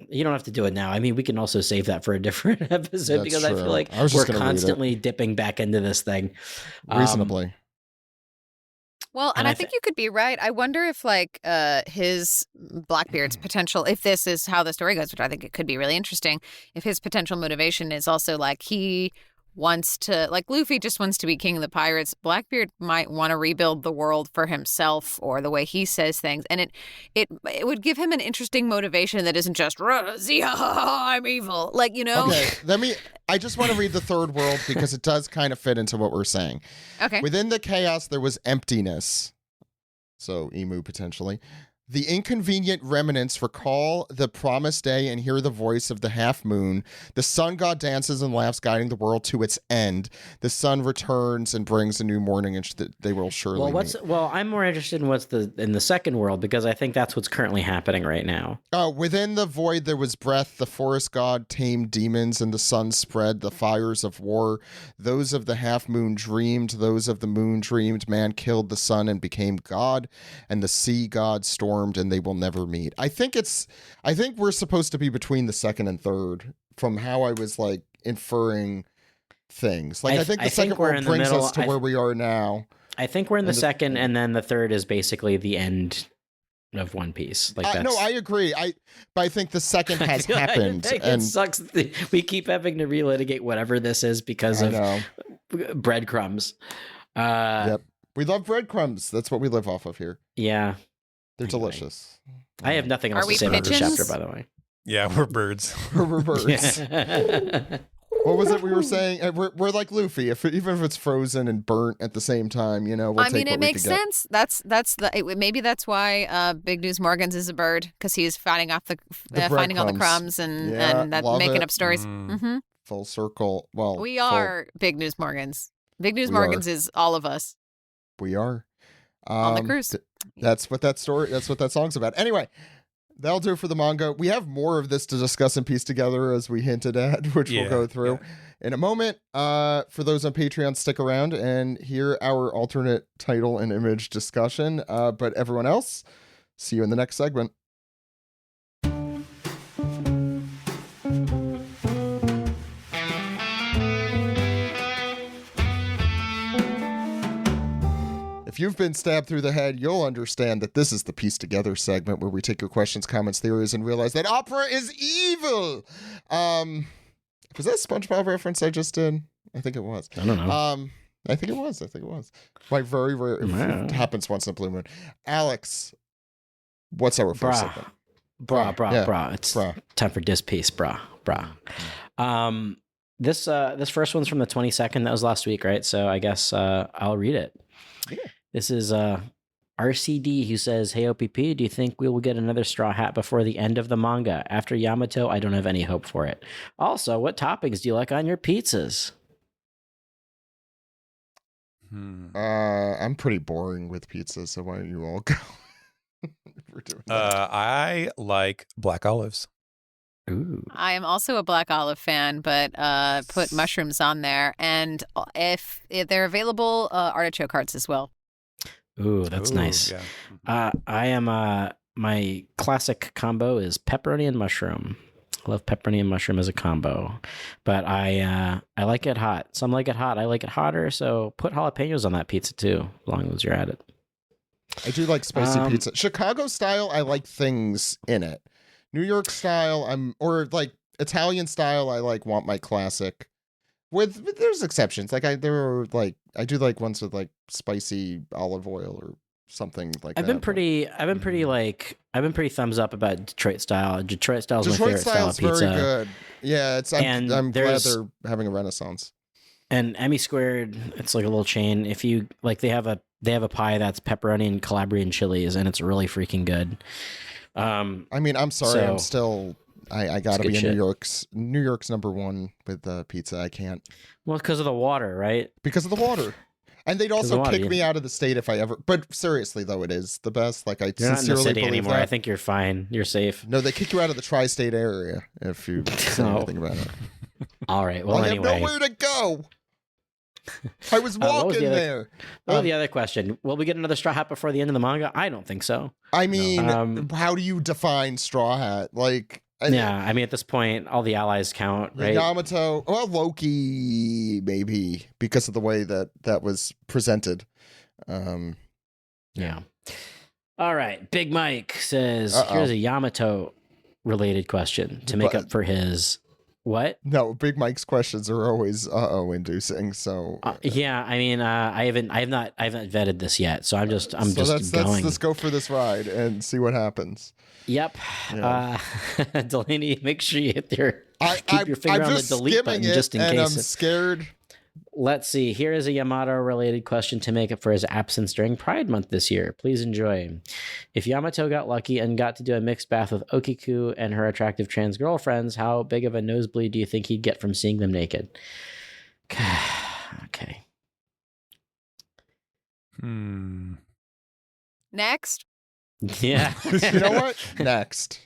you don't have to do it now. I mean, we can also save that for a different episode because I feel like we're constantly dipping back into this thing. Reasonably. Well, and I think you could be right. I wonder if his Blackbeard's potential, if this is how the story goes, which I think it could be really interesting, if his potential motivation is also he wants to, Luffy just wants to be king of the pirates, Blackbeard might want to rebuild the world for himself or the way he says things. And it would give him an interesting motivation that isn't just, I'm evil. Okay, I just want to read the third world because it does kind of fit into what we're saying. Okay. Within the chaos, there was emptiness. So, Emu potentially. The inconvenient remnants recall the promised day and hear the voice of the half moon. The sun god dances and laughs, guiding the world to its end. The sun returns and brings a new morning, and they will surely meet. Well, I'm more interested in what's in the second world because I think that's what's currently happening right now. Within the void there was breath. The forest god tamed demons, and the sun spread the fires of war. Those of the half moon dreamed. Those of the moon dreamed. Man killed the sun and became god, and the sea god stormed, and they will never meet. I think we're supposed to be between the second and third from how I was inferring things. I think the second world brings us to where we are now. I think we're in the second, and then the third is basically the end of One Piece. No, I agree. But I think the second has happened. It sucks. We keep having to relitigate whatever this is because of breadcrumbs. Yep. We love breadcrumbs. That's what we live off of here. Yeah. They're delicious. I have nothing else to say about this chapter, by the way. Yeah, we're birds. We're birds. What was it we were saying? We're like Luffy. Even if it's frozen and burnt at the same time, we'll take what we it makes sense. Maybe that's why Big News Morgans is a bird, because he's finding all the crumbs and that making up stories. Mm-hmm. Full circle. Well, we are Big News Morgans. Big News Morgans is all of us. We are. On the cruise. That's what that song's about. Anyway, that'll do it for the manga. We have more of this to discuss and piece together, as we hinted at, which we'll go through in a moment. For those on Patreon, stick around and hear our alternate title and image discussion. But everyone else, see you in the next segment. If you've been stabbed through the head, you'll understand that this is the Piece Together segment where we take your questions, comments, theories, and realize that opera is evil. Was that a SpongeBob reference I just did? I think it was. I don't know. I think it was. Like very rare. It happens once in a blue moon. Alex, what's our first segment? Brah. It's time for this piece, brah. This first one's from the 22nd. That was last week, right? So I guess I'll read it. Yeah. This is RCD who says, "Hey OPP, do you think we will get another Straw Hat before the end of the manga? After Yamato, I don't have any hope for it. Also, what toppings do you like on your pizzas?" I'm pretty boring with pizza, so why don't you all go? We're doing that. I like black olives. Ooh. I am also a black olive fan, but put mushrooms on there. And if they're available, artichoke hearts as well. Ooh, that's nice. Yeah. I am my classic combo is pepperoni and mushroom. I love pepperoni and mushroom as a combo, but I like it hot. Some like it hot. I like it hotter. So put jalapenos on that pizza too, as long as you're at it. I do like spicy pizza. Chicago style, I like things in it. New York style, or like Italian style, I want my classic. With there's exceptions. Like I do like ones with like spicy olive oil or something like I've been pretty thumbs up about Detroit style. Detroit style is my favorite style of pizza. Very good. Yeah, I'm glad they're having a renaissance. And Emmy Squared, it's like a little chain. If you like, they have a pie that's pepperoni and Calabrian chilies, and it's really freaking good. I mean, I'm sorry, I'm still. I gotta be in shit. New York's number one with pizza. I can't. Well, because of the water, right? Because of the water. And they'd also kick me out of the state if I ever. But seriously, though, it is the best. Like I You're not in the sincerely city believe anymore. that. I think you're fine. You're safe. No, they kick you out of the tri-state area if you say anything about it. All right. Well, I anyway, have nowhere to go. I was walking there. What was the other question? Will we get another Straw Hat before the end of the manga? I don't think so. I mean, how do you define Straw Hat? Like, I mean, at this point, all the allies count, right? Yamato, well, Loki, maybe, because of the way that was presented. Yeah. All right. Big Mike says, here's a Yamato-related question to make up for his... What? No, Big Mike's questions are always inducing. So yeah, I mean, I haven't vetted this yet, so I'm just going. Let's go for this ride and see what happens. Yep. Yeah. Delaney, make sure you hit keep your finger on the delete button just in case. I'm scared. Let's see. Here is a Yamato-related question to make up for his absence during Pride Month this year. Please enjoy. If Yamato got lucky and got to do a mixed bath with Okiku and her attractive trans girlfriends, how big of a nosebleed do you think he'd get from seeing them naked? Okay. Next. Yeah. You know what? Next.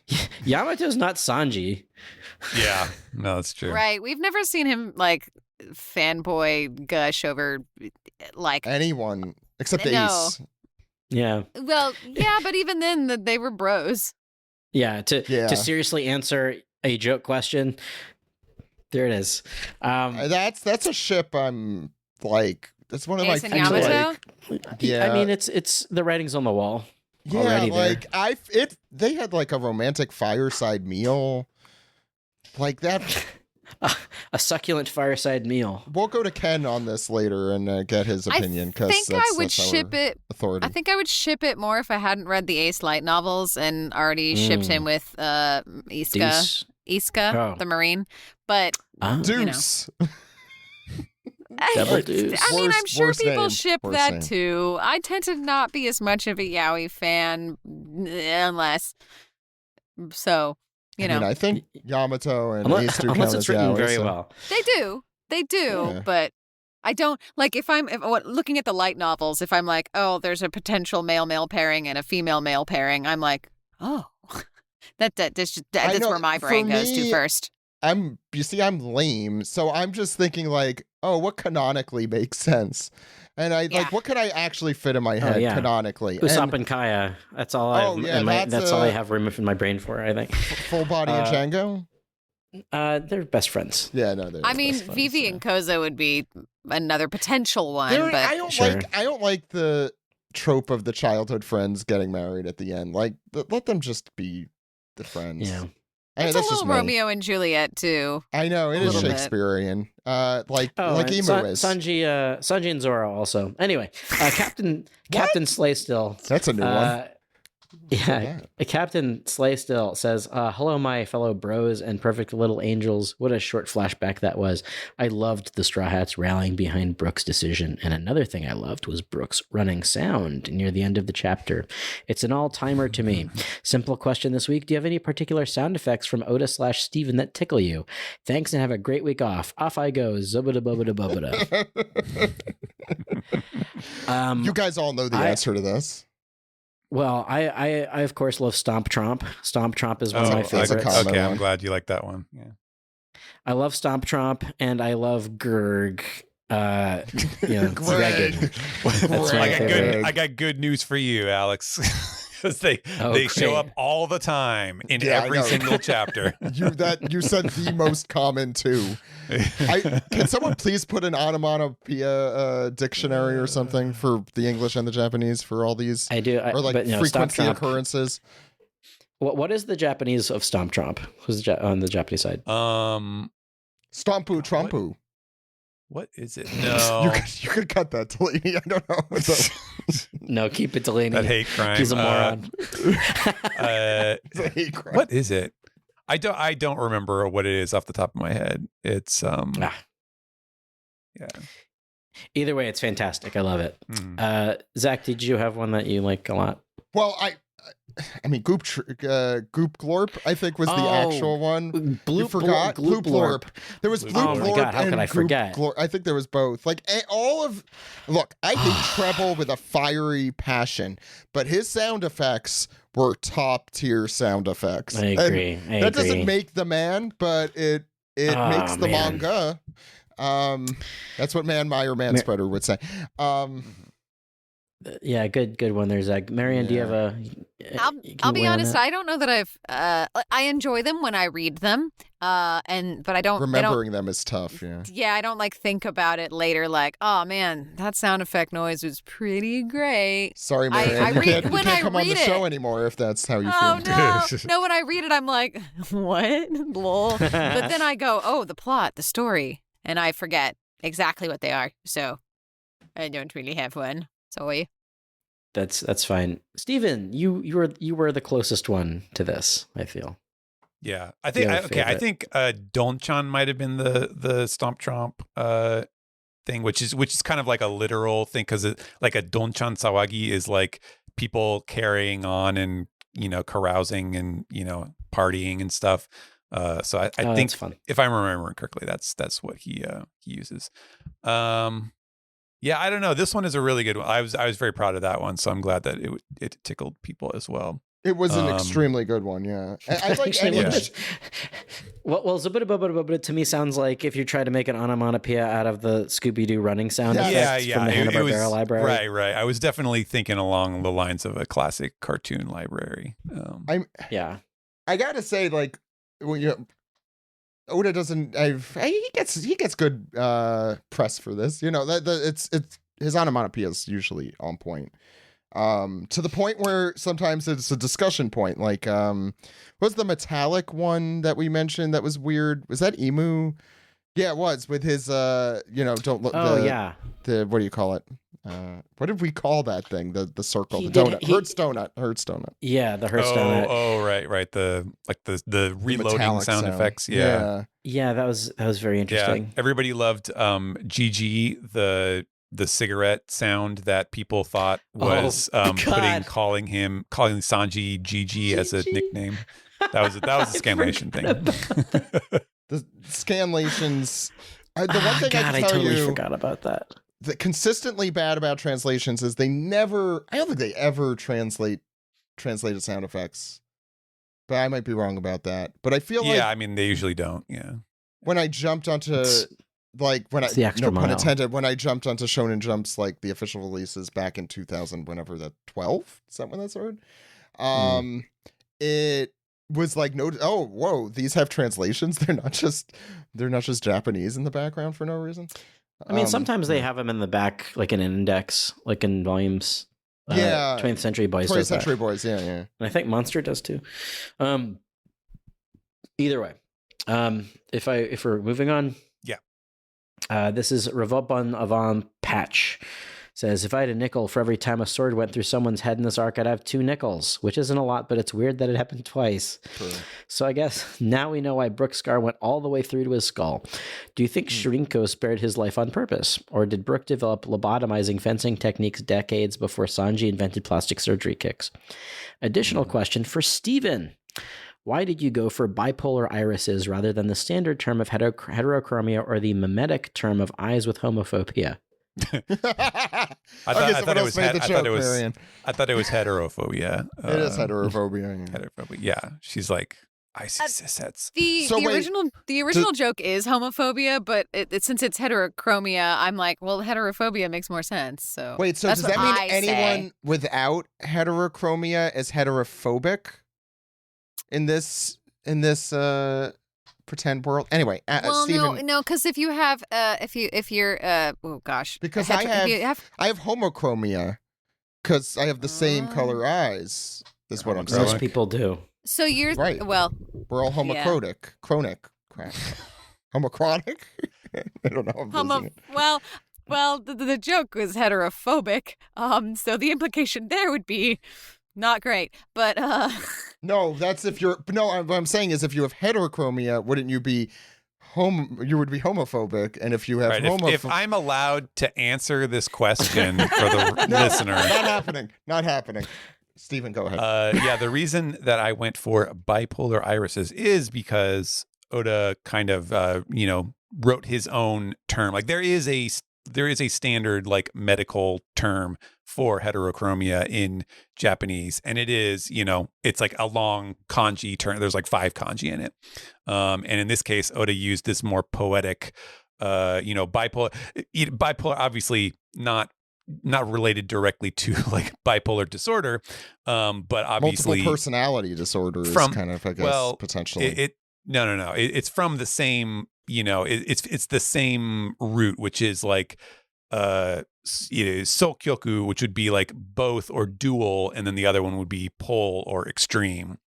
Yamato's not Sanji. Yeah. No, that's true. Right. We've never seen him like fanboy gush over like anyone except No. Ace. Yeah. Well, yeah, but even then they were bros. Yeah. To seriously answer a joke question, there it is. That's a ship I'm like. That's one of Ace my and Yamato? Yeah. I mean, it's the writing's on the wall. Yeah, already like there. they had like a romantic fireside meal, like that. A succulent fireside meal. We'll go to Ken on this later and get his opinion because I think I would ship it. Authority. I think I would ship it more if I hadn't read the Ace Light novels and already shipped him with Iska, the Marine. But Deuce. Double Deuce. I mean, I'm sure Worst people name. ship Worst that name. too. I tend to not be as much of a yaoi fan unless so. I mean, I think Yamato and Ace do count unless as it's written yaoi, very so- well. They do, Yeah. but I don't like if looking at the light novels. If I'm like, oh, there's a potential male pairing and a female male pairing, I'm like, oh, that's know, where my brain for goes to me, first. I'm lame, so I'm just thinking like, oh, what canonically makes sense? And what could I actually fit in my head canonically? Usopp and Kaya. That's all that's all I have room in my brain for, I think. Full body and Django? They're best friends. Yeah, no, they're I mean, best friends, Vivi yeah. and Koza would be another potential one, There- but I don't Sure. I don't like the trope of the childhood friends getting married at the end. Like, let them just be the friends. Yeah. I mean, it's that's a just little me. Romeo and Juliet too. I know it a is little bit. Shakespearean. Oh, like and Emu is. Sanji and Zoro also. Anyway, Captain Slay still. That's a new one. Yeah, Captain Slaysteel says, hello, my fellow bros and perfect little angels. What a short flashback that was. I loved the Straw Hats rallying behind Brooke's decision. And another thing I loved was Brooke's running sound near the end of the chapter. It's an all-timer to me. Simple question this week. Do you have any particular sound effects from Oda/Steven that tickle you? Thanks and have a great week off. Off I go. Zubada-bubada-bubada. You guys all know the answer to this. Well, I of course love Stomp Tromp. Stomp Tromp is one of my favorites. Okay, I'm glad you like that one. Yeah. I love Stomp Tromp and I love Gurg. Greg. That's my favorite. I got good news for you, Alex. Because they show up all the time in every single chapter. You said the most common too. Can someone please put an onomatopoeia dictionary or something for the English and the Japanese for all these? I do. Or like frequency occurrences. What is the Japanese of Stomp Tromp? Who's on the Japanese side? Stompu Trompu. What is it? No. You could cut that, Delaney. I don't know. No, keep it, Delaney. That hate crime. He's a moron. It's a hate crime. What is it? I don't remember what it is off the top of my head. It's yeah. Either way, it's fantastic. I love it. Zach, did you have one that you like a lot? Well, I mean, Goop Glorp, I think, was the actual one. You forgot? Gloop Glorp. There was Gloop Glorp. Oh my God, how could I forget? I think there was both. Like, look, I hate Treble with a fiery passion, but his sound effects were top tier sound effects. I agree. That doesn't make the man, but it makes the manga. That's what Manspreader would say. Yeah, good one there, Zach. Marianne, do you have a... I'll be honest, I don't know that I've... I enjoy them when I read them, but I don't... Remembering them is tough, yeah. Yeah, I don't think about it later like, oh man, that sound effect noise was pretty great. Sorry, Marianne, you can't come on the show anymore if that's how you feel. No, when I read it, I'm like, what? Lol. But then I go, oh, the plot, the story, and I forget exactly what they are, so I don't really have one. Sorry. That's fine. Steven, you were the closest one to this, I feel. Yeah. I think Donchan might have been the Stomp Tromp thing, which is kind of like a literal thing, because like a Donchan Sawagi is like people carrying on and carousing and partying and stuff. So I think if I'm remembering correctly, that's what he uses. Yeah, I don't know. This one is a really good one. I was very proud of that one, so I'm glad that it tickled people as well. It was an extremely good one, yeah. I like Well, Zubba to me sounds like if you try to make an onomatopoeia out of the Scooby-Doo running sound effects from the Hanna-Barbera library. Right. I was definitely thinking along the lines of a classic cartoon library. I gotta say, like, when Oda doesn't. He gets good press for this. It's his onomatopoeia is usually on point. To the point where sometimes it's a discussion point. Like, was the metallic one that we mentioned that was weird? Was that Emu? Yeah, it was with his. Don't look. The what do you call it? What did we call that thing? The circle, donut. Hertz donut. Yeah, the Hertz donut. Oh, right. The reloading sound effects. Yeah. Yeah, that was very interesting. Yeah. Everybody loved GG, the cigarette sound that people thought was calling Sanji GG as a nickname. That was a scanlation thing. The scanlations. The one thing I totally forgot about that. The consistently bad about translations is I don't think they ever translated sound effects. But I might be wrong about that. But I feel like... Yeah, I mean, they usually don't, yeah. When I jumped onto... no pun intended, when I jumped onto Shonen Jump's, like, the official releases back in 2000, whenever that 12? Is that when that started? It was like, these have translations? They're not just Japanese in the background for no reason? I mean, sometimes they have them in the back, like in an index, like in volumes. 20th Century Boys does that. 20th Century Boys, yeah. And I think Monster does too. Either way, if we're moving on, yeah. This is Revolbon Avant Patch Says, if I had a nickel for every time a sword went through someone's head in this arc, I'd have 2 nickels, which isn't a lot, but it's weird that it happened twice. True. So I guess now we know why Brook's scar went all the way through to his skull. Do you think Shrinko spared his life on purpose? Or did Brook develop lobotomizing fencing techniques decades before Sanji invented plastic surgery kicks? Additional question for Steven. Why did you go for bipolar irises rather than the standard term of heterochromia or the mimetic term of eyes with homophobia? I thought it was heterophobia. It is heterophobia. Heterophobia. Yeah, she's like, I see cissets. The original joke is homophobia, but since it's heterochromia, I'm like, well, heterophobia makes more sense. So wait, so does that mean anyone without heterochromia is heterophobic in this pretend world? Anyway, well, Steven, no, because if you have, if you're, oh gosh, because I have homochromia because I have the same color eyes. Is what I'm saying. Most people do. So you're right. Well, we're all homochrotic. Yeah. Chronic. Crap. Homochrotic? I don't know. Well, the joke was heterophobic. So the implication there would be not great. But no, that's if you're. No, what I'm saying is if you have heterochromia, wouldn't you be you would be homophobic, and if you have if I'm allowed to answer this question for the listener, not happening. Steven, go ahead. Yeah, the reason that I went for bipolar irises is because Oda kind of, wrote his own term. Like there is a standard like medical term for heterochromia in Japanese, and it is, it's like a long kanji term. There's like 5 kanji in it, and in this case, Oda used this more poetic, bipolar, obviously not related directly to like bipolar disorder, but obviously multiple personality disorder is kind of, I guess, potentially. No. It's from the same, it's the same root, which is like sokyoku, which would be like both or dual, and then the other one would be pole or extreme.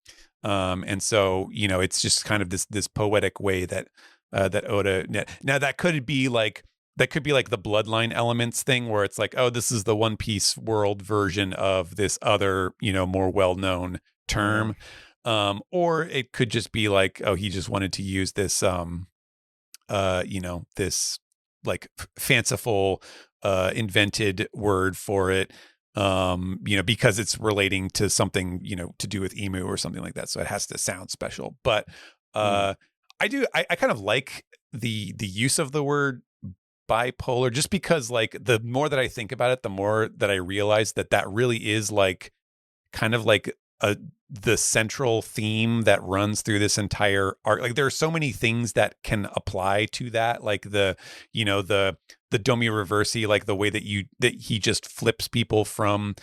And so, it's just kind of this poetic way that Oda. Now that could be like the bloodline elements thing where it's like, oh, this is the One Piece world version of this other, more well-known term. Or it could just be like, oh, he just wanted to use this, this like fanciful, invented word for it, because it's relating to something, to do with emu or something like that. So it has to sound special. But I kind of like the use of the word bipolar, just because like the more that I think about it, the more that I realize that really is like kind of like the central theme that runs through this entire arc. Like there are so many things that can apply to that, like the Domi Reversi, like the way that he just flips people from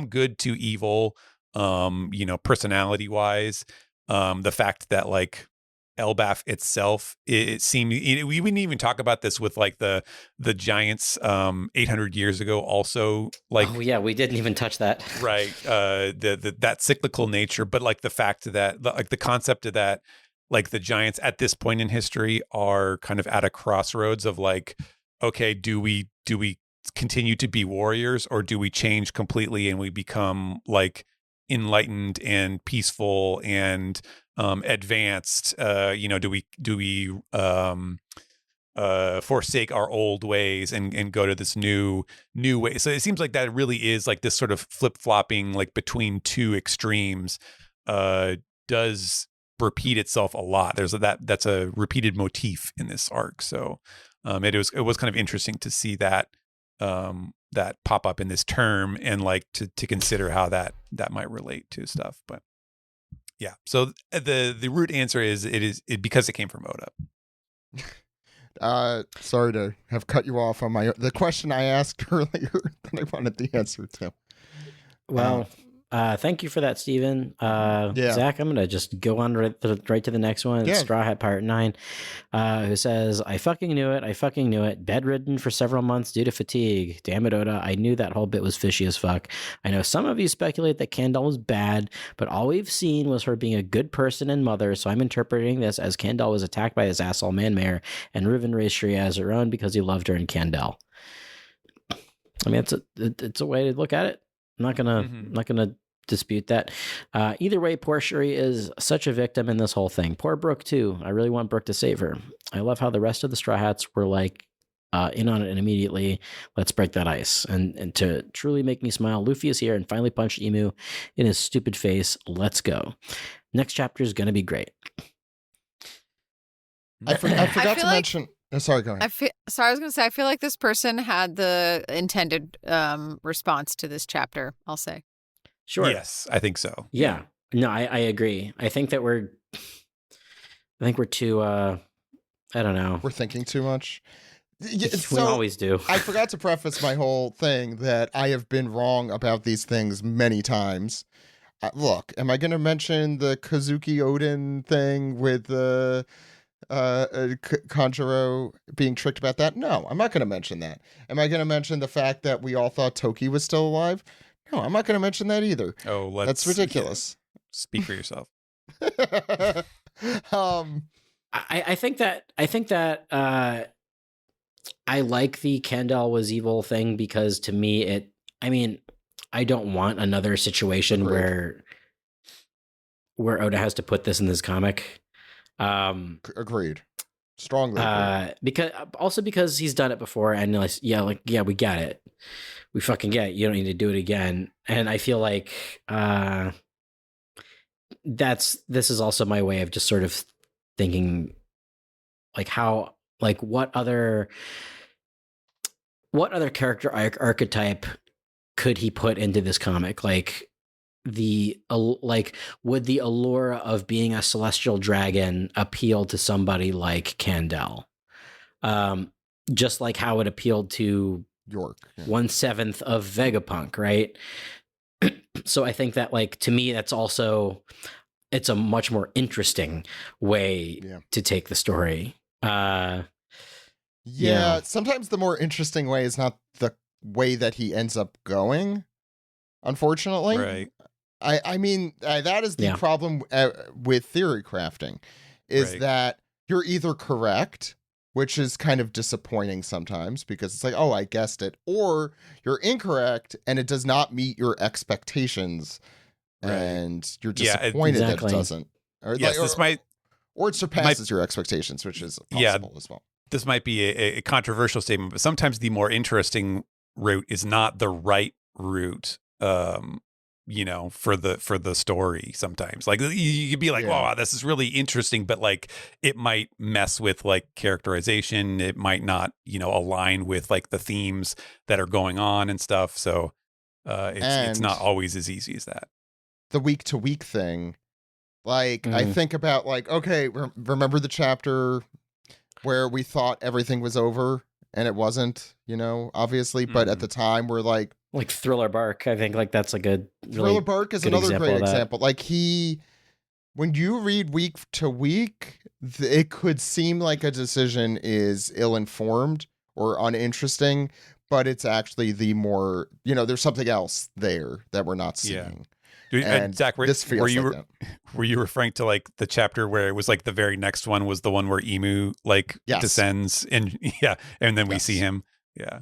good to evil, personality wise, the fact that like Elbaf itself, it seemed, we wouldn't even talk about this with like the giants 800 years ago also, like, oh yeah, we didn't even touch that, right? That cyclical nature, but like the fact that like the concept of that, like the giants at this point in history are kind of at a crossroads of like, okay, do we continue to be warriors, or do we change completely and we become like enlightened and peaceful and advanced? Do we forsake our old ways and go to this new way? So it seems like that really is like this sort of flip-flopping, like between two extremes, does repeat itself a lot. That's a repeated motif in this arc. So it was kind of interesting to see that that pop up in this term, and like to consider how that might relate to stuff. But yeah, so the root answer is because it came from Oda. Sorry to have cut you off on the question I asked earlier that I wanted the answer to. Well, thank you for that, Steven. Zach, I'm going to just go on right to the next one. It's Straw Hat Pirate 9, who says, I fucking knew it. Bedridden for several months due to fatigue. Damn it, Oda. I knew that whole bit was fishy as fuck. I know some of you speculate that Candle was bad, but all we've seen was her being a good person and mother, so I'm interpreting this as Candle was attacked by this asshole man mayor, and Reuven raised Shria as her own because he loved her and Candle. I mean, it's a way to look at it. I'm not gonna dispute that. Either way, poor Shuri is such a victim in this whole thing. Poor Brooke too. I really want Brooke to save her. I love how the rest of the Straw Hats were like in on it and immediately let's break that ice. And to truly make me smile, Luffy is here and finally punched Emu in his stupid face. Let's go. Next chapter is gonna be great. I forgot to mention. Oh, sorry, go ahead. I was going to say, I feel like this person had the intended response to this chapter, I'll say. Sure. Yes, I think so. Yeah. No, I agree. I think we're too, I don't know. We're thinking too much. We always do. I forgot to preface my whole thing that I have been wrong about these things many times. Look, am I going to mention the Kazuki Odin thing with Kanjuro being tricked about that? No, I'm not going to mention that. Am I going to mention the fact that we all thought Toki was still alive? No, I'm not going to mention that either. Oh, that's ridiculous. Speak for yourself. I think that I like the Kendall was evil thing because to me I don't want another situation where Oda has to put this in this comic. Agreed. Strongly agreed. Because he's done it before and we get it. We fucking get it. You don't need to do it again. And I feel like this is also my way of just sort of thinking like how like what other character archetype could he put into this comic? Like would the allure of being a celestial dragon appeal to somebody like Kandel? Just like how it appealed to York, 1/7 of Vegapunk, right? So I think that like to me that's also it's a much more interesting way to take the story. Sometimes the more interesting way is not the way that he ends up going, unfortunately. Right. I mean, that is the problem with theory crafting, is that you're either correct, which is kind of disappointing sometimes because it's like, oh, I guessed it, or you're incorrect and it does not meet your expectations and you're disappointed that it doesn't. Or, or it surpasses your expectations, which is possible as well. This might be a controversial statement, but sometimes the more interesting route is not the right route. For the story sometimes. Like you could be like, wow, this is really interesting, but like it might mess with like characterization. It might not, align with like the themes that are going on and stuff. So it's not always as easy as that. The week to week thing. Like I think about like, okay, remember the chapter where we thought everything was over and it wasn't, obviously, but at the time we're like Thriller Bark. I think like that's a good Thriller Bark is another great example. Like when you read week to week, it could seem like a decision is ill-informed or uninteresting, but it's actually the more, there's something else there that we're not seeing. And Zach, this feels were you referring to like the chapter where it was like the very next one was the one where Emu descends and and then we see him. Yeah.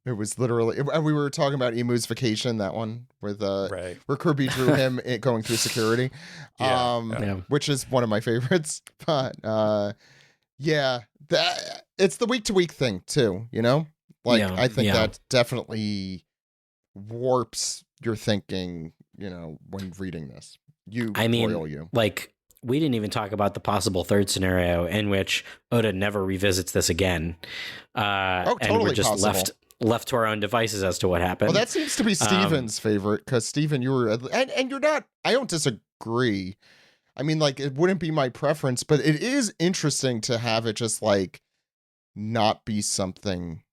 It was literally, we were talking about Emu's Vacation, that one with where Kirby drew him going through security, which is one of my favorites. But it's the week to week thing too. I think that definitely warps your thinking. When reading this, like we didn't even talk about the possible third scenario in which Oda never revisits this again, totally and we're just possible. left to our own devices as to what happened. Well, that seems to be Steven's favorite because Steven, you were and you're not. I don't disagree. I mean, like it wouldn't be my preference, but it is interesting to have it just like not be something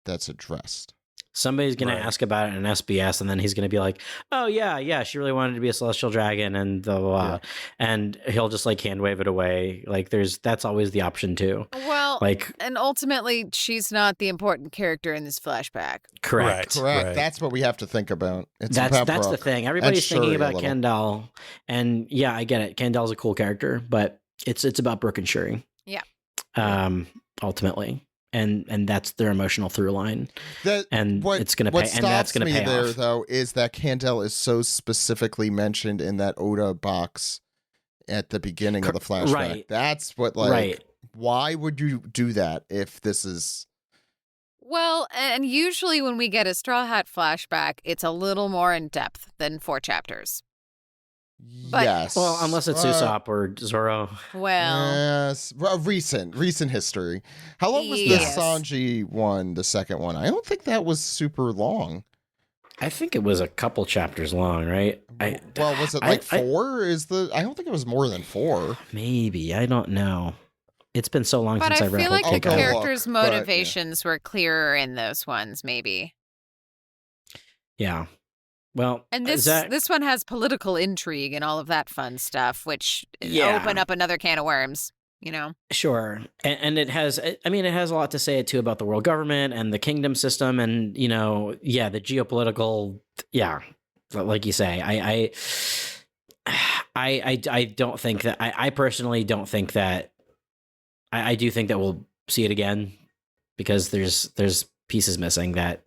that's addressed. Somebody's going to ask about it in SBS, and then he's going to be like, "Oh yeah, she really wanted to be a celestial dragon," and blah, blah, blah. And he'll just like hand wave it away. Like that's always the option too. Well, and ultimately, she's not the important character in this flashback. Correct. Right. That's what we have to think about. That's the thing. Everybody's thinking about Kendall, and I get it. Kendall's a cool character, but it's about Brooke and Shuri. Yeah. Ultimately. and that's their emotional through line. It's going to pay, and that's going to pay there, off. Though, is that Candel is so specifically mentioned in that Oda box at the beginning of the flashback. Right. That's what, why would you do that if this is... Well, and usually when we get a Straw Hat flashback, it's a little more in depth than 4 chapters. But, yes. Well, unless it's Usopp or Zoro. Well, yes. Recent history. How long was the Sanji one, the second one? I don't think that was super long. I think it was a couple chapters long, right? Was it 4? I don't think it was more than 4. Maybe. I don't know. It's been so long since I read. But I feel like the characters' motivations were clearer in those ones, maybe. Yeah. Well, and this one has political intrigue and all of that fun stuff, which open up another can of worms, Sure. And it has a lot to say too about the world government and the kingdom system and, the geopolitical, like you say, I don't think that, I personally don't think that, I do think that we'll see it again because there's pieces missing that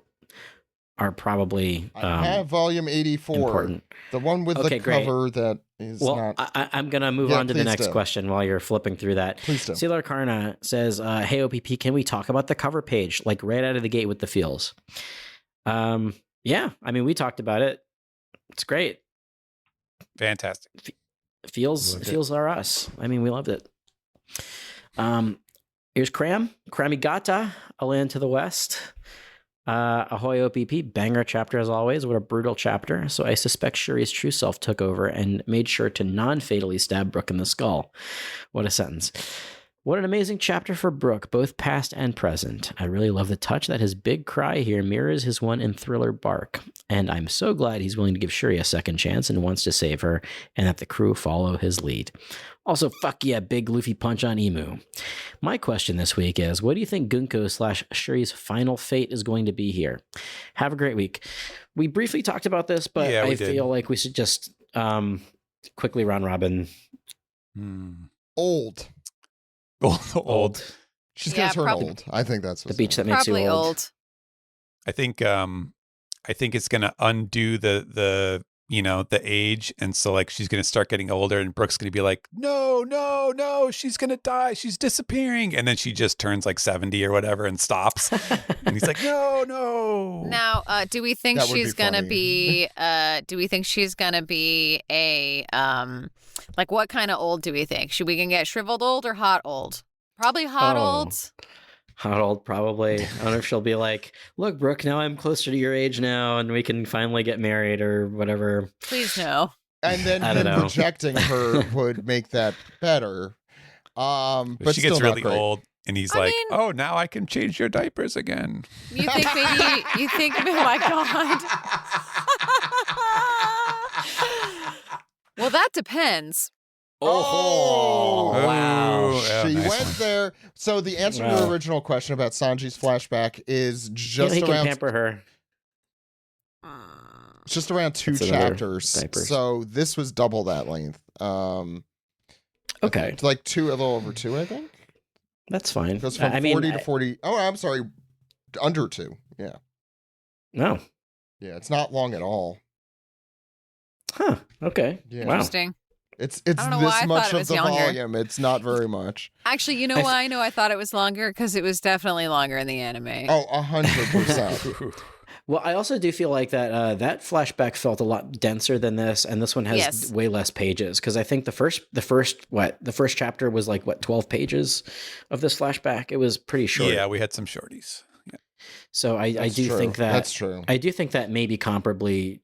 are probably I have volume 84, important. The one with the cover that is not... I'm going to move on to the next question while you're flipping through that. Please do. Sailor Karna says, hey, OPP, can we talk about the cover page, like right out of the gate with the feels? Yeah, we talked about it. It's great. Fantastic. Feels are us. We loved it. Here's Kramigata, A Land to the West. Ahoy OPP, banger chapter as always. What a brutal chapter. So I suspect Shuri's true self took over and made sure to non-fatally stab Brook in the skull. What a sentence. What an amazing chapter for Brook, both past and present. I really love the touch that his big cry here mirrors his one in Thriller Bark. And I'm so glad he's willing to give Shuri a second chance and wants to save her, and that the crew follow his lead. Also, fuck yeah, big Luffy punch on Emu. My question this week is, what do you think Gunko / Shuri's final fate is going to be here? Have a great week. We briefly talked about this, but I feel like we should just quickly round robin. Old. She's gonna turn old. I think that's the beach that makes you old. I think it's gonna undo the age, and so she's gonna start getting older, and Brooke's gonna be like, no, she's gonna die, she's disappearing, and then she just turns 70 or whatever and stops, and he's like, no. Now, do we think she's gonna be? Do we think she's gonna be a what kind of old do we think? Should we get shriveled old or hot old? Probably hot old. Hot old, probably. I don't know if she'll be like, look, Brooke, now I'm closer to your age now, and we can finally get married or whatever. Please no. And then him rejecting her would make that better. But she gets really old, and he's oh, now I can change your diapers again. You think oh my God. Well, that depends. Oh, wow. She went there. So the answer to the original question about Sanji's flashback is just he around... can pamper her. It's just around 2 chapters. So this was double that length. Okay. It's a little over 2, I think. That's fine. It goes from 40 to 40. Oh, I'm sorry. Under 2. Yeah. No. Yeah, it's not long at all. Huh. Okay. Yeah. Wow. Interesting. It's this much of the volume. It's not very much. Actually, why I know I thought it was longer? Because it was definitely longer in the anime. Oh, 100%. Well, I also do feel like that that flashback felt a lot denser than this, and this one has way less pages. Because I think the first chapter was 12 pages of this flashback. It was pretty short. Yeah, we had some shorties. So I do think that that's true. I do think that maybe comparably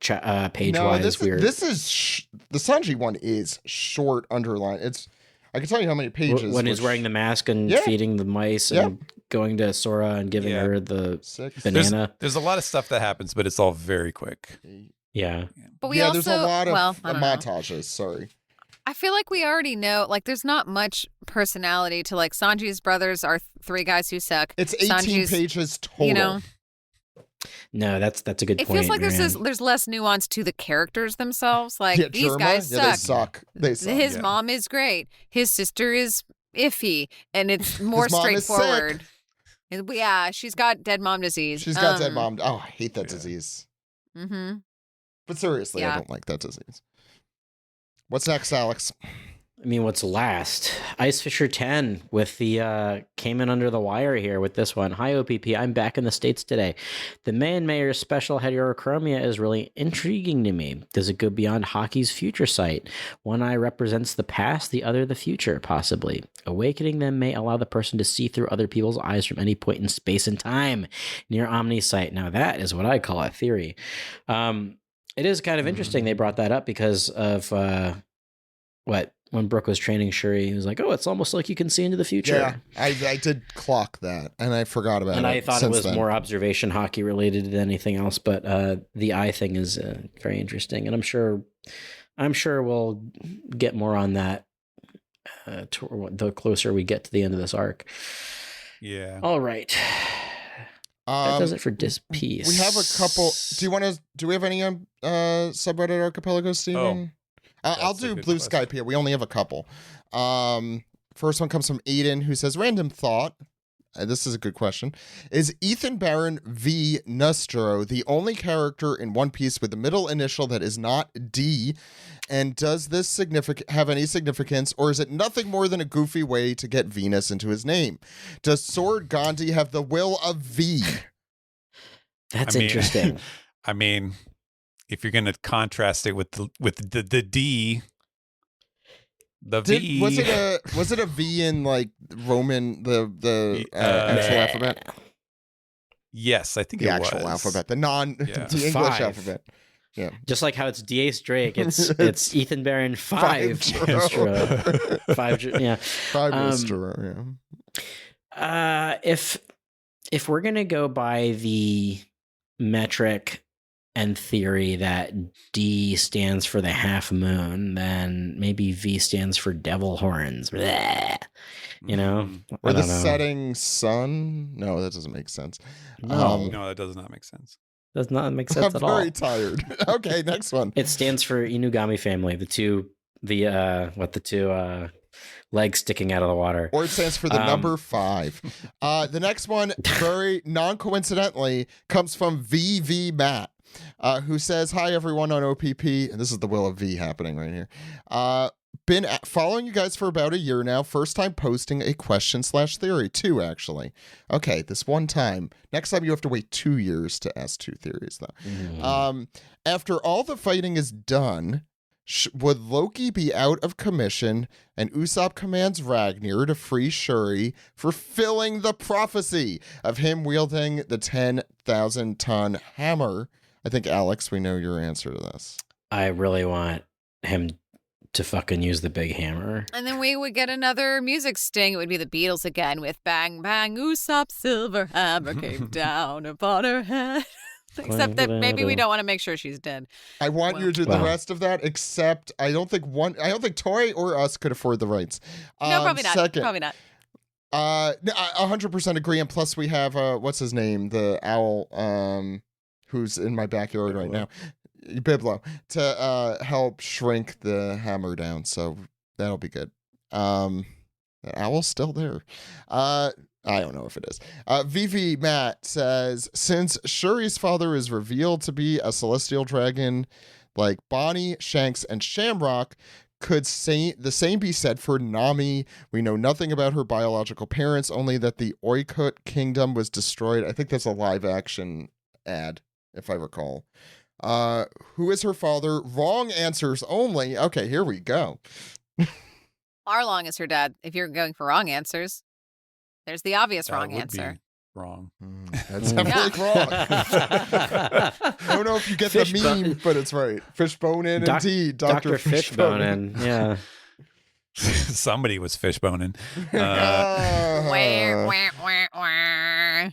page wise, this is the Sanji one is short underline. I can tell you how many pages when he's wearing the mask and feeding the mice and going to Sora and giving her the 6. banana. There's a lot of stuff that happens, but it's all very quick. Yeah, but we also there's a lot of montages. Sorry. I feel like we already know, there's not much personality to, Sanji's brothers are 3 guys who suck. It's 18 pages total. No, that's a good point. It feels like there's less nuance to the characters themselves. These guys suck. They suck. His mom is great. His sister is iffy. And it's more straightforward. Yeah, she's got dead mom disease. She's got dead mom. Oh, I hate that Yeah. disease. Mm-hmm. But seriously, I Yeah. don't like that disease. What's next, Alex? I mean, what's last? Ice Fisher 10 with the came in under the wire here with this one. Hi OPP, I'm back in the States today. The Man Mayor's special heterochromia is really intriguing to me. Does it go beyond hockey's future sight? One eye represents the past, the other the future, possibly. Awakening them may allow the person to see through other people's eyes from any point in space and time near omniscience. Now that is what I call a theory. It is kind of interesting they brought that up because of when Brooke was training Shuri, he was like, "Oh, it's almost like you can see into the future." Yeah, I did clock that, and I forgot about it. And I thought it was then. more observation hockey related than anything else. But the eye thing is very interesting, and I'm sure we'll get more on that the closer we get to the end of this arc. Yeah. All right. That does it for this piece. We have a couple. Do we have any subreddit archipelagos, Steven? I'll That's a do good Blue question. Skype here. We only have a couple. First one comes from Aiden, who says, "Random thought." This is a good question. Is Ethan Baron v. Nustro the only character in One Piece with the middle initial that is not D? And does this have any significance, or is it nothing more than a goofy way to get Venus into his name? Does Sword Gandhi have the will of V? That's interesting. I mean, if you're going to contrast it with the D, the V. Was it a V in like Roman the actual alphabet? Yes, I think The it actual was. alphabet, the English 5. alphabet. Yeah. Just like how it's D.H. Drake, it's Ethan Baron 5. Nustro. 5, yeah. 5 Nustro, yeah. If we're gonna go by the metric and theory that D stands for the half moon, then maybe V stands for devil horns. Bleh. You know, Or I the don't know. setting sun? No, that doesn't make sense. No. No, that does not make sense. Does not make sense I'm at all. very tired. Okay, next one. It stands for Inugami family. The two legs sticking out of the water. Or it stands for the number 5. The next one, very non-coincidentally, comes from VV Matt, who says, "Hi everyone on OPP." And this is the will of V happening right here. Been following you guys for about a year now. First time posting a question/theory. 2, actually. Okay, this one time. Next time you have to wait 2 years to ask 2 theories, though. After all the fighting is done, would Loki be out of commission and Usopp commands Ragnar to free Shuri, fulfilling the prophecy of him wielding the 10,000-ton hammer? I think, Alex, we know your answer to this. I really want him to fucking use the big hammer. And then we would get another music sting. It would be the Beatles again with "Bang Bang Usopp's silver hammer came down upon her head." Except that maybe we don't want to make sure she's dead. I want you to do the rest of that, except I don't think Toy or us could afford the rights. No, probably not. Second, Probably not. I 100% agree. And plus we have, what's his name? The owl, who's in my backyard right now. Biblo, to help shrink the hammer down. So that'll be good. The owl's still there. I don't know if it is. VV Matt says, since Shuri's father is revealed to be a celestial dragon like Bonnie, Shanks, and Shamrock, could the same be said for Nami? We know nothing about her biological parents, only that the Oikut kingdom was destroyed. I think that's a live action ad, if I recall. Who is her father? Wrong answers only. Okay, here we go. Arlong is her dad, if you're going for wrong answers. There's the obvious That wrong would answer. be wrong. That's definitely wrong. I don't know if you get the meme, but it's right. Fishbone in, indeed. Dr. Fishbone in. Yeah. Somebody was fishboning. Wah, wah, wah, wah.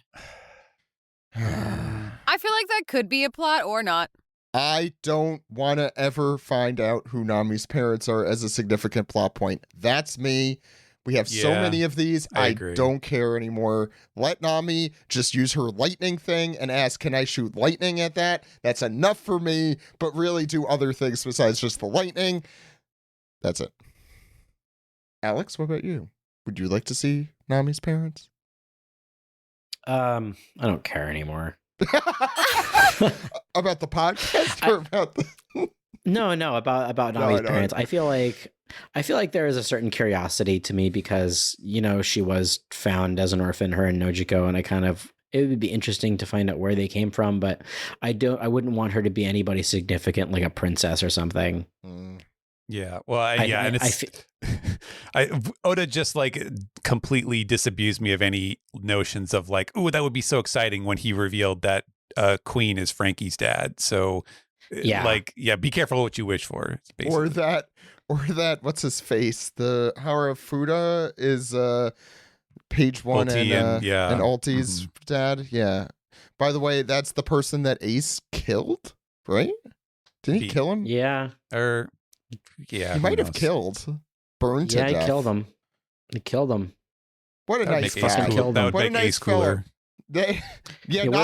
I feel like that could be a plot or not. I don't want to ever find out who Nami's parents are as a significant plot point. That's me. We have so Yeah, many of these. I I agree. don't care anymore. Let Nami just use her lightning thing and ask, can I shoot lightning at that? That's enough for me, but really do other things besides just the lightning. That's it. Alex, what about you? Would you like to see Nami's parents? I don't care anymore. About the podcast or about the No, about Navi's parents. I feel like there is a certain curiosity to me because, you know, she was found as an orphan, her and Nojiko, and it would be interesting to find out where they came from, but I wouldn't want her to be anybody significant, like a princess or something. Yeah. Well, Oda just like completely disabused me of any notions of like, ooh, that would be so exciting when he revealed that Queen is Frankie's dad. So be careful what you wish for. Or that, what's his face? The Harafuda is page 1 and Ulti's dad. Yeah. By the way, that's the person that Ace killed, right? Didn't he kill him? Yeah. He might have killed. Burned to death. Yeah, he killed him. What a nice guy. That would make Ace cooler. Not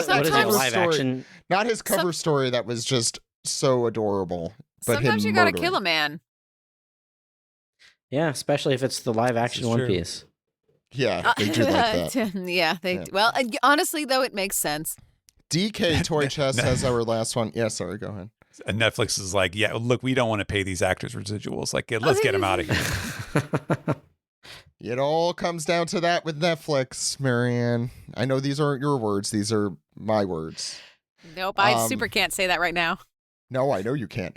that cover story. Not his cover story that was just so adorable. But sometimes you gotta kill a man. Yeah, especially if it's the live action One Piece. Yeah, they do like that. Yeah, well, honestly though, it makes sense. DK Toy Chest has our last one. Yeah, sorry, go ahead. And Netflix is like, yeah, look, we don't want to pay these actors residuals. Like, let's get them out of here. It all comes down to that with Netflix, Marianne. I know these aren't your words. These are my words. Nope, I super can't say that right now. No, I know you can't.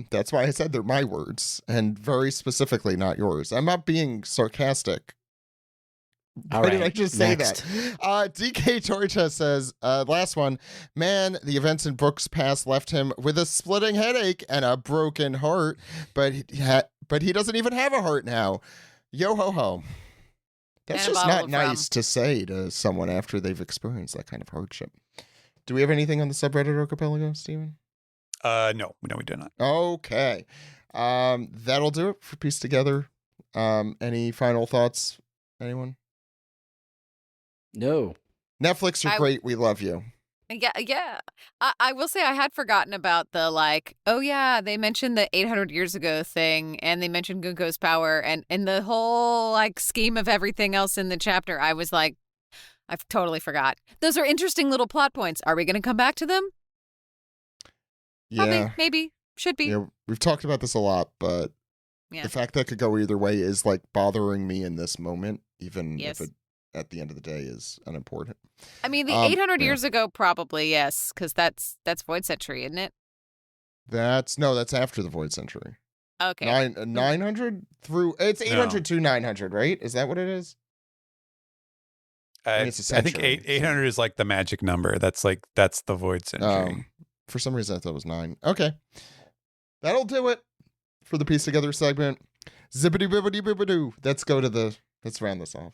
That's why I said they're my words, and very specifically not yours. I'm not being sarcastic. Why did I just say that? DK Torcha says, last one, man, the events in books past left him with a splitting headache and a broken heart, but he doesn't even have a heart now. Yo ho ho. That's just not nice to say to someone after they've experienced that kind of hardship. Do we have anything on the subreddit Archipelago, Steven? No, we do not. Okay. That'll do it for Piece Together. Any final thoughts, anyone? No. Netflix, you're great. We love you. Yeah. I will say I had forgotten about the they mentioned the 800 years ago thing, and they mentioned Gunko's power, and the whole scheme of everything else in the chapter. I was like, I've totally forgot. Those are interesting little plot points. Are we going to come back to them? Yeah. Probably, maybe, should be. Yeah, we've talked about this a lot, but the fact that could go either way is bothering me in this moment, even if it at the end of the day is unimportant. I mean, the 800 years ago, probably, yes, because that's Void Century, isn't it? That's after the Void Century. Okay. 900 through, it's 800 to 900, right? Is that what it is? I think 800 is the magic number. That's the Void Century. For some reason, I thought it was 9. Okay. That'll do it for the Piece Together segment. Zippity bibbity bibbidoo. Let's round this off.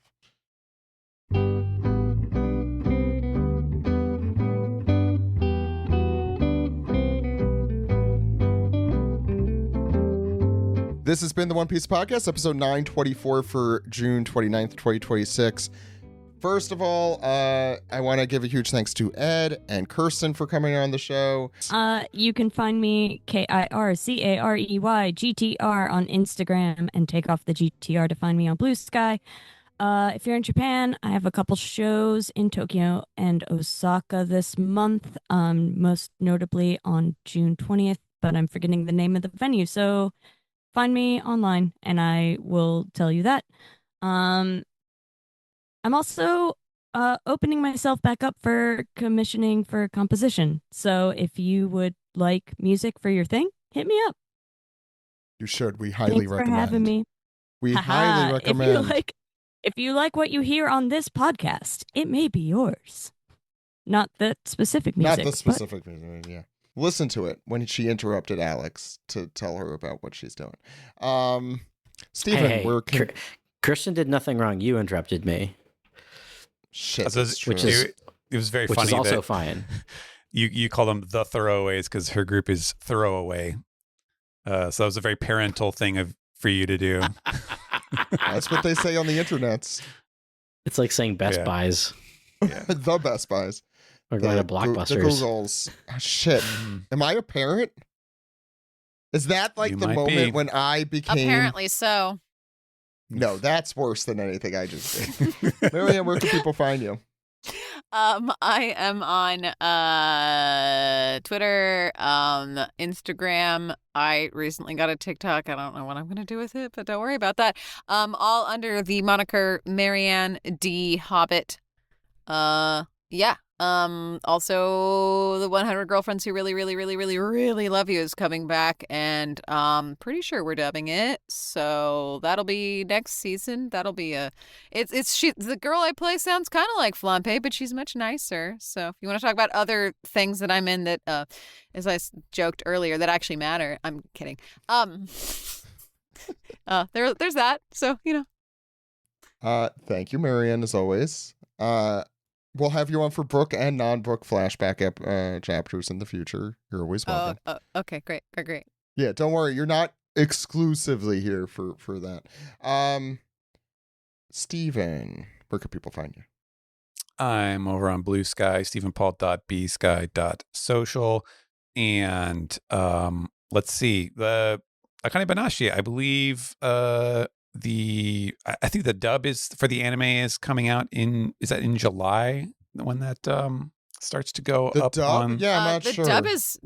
This has been the One Piece Podcast, episode 924 for June 29th, 2026. First of all, I want to give a huge thanks to Ed and Kirsten for coming on the show. You can find me KirCarey GTR on Instagram, and take off the GTR to find me on Blue Sky. If you're in Japan, I have a couple shows in Tokyo and Osaka this month, most notably on June 20th, but I'm forgetting the name of the venue, so find me online and I will tell you that. I'm also opening myself back up for commissioning for composition. So if you would like music for your thing, hit me up. You should. We highly recommend. Thanks for having me. We highly recommend. If you like what you hear on this podcast, it may be yours. Not the specific music. Not the specific music, yeah. Listen to it when she interrupted Alex to tell her about what she's doing. Stephen, Kirsten did nothing wrong. You interrupted me. Shit, it was very funny. Which is also fine. You call them the Throwaways because her group is Throwaway. So that was a very parental thing for you to do. That's what they say on the internets. It's like saying Best Buys. Yeah. The Best Buys. Or going to Blockbusters. The Googles. Oh, shit. Am I a parent? Is that You the might moment be. when I became... Apparently so. No, that's worse than anything I just did. Marianne, where can people find you? I am on Twitter, Instagram. I recently got a TikTok. I don't know what I'm going to do with it, but don't worry about that. All under the moniker Marianne D. Hobbit. Yeah. Also, the 100 Girlfriends Who Really, Really, Really, Really, Really Love You is coming back, and pretty sure we're dubbing it. So that'll be next season. That'll be the girl I play sounds kind of like Flampe, but she's much nicer. So if you want to talk about other things that I'm in that, as I joked earlier, that actually matter, I'm kidding. There's that. So Thank you, Marianne, as always. We'll have you on for book and non-book flashback chapters in the future. You're always welcome. Oh, okay, great. Yeah, don't worry. You're not exclusively here for that. Steven, where can people find you? I'm over on Blue Sky, stephenpaul.bsky.social. And let's see, the Akane Banashi, I believe I think the dub is for the anime is coming out in July when that starts to go the up dub? on. Yeah, I'm not the sure. dub is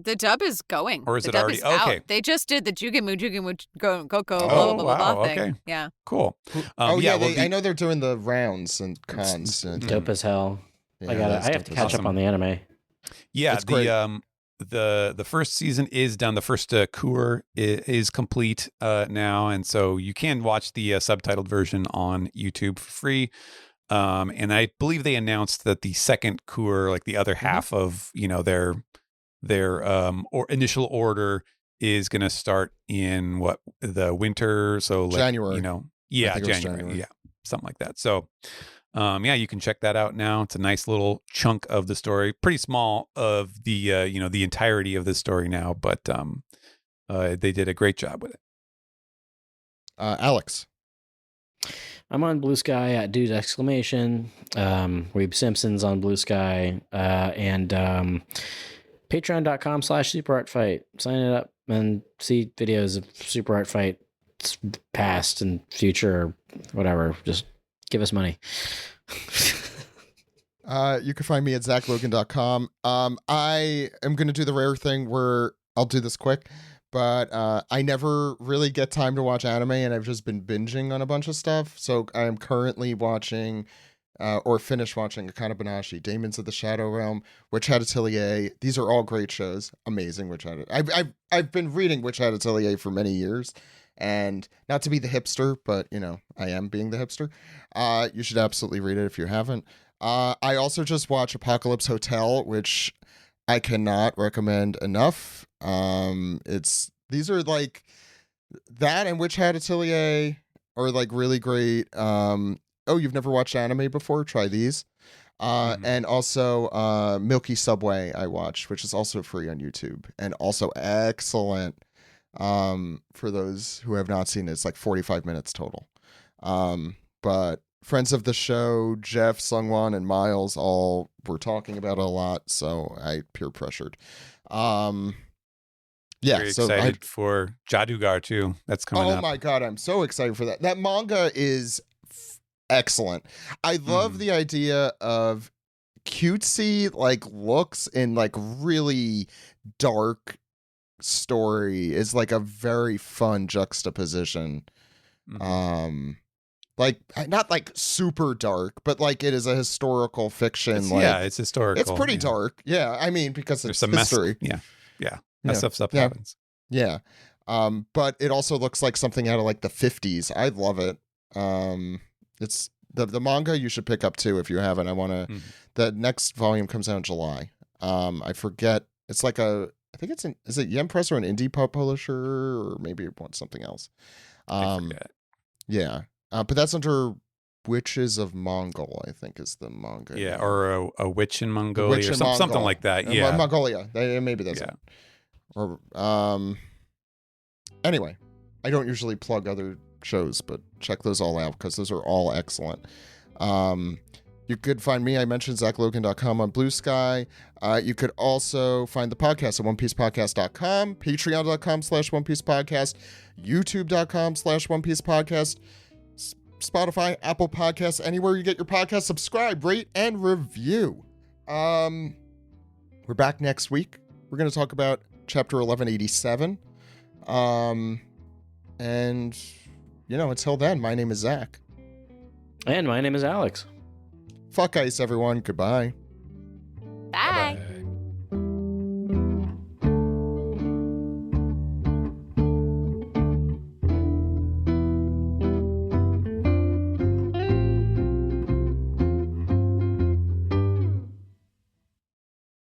going. Or is the it dub already is out. okay? They just did the Jugemu Goko blah Oh, blah blah wow, blah thing. okay. Yeah. Cool. Well, well, I know they're doing the rounds and cons. And, Dope as hell. yeah, I that's have dope to as catch hell. up on the anime. Yeah, It's great. the first season is done. The first cour is complete now, and so you can watch the subtitled version on YouTube for free. And I believe they announced that the second cour, like the other half of their or initial order, is going to start in the winter. So like, January. Yeah, I think it was January. January. Yeah, something like that. So. Yeah, you can check that out now. It's a nice little chunk of the story, pretty small of the the entirety of the story now, but they did a great job with it. Alex. I'm on Blue Sky at Dude Exclamation. Weeb Simpsons on Blue Sky, and Patreon.com/SuperArtFight. Sign it up and see videos of Super Art Fight, past and future, or whatever. Just give us money. You can find me at ZachLogan.com. I am going to do the rare thing where I'll do this quick, but I never really get time to watch anime, and I've just been binging on a bunch of stuff. So I am currently watching or finished watching Akane Banashi, Demons of the Shadow Realm, Witch Hat Atelier. These are all great shows. Amazing Witch Hat. I've been reading Witch Hat Atelier for many years. And not to be the hipster, but, I am being the hipster. You should absolutely read it if you haven't. I also just watched Apocalypse Hotel, which I cannot recommend enough. These are like that and Witch Hat Atelier are like really great. You've never watched anime before? Try these. And also Milky Subway I watched, which is also free on YouTube and also excellent. For those who have not seen it, it's like 45 minutes total. But friends of the show, Jeff, Sungwon, and Miles all were talking about it a lot, so I peer pressured. Very So excited for Jadugar too. That's coming up. Oh my god, I'm so excited for that. That manga is excellent. I love the idea of cutesy like looks in like really dark story is like a very fun juxtaposition. Like not like super dark, but like it is a historical fiction. It's historical. It's pretty dark. Yeah, I mean because There's it's some history. Mess up stuff happens. Yeah. But it also looks like something out of like the 50s. I love it. It's the manga you should pick up too if you haven't. I want to. The next volume comes out in July. I forget. It's like I think is it Yen Press or an indie pop publisher, or maybe it wants something else. I forget. Yeah. But that's under Witches of Mongol, I think is the manga. Yeah, name. or a witch in Mongolia or something like that. Yeah. Mongolia. Maybe that's it. Or anyway, I don't usually plug other shows, but check those all out because those are all excellent. You could find me, I mentioned ZachLogan.com on Blue Sky. You could also find the podcast at OnePiecePodcast.com, Patreon.com/OnePiecePodcast, YouTube.com/OnePiecePodcast, Spotify, Apple Podcasts, anywhere you get your podcast, subscribe, rate, and review. We're back next week. We're going to talk about chapter 1187. And, until then, my name is Zach. And my name is Alex. Fuck ice, everyone. Goodbye.